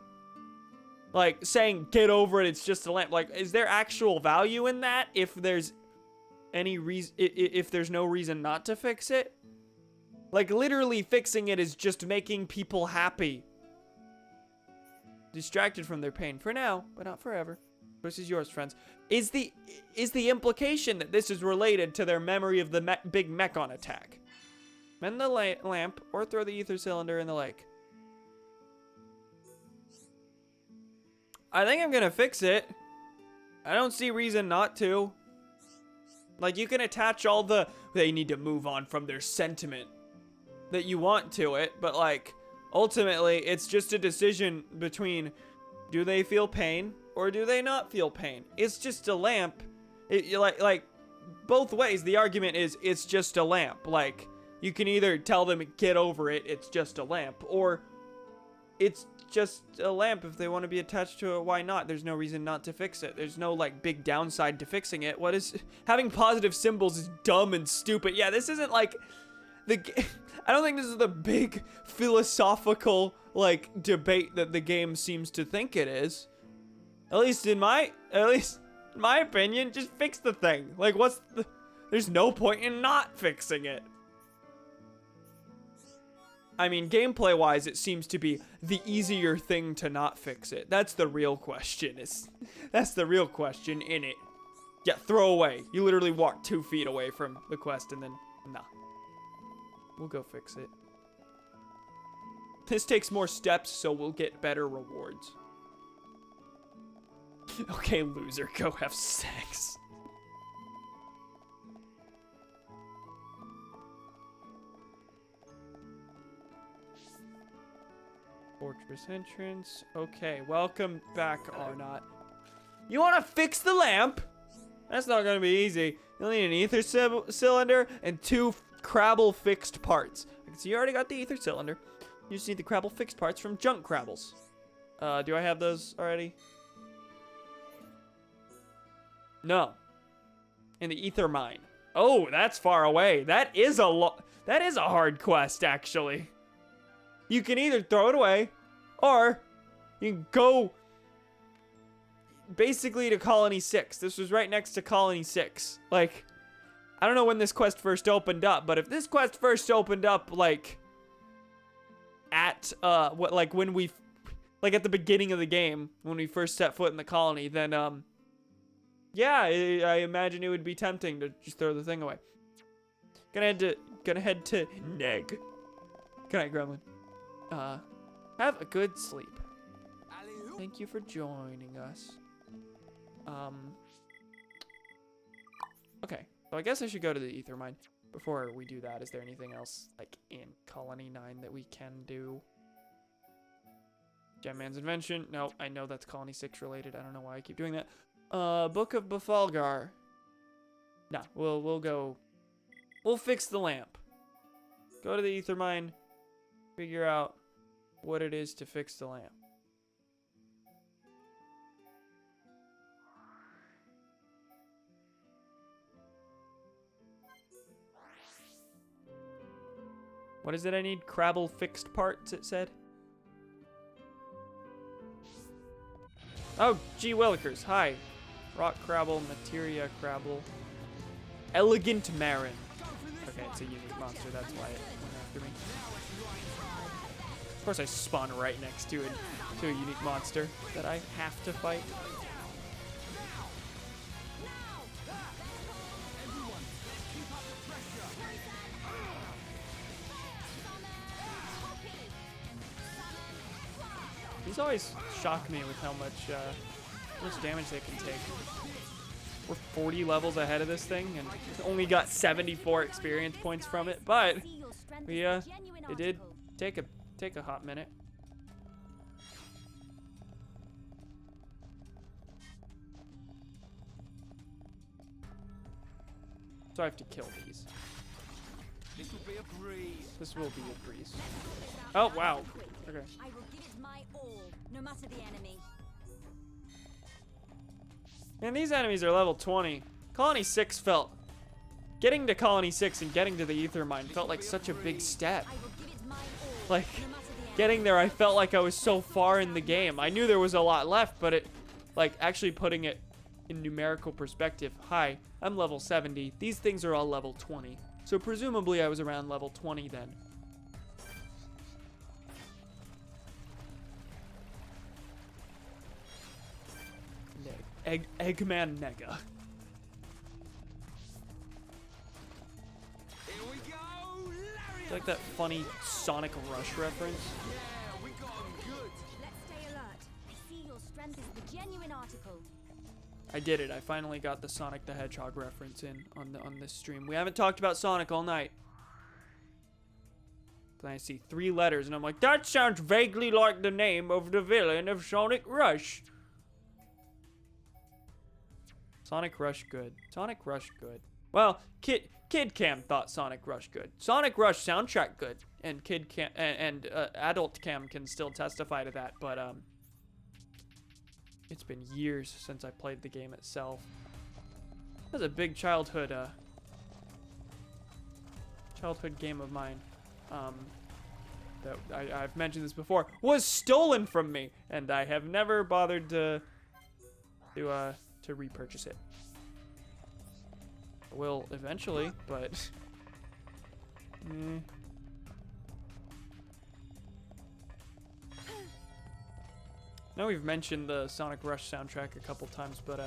like, saying, get over it, it's just a lamp. Like, is there actual value in that if there's any reason, if there's no reason not to fix it? Like, literally fixing it is just making people happy. Distracted from their pain for now, but not forever. This is yours, friends. Is the implication that this is related to their memory of the big Mechon attack? Mend the lamp or throw the ether cylinder in the lake. I think I'm gonna fix it. I don't see reason not to. Like, you can attach all the they need to move on from their sentiment that you want to it, but like ultimately it's just a decision between do they feel pain or do they not feel pain. It's just a lamp. Like both ways the argument is it's just a lamp. Like you can either tell them get over it, it's just a lamp, or it's just a lamp. If they want to be attached to it, why not? There's no reason not to fix it. There's no like big downside to fixing it. What is having positive symbols is dumb and stupid. Yeah, this isn't like I don't think this is the big philosophical like debate that the game seems to think it is. At least in my opinion, just fix the thing. Like there's no point in not fixing it. I mean, gameplay-wise, it seems to be the easier thing to not fix it. That's the real question. That's the real question in it. Yeah, throw away. You literally walk 2 feet away from the quest and then, nah. We'll go fix it. This takes more steps, so we'll get better rewards. Okay, loser, go have sex. Fortress entrance. Okay, welcome back, Arnott. You want to fix the lamp? That's not going to be easy. You'll need an ether cylinder and 2 Crabble fixed parts. I can see you already got the ether cylinder. You just need the Crabble fixed parts from junk Crabbles. Do I have those already? No. In the ether mine. Oh, that's far away. That is a hard quest, actually. You can either throw it away, or you can go basically to Colony 6. This was right next to Colony 6. Like, I don't know when this quest first opened up, but if this quest first opened up, like, at, when we, like, at the beginning of the game, when we first set foot in the colony, then, yeah, I imagine it would be tempting to just throw the thing away. Gonna head to Neg. Good night, Gremlin. Have a good sleep. Thank you for joining us. Okay, so I guess I should go to the ether mine. Before we do that, is there anything else, like, in Colony 9 that we can do? Gemman's Invention. No, I know that's Colony 6 related. I don't know why I keep doing that. Book of Befalgar. No, we'll fix the lamp. Go to the ether mine. Figure out what it is to fix the lamp. What is it I need? Crabble fixed parts, it said. Oh, gee willikers. Hi. Rock Crabble, Materia Crabble. Elegant Marin. Okay, it's a unique monster, that's why it went after me. Of course I spawn right next to a unique monster that I have to fight. These always shock me with how much damage they can take. We're 40 levels ahead of this thing and only got 74 experience points from it, but we it did take a hot minute. So I have to kill these. This will be a breeze. This will be a breeze. Oh wow. Okay. I will give it my all, no matter the enemy. Man, these enemies are level 20. Colony 6 felt... Getting to Colony 6 and getting to the ether mine felt like such a big step. Like, getting there, I felt like I was so far in the game. I knew there was a lot left, but it... Like, actually putting it in numerical perspective. Hi, I'm level 70. These things are all level 20. So presumably I was around level 20 then. Eggman Nega. Here we go, Like that funny Sonic Rush reference. Yeah, we got 'em good. Let's stay alert. I see your strength is the genuine article. I did it. I finally got the Sonic the Hedgehog reference in on this stream. We haven't talked about Sonic all night. Then I see 3 letters, and I'm like, that sounds vaguely like the name of the villain of Sonic Rush. Sonic Rush good. Sonic Rush good. Well, Kid Cam thought Sonic Rush good. Sonic Rush soundtrack good, and Kid Cam and Adult Cam can still testify to that. But it's been years since I played the game itself. That was a big childhood game of mine. That I've mentioned this before, was stolen from me, and I have never bothered to repurchase it. I will eventually, but Now we've mentioned the Sonic Rush soundtrack a couple times, but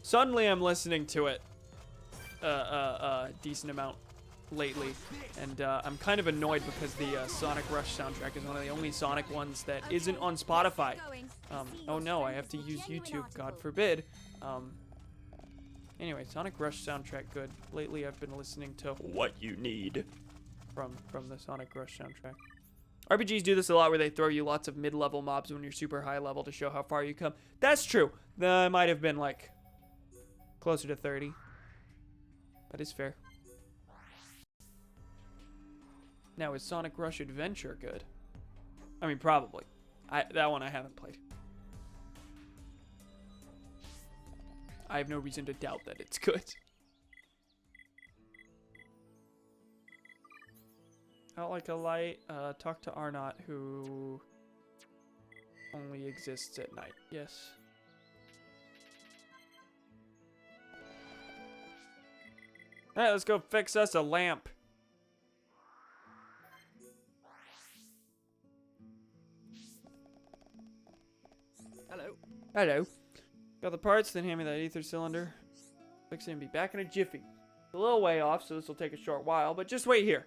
suddenly I'm listening to it a decent amount lately, and I'm kind of annoyed because the Sonic Rush soundtrack is one of the only Sonic ones that isn't on Spotify. Oh no, I have to use YouTube, God forbid. Anyway, Sonic Rush soundtrack good. Lately I've been listening to What You Need from the Sonic Rush soundtrack. RPGs do this a lot where they throw you lots of mid-level mobs when you're super high level to show how far you come. That's true. I might have been like closer to 30. That is fair. Now, is Sonic Rush Adventure good? I mean, probably. That one I haven't played. I have no reason to doubt that it's good. Out like a light, talk to Arnott, who only exists at night. Yes. Alright, let's go fix us a lamp. Hello. Hello. Got the parts, then hand me that ether cylinder. Fix it and be back in a jiffy. It's a little way off, so this will take a short while, but just wait here.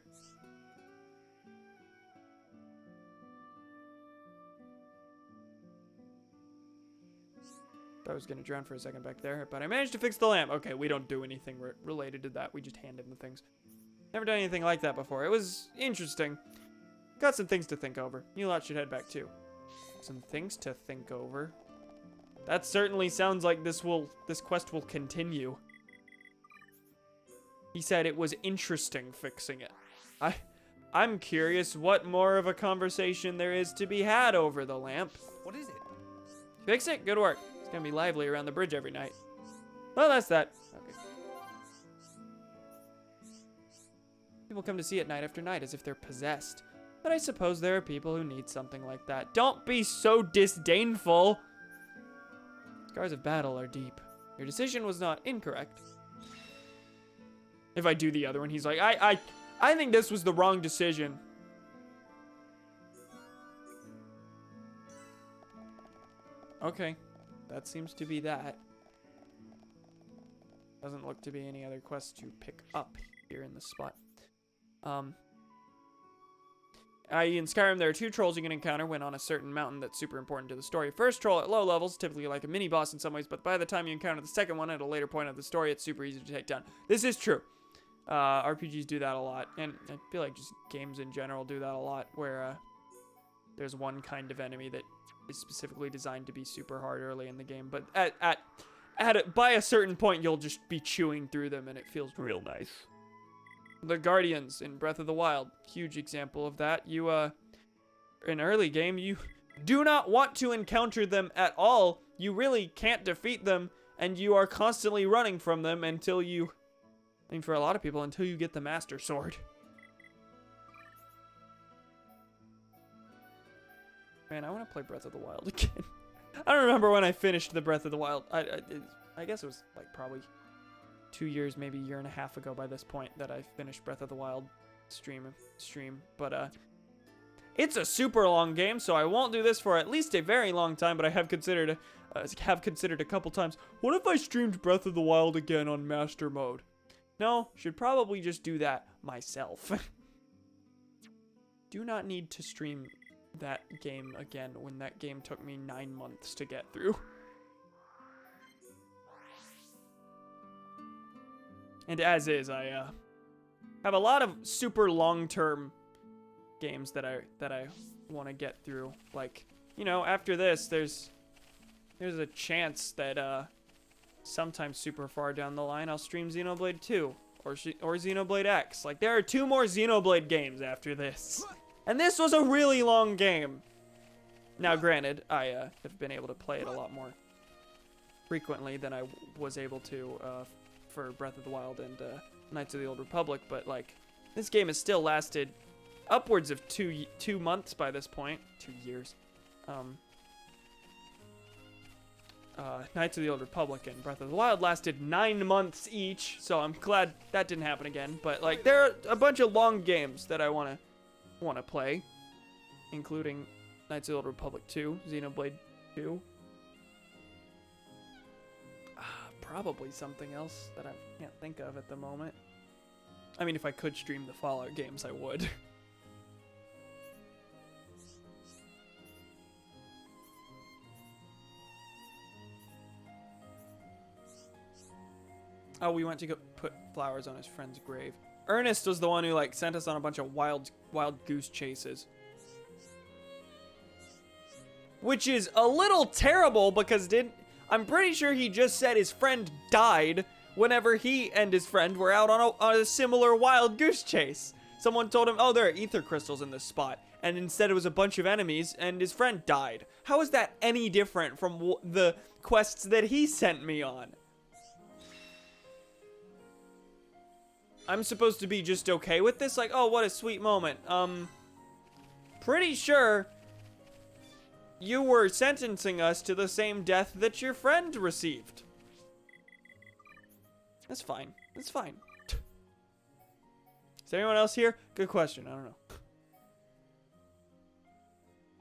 I was gonna drown for a second back there, but I managed to fix the lamp. Okay, we don't do anything related to that. We just hand him the things. Never done anything like that before. It was interesting. Got some things to think over. You lot should head back too. Some things to think over. That certainly sounds like this quest will continue. He said it was interesting fixing it. I'm curious what more of a conversation there is to be had over the lamp. What is it? Fix it? Good work. It's gonna be lively around the bridge every night. Well, that's that. Okay. People come to see it night after night as if they're possessed. But I suppose there are people who need something like that. Don't be so disdainful. Scars of battle are deep. Your decision was not incorrect. If I do the other one, he's like, I think this was the wrong decision. Okay. That seems to be that. Doesn't look to be any other quests to pick up here in this spot. In Skyrim, there are 2 trolls you can encounter when on a certain mountain that's super important to the story. First troll at low levels, typically like a mini-boss in some ways, but by the time you encounter the second one at a later point of the story, it's super easy to take down. This is true. RPGs do that a lot, and I feel like just games in general do that a lot, where there's one kind of enemy that is specifically designed to be super hard early in the game, but by a certain point, you'll just be chewing through them, and it feels real nice. The Guardians in Breath of the Wild, huge example of that. You, in early game, you do not want to encounter them at all. You really can't defeat them, and you are constantly running from them until you, I mean, for a lot of people, until you get the Master Sword. Man, I want to play Breath of the Wild again. I don't remember when I finished the Breath of the Wild. I guess it was like probably 2 years, maybe a year and a half ago by this point that I finished Breath of the Wild stream. But it's a super long game, so I won't do this for at least a very long time. But I have considered a couple times, what if I streamed Breath of the Wild again on Master Mode? No, should probably just do that myself. Do not need to stream that game again when that game took me 9 months to get through. And as is, I have a lot of super long-term games that I want to get through. Like, you know, after this, there's a chance that sometime super far down the line I'll stream Xenoblade 2 or Xenoblade X. Like, there are 2 more Xenoblade games after this. And this was a really long game. Now, granted, I have been able to play it a lot more frequently than I was able to for Breath of the Wild and Knights of the Old Republic, but like, this game has still lasted upwards of 2 months by this point. 2 years. Knights of the Old Republic and Breath of the Wild lasted 9 months each, so I'm glad that didn't happen again. But like, there are a bunch of long games that I wanna play, including Knights of the Old Republic 2, Xenoblade 2. Probably something else that I can't think of at the moment. I mean, if I could stream the Fallout games, I would. Oh, we went to go put flowers on his friend's grave. Ernest was the one who like sent us on a bunch of wild goose chases. Which is a little terrible because I'm pretty sure he just said his friend died whenever he and his friend were out on a similar wild goose chase. Someone told him, oh, there are ether crystals in this spot. And instead it was a bunch of enemies and his friend died. How is that any different from the quests that he sent me on? I'm supposed to be just okay with this? Like, oh, what a sweet moment. Pretty sure you were sentencing us to the same death that your friend received. That's fine. That's fine. Is there anyone else here? Good question. I don't know.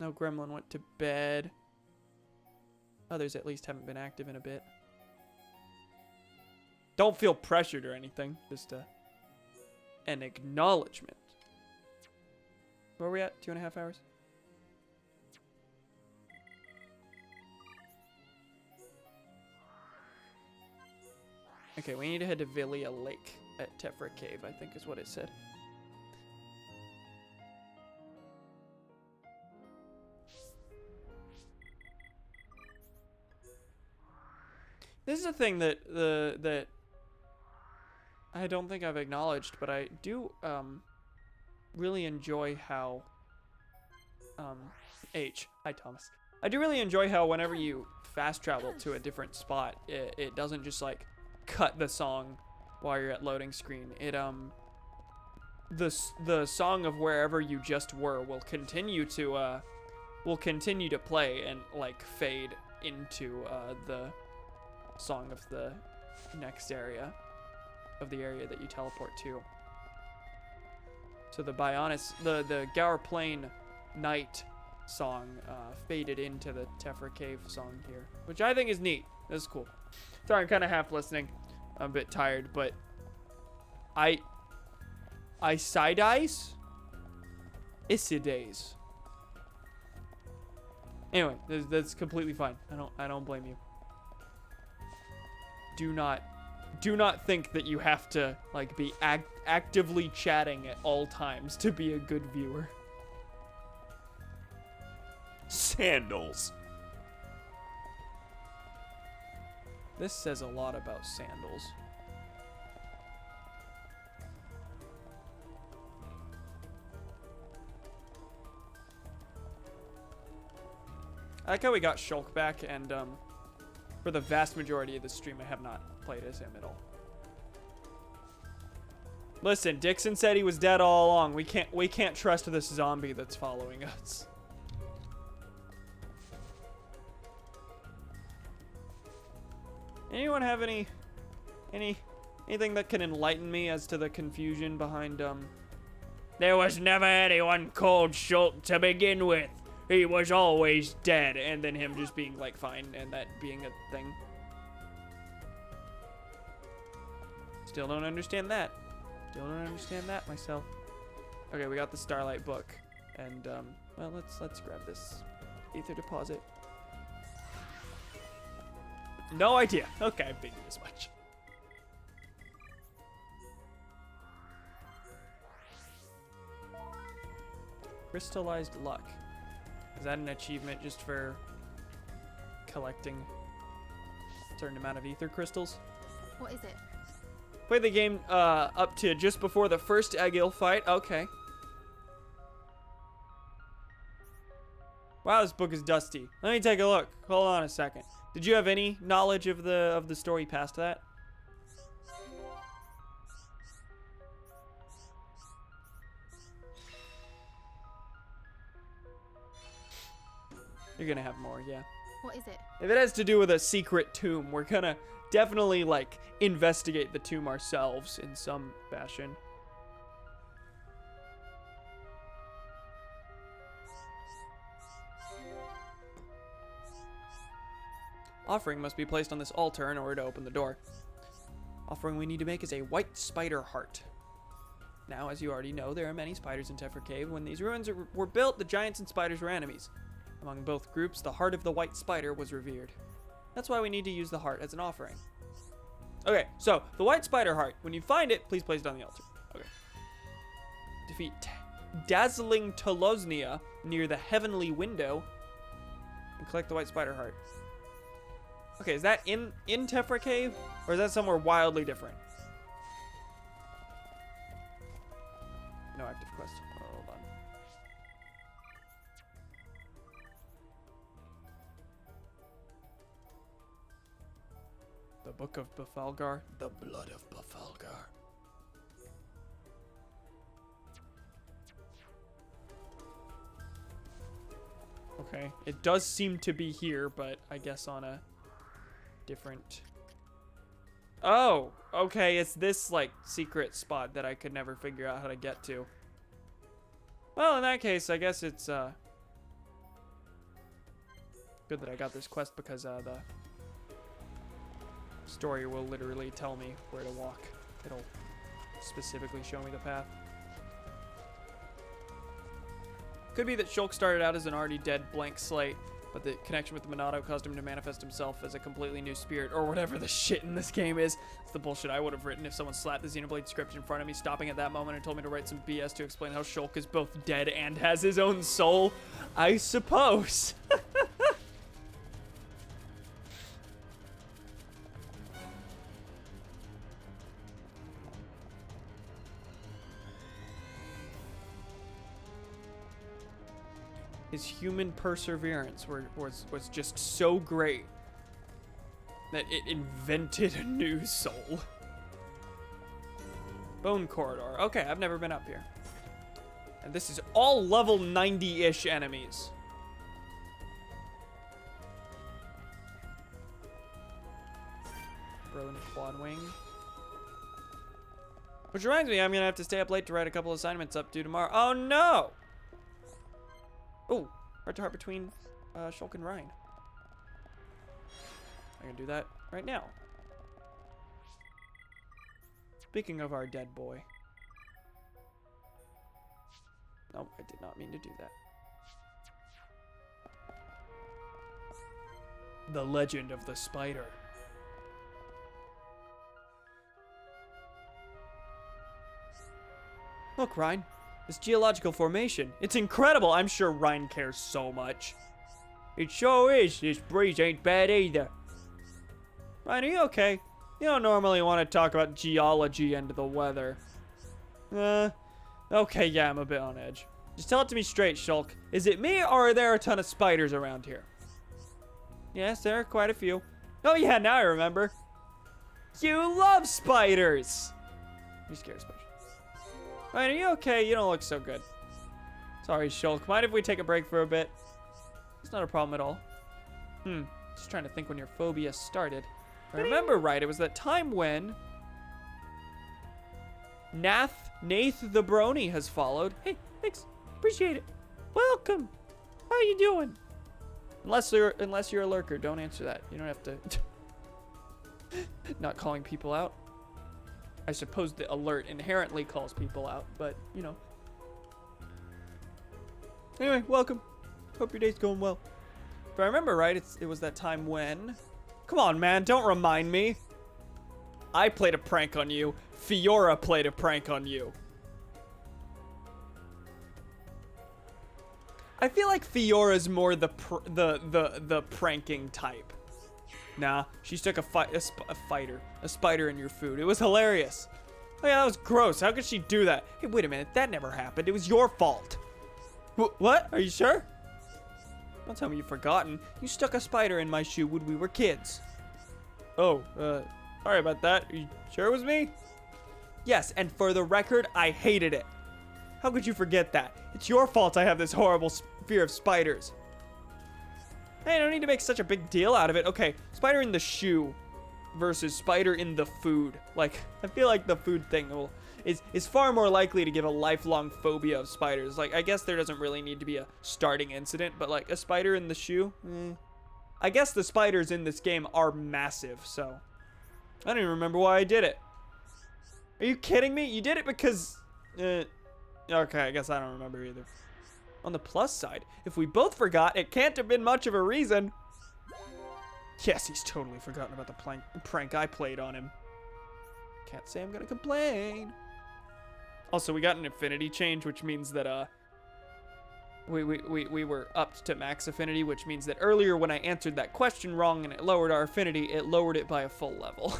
No, Gremlin went to bed. Others at least haven't been active in a bit. Don't feel pressured or anything. Just an acknowledgement. Where are we at? 2.5 hours? Okay, we need to head to Villia Lake at Tephra Cave, I think is what it said. This is a thing that that I don't think I've acknowledged, but I do really enjoy how hi Thomas. I do really enjoy how whenever you fast travel to a different spot, it doesn't just like cut the song while you're at loading screen. It the song of wherever you just were will continue to play and like fade into the song of the next area of the area that you teleport to. So the the Gower Plain Night song faded into the Tephra Cave song here, which I think is neat. That's cool. Sorry, I'm kind of half listening. I'm a bit tired, but I side eyes Isidays. Anyway, that's completely fine. I don't blame you. Do not think that you have to like be actively chatting at all times to be a good viewer. Sandals. This says a lot about sandals. I like how we got Shulk back, and for the vast majority of the stream, I have not played as him at all. Listen, Dixon said he was dead all along. We can't trust this zombie that's following us. Anyone have anything that can enlighten me as to the confusion behind there was never anyone called Shulk to begin with. He was always dead, and then him just being like fine and that being a thing. Still don't understand that. Still don't understand that myself. Okay, we got the Starlight book, and well, let's grab this ether deposit. No idea. Okay, I figured as much. Crystallized luck. Is that an achievement just for collecting a certain amount of ether crystals? What is it? Play the game up to just before the first Egil fight. Okay. Wow, this book is dusty. Let me take a look. Hold on a second. Did you have any knowledge of the story past that? You're gonna have more, yeah. What is it? If it has to do with a secret tomb, we're gonna definitely, like, investigate the tomb ourselves in some fashion. Offering must be placed on this altar in order to open the door. Offering we need to make is a white spider heart. Now, as you already know, there are many spiders in Tephra Cave. When these ruins were built, the giants and spiders were enemies. Among both groups, the heart of the white spider was revered. That's why we need to use the heart as an offering. Okay, so the white spider heart. When you find it, please place it on the altar. Okay. Defeat Dazzling Tolosnia near the heavenly window and collect the white spider heart. Okay, is that in Tephra Cave? Or is that somewhere wildly different? No active quest. Oh, hold on. The Book of Bafalgar. The Blood of Bafalgar. Okay, it does seem to be here, but I guess on a different... Oh, okay, it's this, like, secret spot that I could never figure out how to get to. Well, in that case, I guess it's, good that I got this quest because, the story will literally tell me where to walk. It'll specifically show me the path. Could be that Shulk started out as an already dead blank slate, but the connection with the Monado caused him to manifest himself as a completely new spirit, or whatever the shit in this game is. It's the bullshit I would have written if someone slapped the Xenoblade script in front of me, stopping at that moment and told me to write some BS to explain how Shulk is both dead and has his own soul. I suppose. His human perseverance was just so great that it invented a new soul. Bone Corridor. Okay, I've never been up here. And this is all level 90-ish enemies. Brilliant Quad Wing. Which reminds me, I'm gonna have to stay up late to write a couple assignments up due tomorrow. Oh no! Oh, heart to heart between Shulk and Ryan. I can do that right now. Speaking of our dead boy. Nope, I did not mean to do that. The Legend of the Spider. Look, Ryan. This geological formation. It's incredible. I'm sure Ryan cares so much. It sure is. This breeze ain't bad either. Ryan, are you okay? You don't normally want to talk about geology and the weather. Okay, yeah, I'm a bit on edge. Just tell it to me straight, Shulk. Is it me, or are there a ton of spiders around here? Yes, there are quite a few. Oh yeah, now I remember. You love spiders! You're scared of spiders. Ryan, are you okay? You don't look so good. Sorry, Shulk. Mind if we take a break for a bit? It's not a problem at all. Just trying to think when your phobia started. If I remember right, it was that time when Nath the Brony has followed. Hey, thanks. Appreciate it. Welcome. How you doing? Unless you're a lurker, don't answer that. You don't have to. Not calling people out. I suppose the alert inherently calls people out, but, you know. Anyway, welcome. Hope your day's going well. If I remember right, it was that time when... Come on, man, don't remind me. I played a prank on you. Fiora played a prank on you. I feel like Fiora's more the pranking type. Nah, she stuck a spider in your food. It was hilarious. Oh yeah, that was gross. How could she do that? Hey, wait a minute. That never happened. It was your fault. What? Are you sure? Don't tell me you've forgotten. You stuck a spider in my shoe when we were kids. Oh, sorry about that. Are you sure it was me? Yes, and for the record, I hated it. How could you forget that? It's your fault I have this horrible fear of spiders. Hey, I don't need to make such a big deal out of it. Okay, spider in the shoe versus spider in the food. Like, I feel like the food thing is far more likely to give a lifelong phobia of spiders. Like, I guess there doesn't really need to be a starting incident, but like a spider in the shoe, I guess the spiders in this game are massive, so I don't even remember why I did it. Are you kidding me? You did it because, okay, I guess I don't remember either. On the plus side, if we both forgot, it can't have been much of a reason. Yes, he's totally forgotten about the prank I played on him. Can't say I'm gonna complain. Also, we got an affinity change, which means that, we were upped to max affinity, which means that earlier when I answered that question wrong and it lowered our affinity, it lowered it by a full level.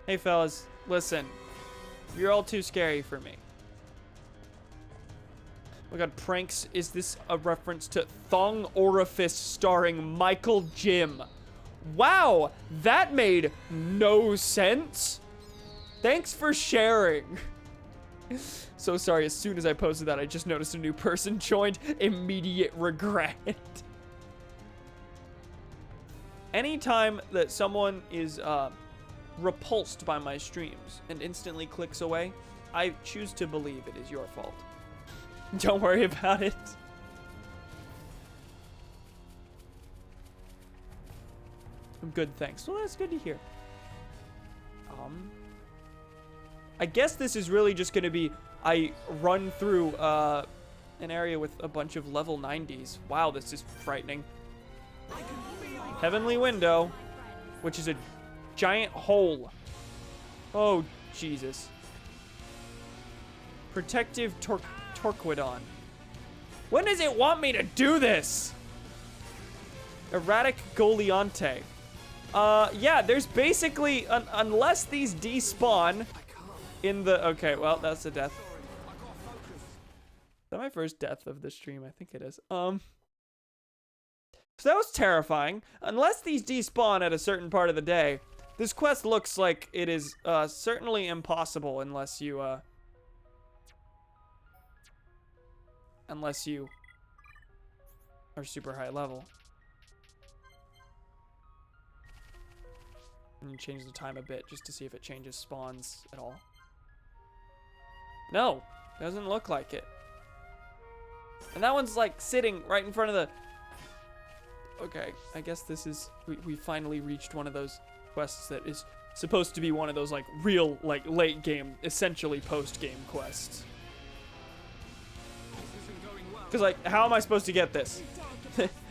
Hey, fellas, listen. You're all too scary for me. Oh my god, pranks. Is this a reference to Thong Orifice starring Michael Jim? Wow, that made no sense. Thanks for sharing. So sorry, as soon as I posted that, I just noticed a new person joined. Immediate regret. Anytime that someone is repulsed by my streams and instantly clicks away, I choose to believe it is your fault. Don't worry about it. I'm good, thanks. Well, that's good to hear. I guess this is really just gonna be I run through an area with a bunch of level 90s. Wow, this is frightening. Heavenly Window, which is a giant hole. Oh, Jesus. Protective Torquidon. When does it want me to do this? Erratic Goliante. Yeah, there's basically, unless these despawn in the, okay, well, that's a death. Is that my first death of the stream? I think it is. So that was terrifying. Unless these despawn at a certain part of the day, this quest looks like it is, certainly impossible unless you, are super high level. And you change the time a bit just to see if it changes spawns at all. No, doesn't look like it. And that one's like sitting right in front of the... Okay, I guess this is... We finally reached one of those quests that is supposed to be one of those like real like late game, essentially post game quests. Because like, how am I supposed to get this?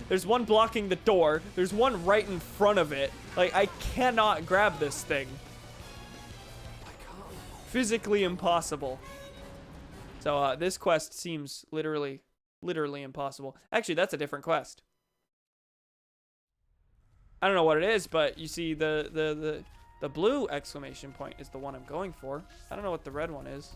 There's one blocking the door. There's one right in front of it. Like, I cannot grab this thing. Physically impossible. So, this quest seems literally impossible. Actually, that's a different quest. I don't know what it is, but you see the blue exclamation point is the one I'm going for. I don't know what the red one is.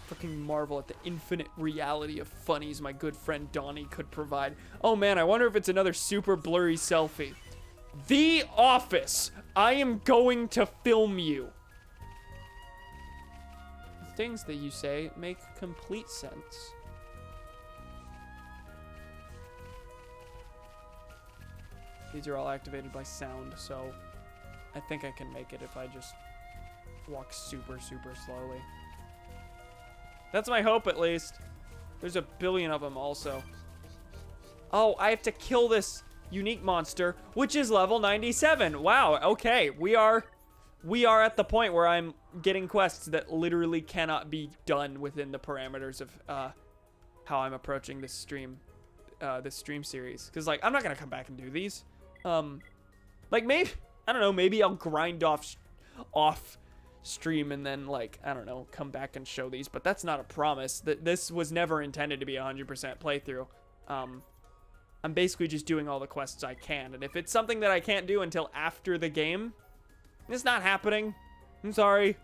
Fucking marvel at the infinite reality of funnies my good friend Donnie could provide. Oh man, I wonder if it's another super blurry selfie. The Office! I am going to film you. The things that you say make complete sense. These are all activated by sound, so I think I can make it if I just walk super slowly. That's my hope, at least. There's a billion of them also. Oh, I have to kill this unique monster, which is level 97. Wow, okay. We are at the point where I'm getting quests that literally cannot be done within the parameters of how I'm approaching this stream series. Because, like, I'm not going to come back and do these. Like, maybe, I don't know, maybe I'll grind off stream and then, like, I don't know, come back and show these, but that's not a promise. This was never intended to be a 100% playthrough. I'm basically just doing all the quests I can, and if it's something that I can't do until after the game, it's not happening. I'm sorry.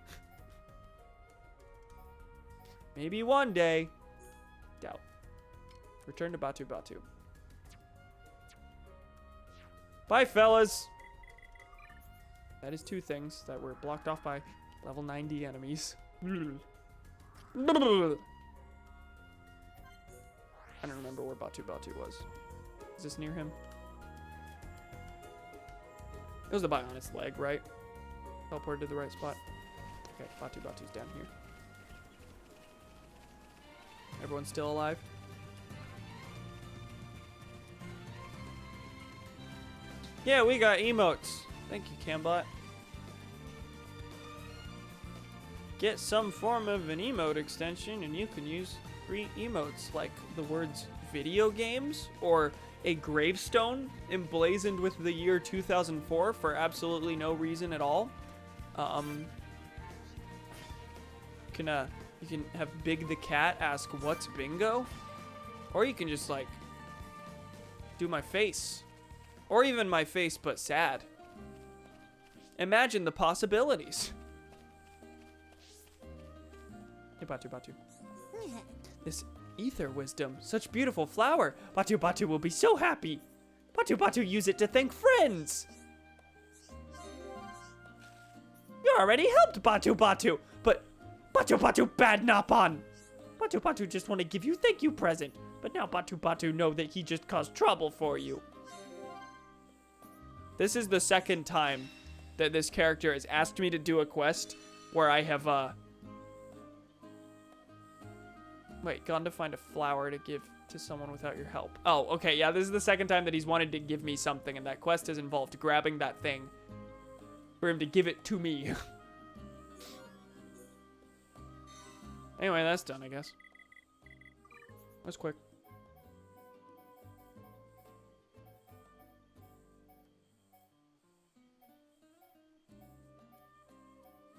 Maybe one day. Doubt. Return to Batu Batu. Bye, fellas. That is 2 things that were blocked off by level 90 enemies. I don't remember where Batu Batu was. Is this near him? It was the Bionis leg, right? Teleported to the right spot. Okay, Batu Batu's down here. Everyone's still alive? Yeah, we got emotes. Thank you, Cambot. Get some form of an emote extension and you can use free emotes like the words video games or a gravestone emblazoned with the year 2004 for absolutely no reason at all. You can have Big the Cat ask what's bingo, or you can just like do my face, or even my face but sad. Imagine the possibilities. Hey, Batu Batu. This ether wisdom, such beautiful flower. Batu Batu will be so happy. Batu Batu use it to thank friends. You already helped Batu Batu, but Batu Batu bad Napon. Batu Batu just want to give you thank you present, but now Batu Batu know that he just caused trouble for you. This is the second time that this character has asked me to do a quest where I have, gone to find a flower to give to someone without your help. Oh, okay, yeah, this is the second time that he's wanted to give me something, and that quest has involved grabbing that thing for him to give it to me. Anyway, that's done, I guess. That's quick.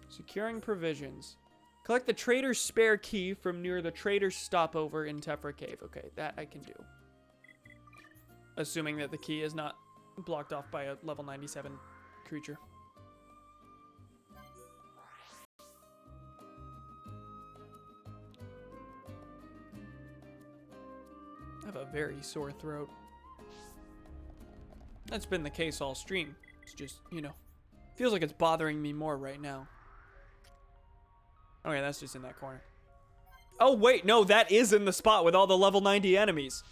Securing provisions. Collect the trader's spare key from near the trader's stopover in Tephra Cave. Okay, that I can do. Assuming that the key is not blocked off by a level 97 creature. I have a very sore throat. That's been the case all stream. It's just, you know, feels like it's bothering me more right now. Okay, that's just in that corner. Oh, wait, no, that is in the spot with all the level 90 enemies.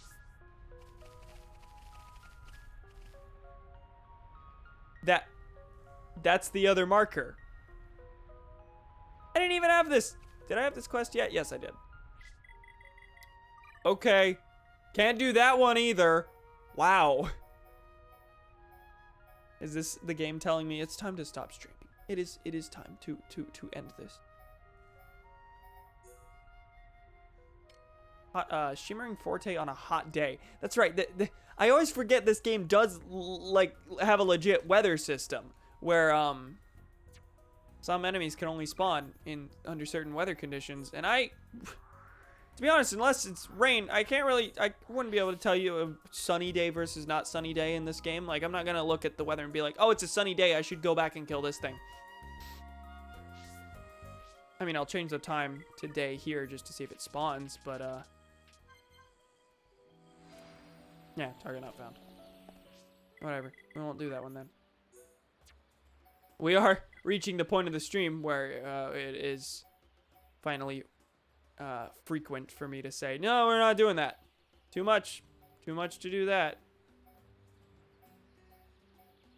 That's the other marker. I didn't even have this. Did I have this quest yet? Yes, I did. Okay. Can't do that one either. Wow. Is this the game telling me it's time to stop streaming? It is time to end this. Shimmering Forte on a hot day. That's right. I always forget this game does like have a legit weather system where some enemies can only spawn in under certain weather conditions, and to be honest, unless it's rain, I wouldn't be able to tell you a sunny day versus not sunny day in this game. Like, I'm not gonna look at the weather and be like, oh, it's a sunny day, I should go back and kill this thing. I mean, I'll change the time to day here just to see if it spawns, but yeah, target not found. Whatever, we won't do that one then. We are reaching the point of the stream where it is finally frequent for me to say, no, we're not doing that. Too much to do that.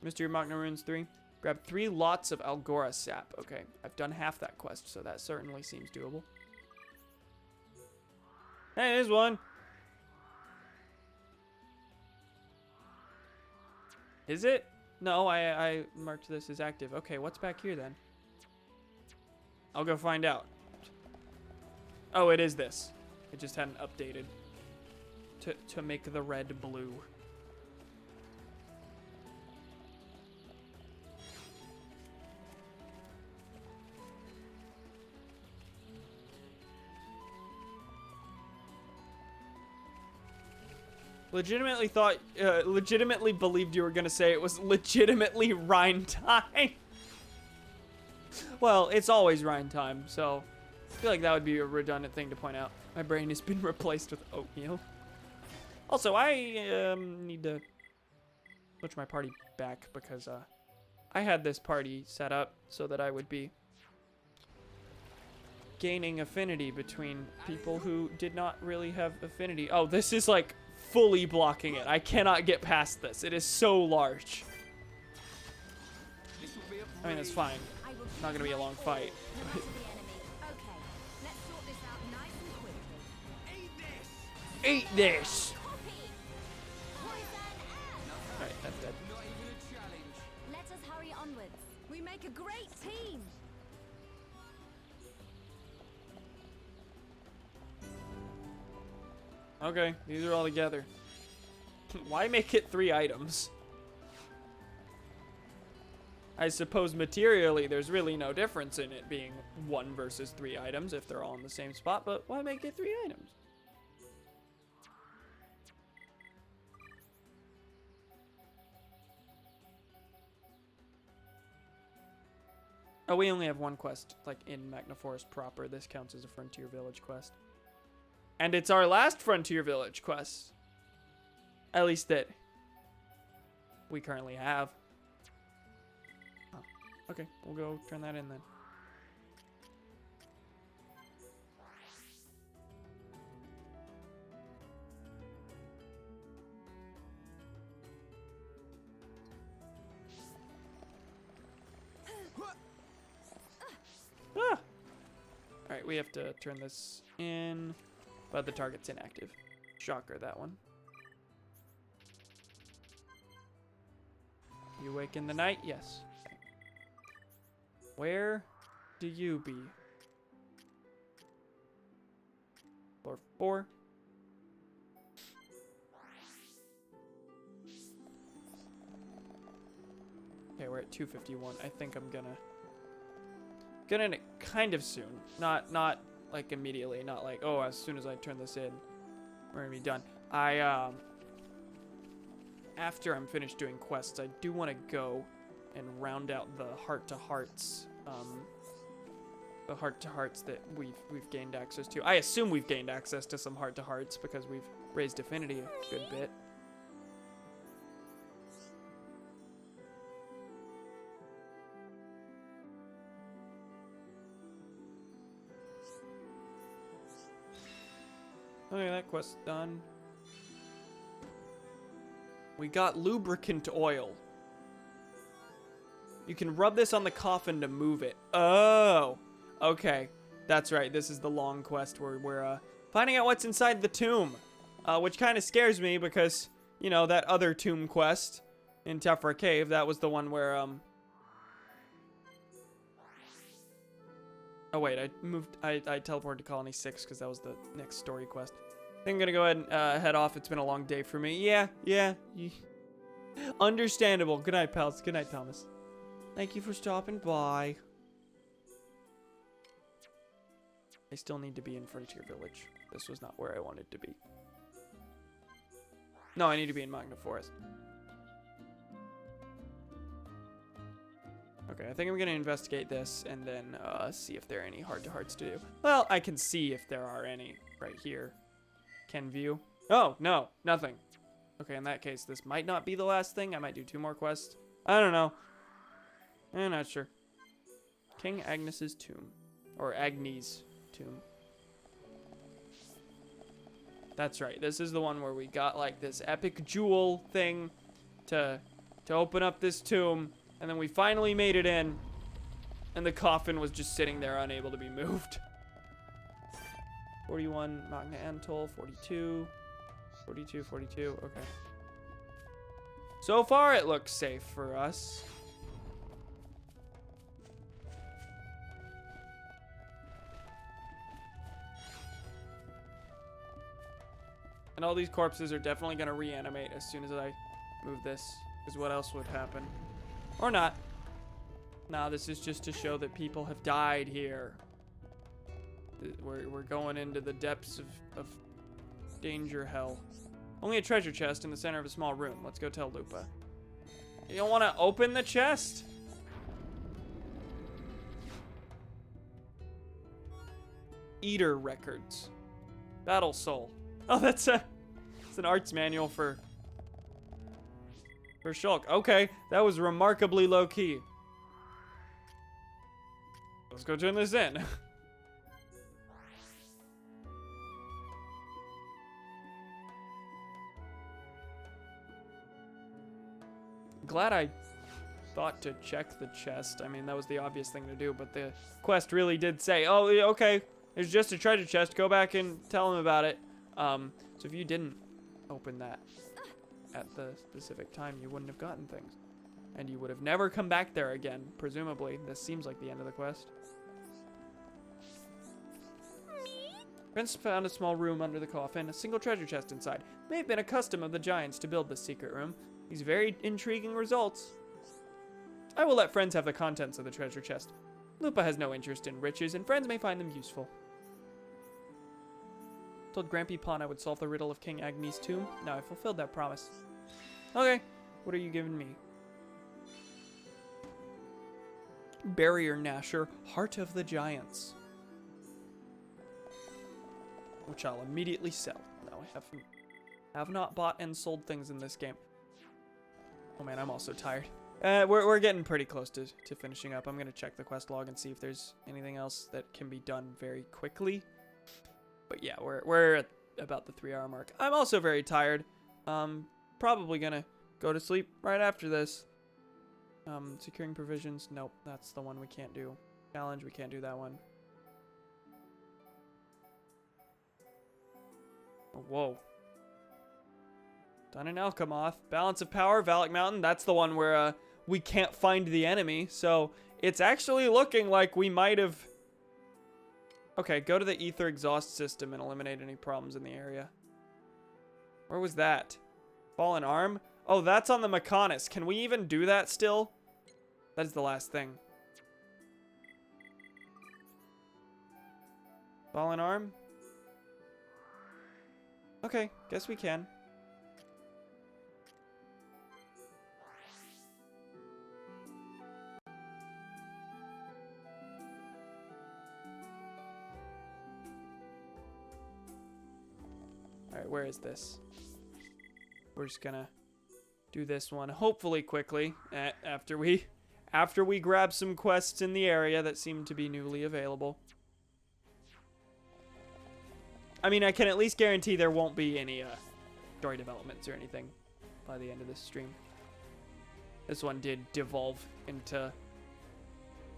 Mystery of Machna Runes 3. Grab 3 lots of Algora sap. Okay, I've done half that quest, so that certainly seems doable. Hey, there's one. Is it? No, I marked this as active. Okay, what's back here then? I'll go find out. Oh, it is this. It just hadn't updated to make the red blue. Legitimately thought, legitimately believed you were gonna say it was legitimately Rhine time. Well, it's always Rhine time, so I feel like that would be a redundant thing to point out. My brain has been replaced with oatmeal. Also, I need to switch my party back because I had this party set up so that I would be gaining affinity between people who did not really have affinity. Oh, this is like fully blocking it. I cannot get past this. It is so large. I mean, it's fine. It's not gonna be a long fight. Eat this! Alright, that's dead. Let us hurry onwards. We make a great team. Okay, these are all together. Why make it 3 items? I suppose materially there's really no difference in it being 1 versus 3 items if they're all in the same spot, but why make it 3 items? Oh, we only have 1 quest, like in Magna Forest proper. This counts as a Frontier Village quest. And it's our last Frontier Village quest. At least that we currently have. Oh, okay, we'll go turn that in then. Ah! Alright, we have to turn this in, but the target's inactive. Shocker, that one. You wake in the night? Yes. Where do you be? Floor 4. Okay, we're at 251. I think I'm gonna kind of soon. Not like immediately. Not like, oh, as soon as I turn this in, we're gonna be done. After I'm finished doing quests, I do want to go and round out the heart-to-hearts. The heart-to-hearts that we've gained access to. I assume we've gained access to some heart-to-hearts because we've raised affinity a good bit. Okay, that quest's done. We got lubricant oil. You can rub this on the coffin to move it. Oh, okay. That's right. This is the long quest where we're finding out what's inside the tomb. Which kind of scares me because, you know, that other tomb quest in Tephra Cave, that was the one where, oh wait, I teleported to Colony 6 because that was the next story quest. I think I'm gonna go ahead and head off. It's been a long day for me. Yeah. Understandable. Good night, pals. Good night, Thomas. Thank you for stopping by. I still need to be in Frontier Village. This was not where I wanted to be. No, I need to be in Magna Forest. Okay, I think I'm gonna investigate this and then see if there are any heart-to-hearts to do. Well, I can see if there are any right here. Can view. Oh, no, nothing. Okay, in that case, this might not be the last thing. I might do 2 more quests. I don't know. I'm not sure. King Agnes's tomb. Or Agnes' tomb. That's right. This is the one where we got like this epic jewel thing to open up this tomb. And then we finally made it in. And the coffin was just sitting there unable to be moved. 41 Magna Antol, 42, 42, okay. So far it looks safe for us. And all these corpses are definitely gonna reanimate as soon as I move this, because what else would happen? Or not. Nah, this is just to show that people have died here. We're going into the depths of danger hell. Only a treasure chest in the center of a small room. Let's go tell Lupa. You don't want to open the chest? Eater records. Battle soul. Oh, it's an arts manual for Shulk. Okay, that was remarkably low key. Let's go turn this in. Glad I thought to check the chest. I mean, that was the obvious thing to do, but the quest really did say, oh, okay, there's just a treasure chest. Go back and tell him about it. So if you didn't open that at the specific time, you wouldn't have gotten things. And you would have never come back there again, presumably. This seems like the end of the quest. Prince found a small room under the coffin, a single treasure chest inside. May have been a custom of the giants to build this secret room. These very intriguing results. I will let friends have the contents of the treasure chest. Lupa has no interest in riches, and friends may find them useful. Told Grampy Pawn I would solve the riddle of King Agni's tomb. Now I fulfilled that promise. Okay, what are you giving me? Barrier Gnasher, Heart of the Giants. Which I'll immediately sell. No, I have not bought and sold things in this game. Oh man, I'm also tired. We're getting pretty close to finishing up. I'm gonna check the quest log and see if there's anything else that can be done very quickly. But yeah, we're at about the 3-hour mark. I'm also very tired. Probably gonna go to sleep right after this. Securing provisions. Nope, that's the one we can't do. Challenge, we can't do that one. Oh, whoa. Done in Alchemoth. Balance of Power, Valak Mountain. That's the one where we can't find the enemy. So it's actually looking like we might have... Okay, go to the Ether Exhaust System and eliminate any problems in the area. Where was that? Fallen Arm? Oh, that's on the Mechonis. Can we even do that still? That is the last thing. Fallen Arm? Okay, guess we can. Alright, where is this? We're just gonna do this one hopefully quickly after we grab some quests in the area that seem to be newly available. I mean, I can at least guarantee there won't be any story developments or anything by the end of this stream. This one did devolve into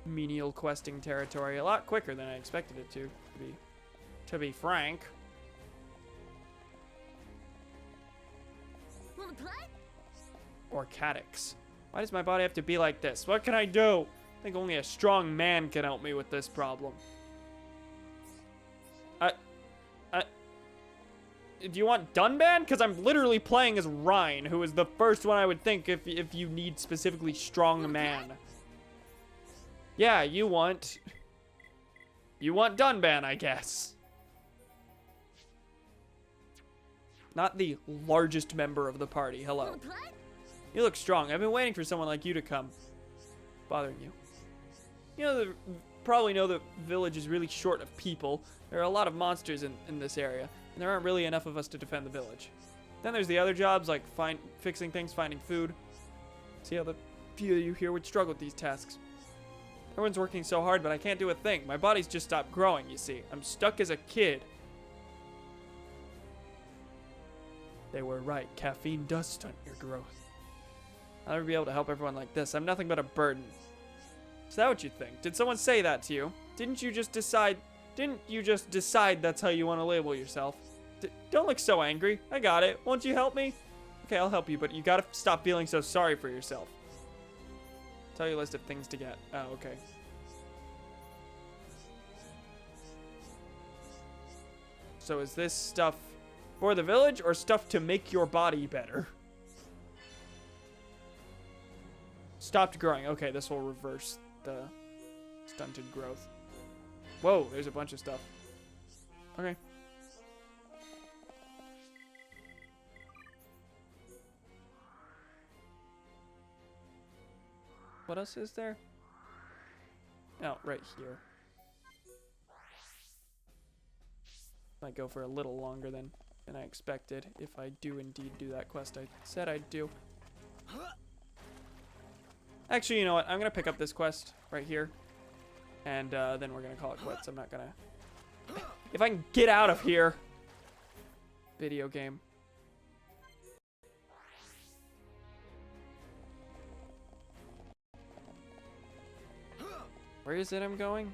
menial questing territory a lot quicker than I expected it to be frank. Wanna play? Orcatics. Why does my body have to be like this? What can I do? I think only a strong man can help me with this problem. Do you want Dunban? Because I'm literally playing as Rhine, who is the first one I would think if you need specifically strong man. Yeah, you want Dunban, I guess. Not the largest member of the party. Hello. You look strong. I've been waiting for someone like you to come. Bothering you. You probably know the village is really short of people. There are a lot of monsters in this area, and there aren't really enough of us to defend the village. Then there's the other jobs like fixing things, finding food. See how the few of you here would struggle with these tasks. Everyone's working so hard, but I can't do a thing. My body's just stopped growing, you see. I'm stuck as a kid. They were right. Caffeine does stunt your growth. I'll never be able to help everyone like this. I'm nothing but a burden. Is that what you think? Did someone say that to you? Didn't you just decide that's how you want to label yourself? Don't look so angry. I got it. Won't you help me? Okay, I'll help you, but you gotta stop feeling so sorry for yourself. Tell you a list of things to get. Oh, okay. So is this stuff for the village or stuff to make your body better? Stopped growing. Okay, this will reverse the stunted growth. Whoa, there's a bunch of stuff. Okay. What else is there? Oh, right here. Might go for a little longer than I expected if I do indeed do that quest I said I'd do. Actually, you know what? I'm going to pick up this quest right here. And then we're going to call it quits. I'm not going to... If I can get out of here. Video game. Where is it I'm going?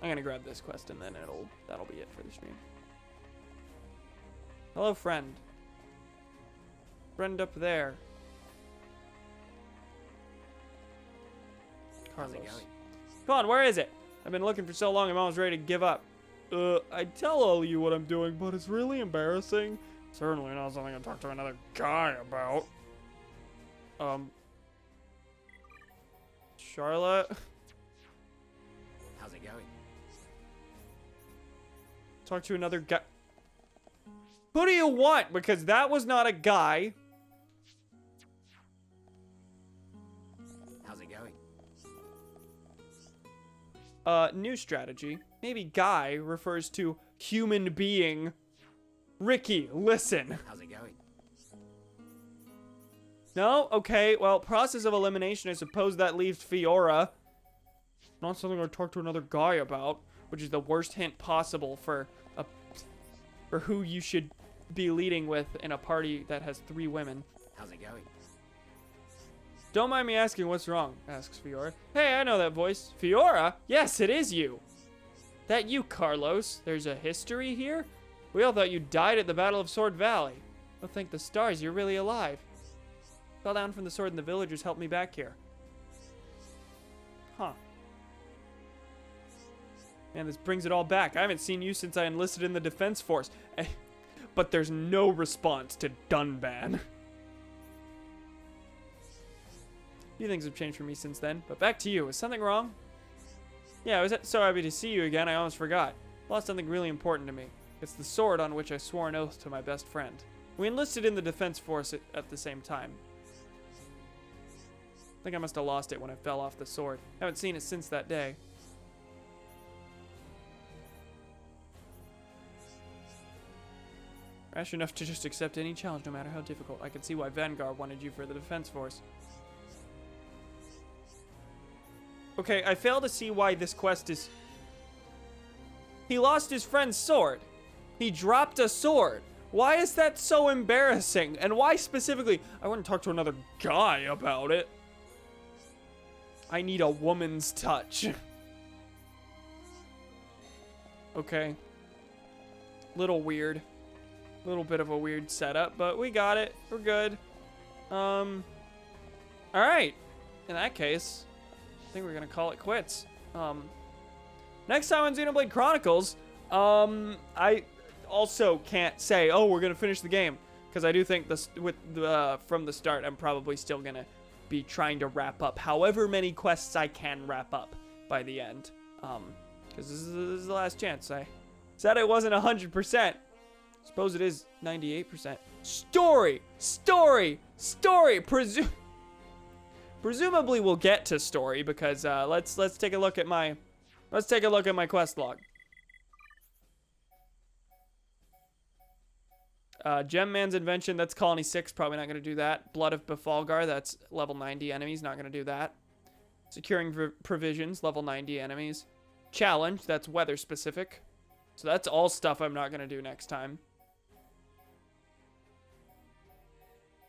I'm going to grab this quest and then that'll be it for the stream. Hello, friend. Friend up there. Carlos. Come on, where is it? I've been looking for so long, I'm almost ready to give up. I'd tell all of you what I'm doing, but it's really embarrassing. Certainly not something I'll talk to another guy about. Charlotte? How's it going? Talk to another guy. Who do you want? Because that was not a guy. How's it going? New strategy. Maybe guy refers to human being. Ricky, listen. How's it going? No? Okay, well, process of elimination, I suppose that leaves Fiora. Not something I'd talk to another guy about, which is the worst hint possible for who you should be leading with in a party that has 3 women. How's it going? Don't mind me asking what's wrong, asks Fiora. Hey, I know that voice. Fiora? Yes, it is you. That you, Carlos. There's a history here? We all thought you died at the Battle of Sword Valley. Oh, thank the stars, you're really alive. Fell down from the sword and the villagers helped me back here. Huh. Man, this brings it all back. I haven't seen you since I enlisted in the defense force. But there's no response to Dunban. Few things have changed for me since then, but back to you. Is something wrong? Yeah, I was so happy to see you again, I almost forgot. Lost something really important to me. It's the sword on which I swore an oath to my best friend. We enlisted in the defense force at the same time. I think I must have lost it when I fell off the sword. Haven't seen it since that day. Rash enough to just accept any challenge, no matter how difficult. I can see why Vanguard wanted you for the defense force. Okay, I fail to see why this quest is... He lost his friend's sword. He dropped a sword. Why is that so embarrassing? And why specifically? I wouldn't talk to another guy about it. I need a woman's touch. Okay. Little weird. Little bit of a weird setup, but we got it. We're good. Alright. In that case, I think we're gonna call it quits. Next time on Xenoblade Chronicles, I also can't say, oh, we're gonna finish the game, because I do think this from the start, I'm probably still gonna be trying to wrap up however many quests I can wrap up by the end. Because this is the last chance. I said it wasn't 100%. Suppose it is 98%. Story! Presumably we'll get to story because let's take a look at my quest log. Gemman's Invention, that's Colony 6, probably not going to do that. Blood of Befalgar, that's level 90 enemies, not going to do that. Securing Provisions, level 90 enemies. Challenge, that's weather specific. So that's all stuff I'm not going to do next time.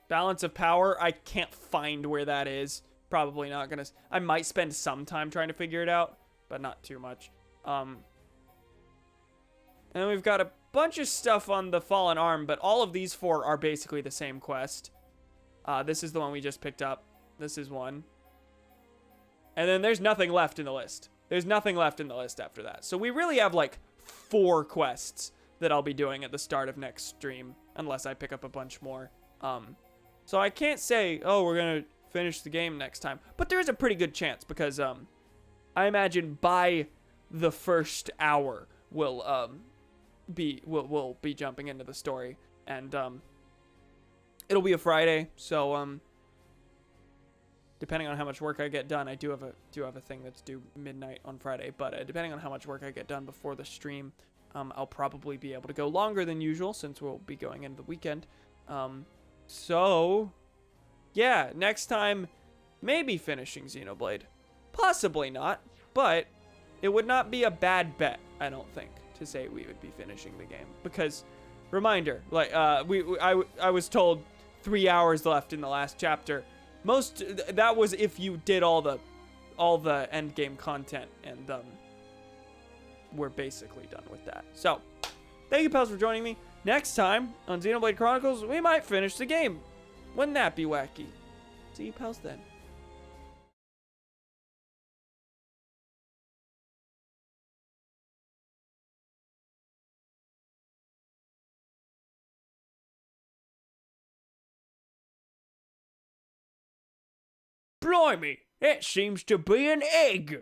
Balance of Power, I can't find where that is. Probably not going to... I might spend some time trying to figure it out, but not too much. And then we've got a bunch of stuff on the Fallen Arm, but all of these 4 are basically the same quest. This is the one we just picked up. This is one. And then there's nothing left in the list. There's nothing left in the list after that. So we really have like 4 quests that I'll be doing at the start of next stream, unless I pick up a bunch more. So I can't say, oh, we're going to finish the game next time. But there is a pretty good chance because I imagine by the first hour we'll be jumping into the story. And it'll be a Friday, so depending on how much work I get done, I do have a thing that's due midnight on Friday. But depending on how much work I get done before the stream, I'll probably be able to go longer than usual since we'll be going into the weekend. So yeah, next time, maybe finishing Xenoblade. Possibly not, but it would not be a bad bet, I don't think, to say we would be finishing the game. Because, reminder, like, I was told 3 hours left in the last chapter. That was if you did all the end game content, and we're basically done with that. So, thank you, pals, for joining me. Next time on Xenoblade Chronicles, we might finish the game. Wouldn't that be wacky? See you, pals, then. Blimey, it seems to be an egg.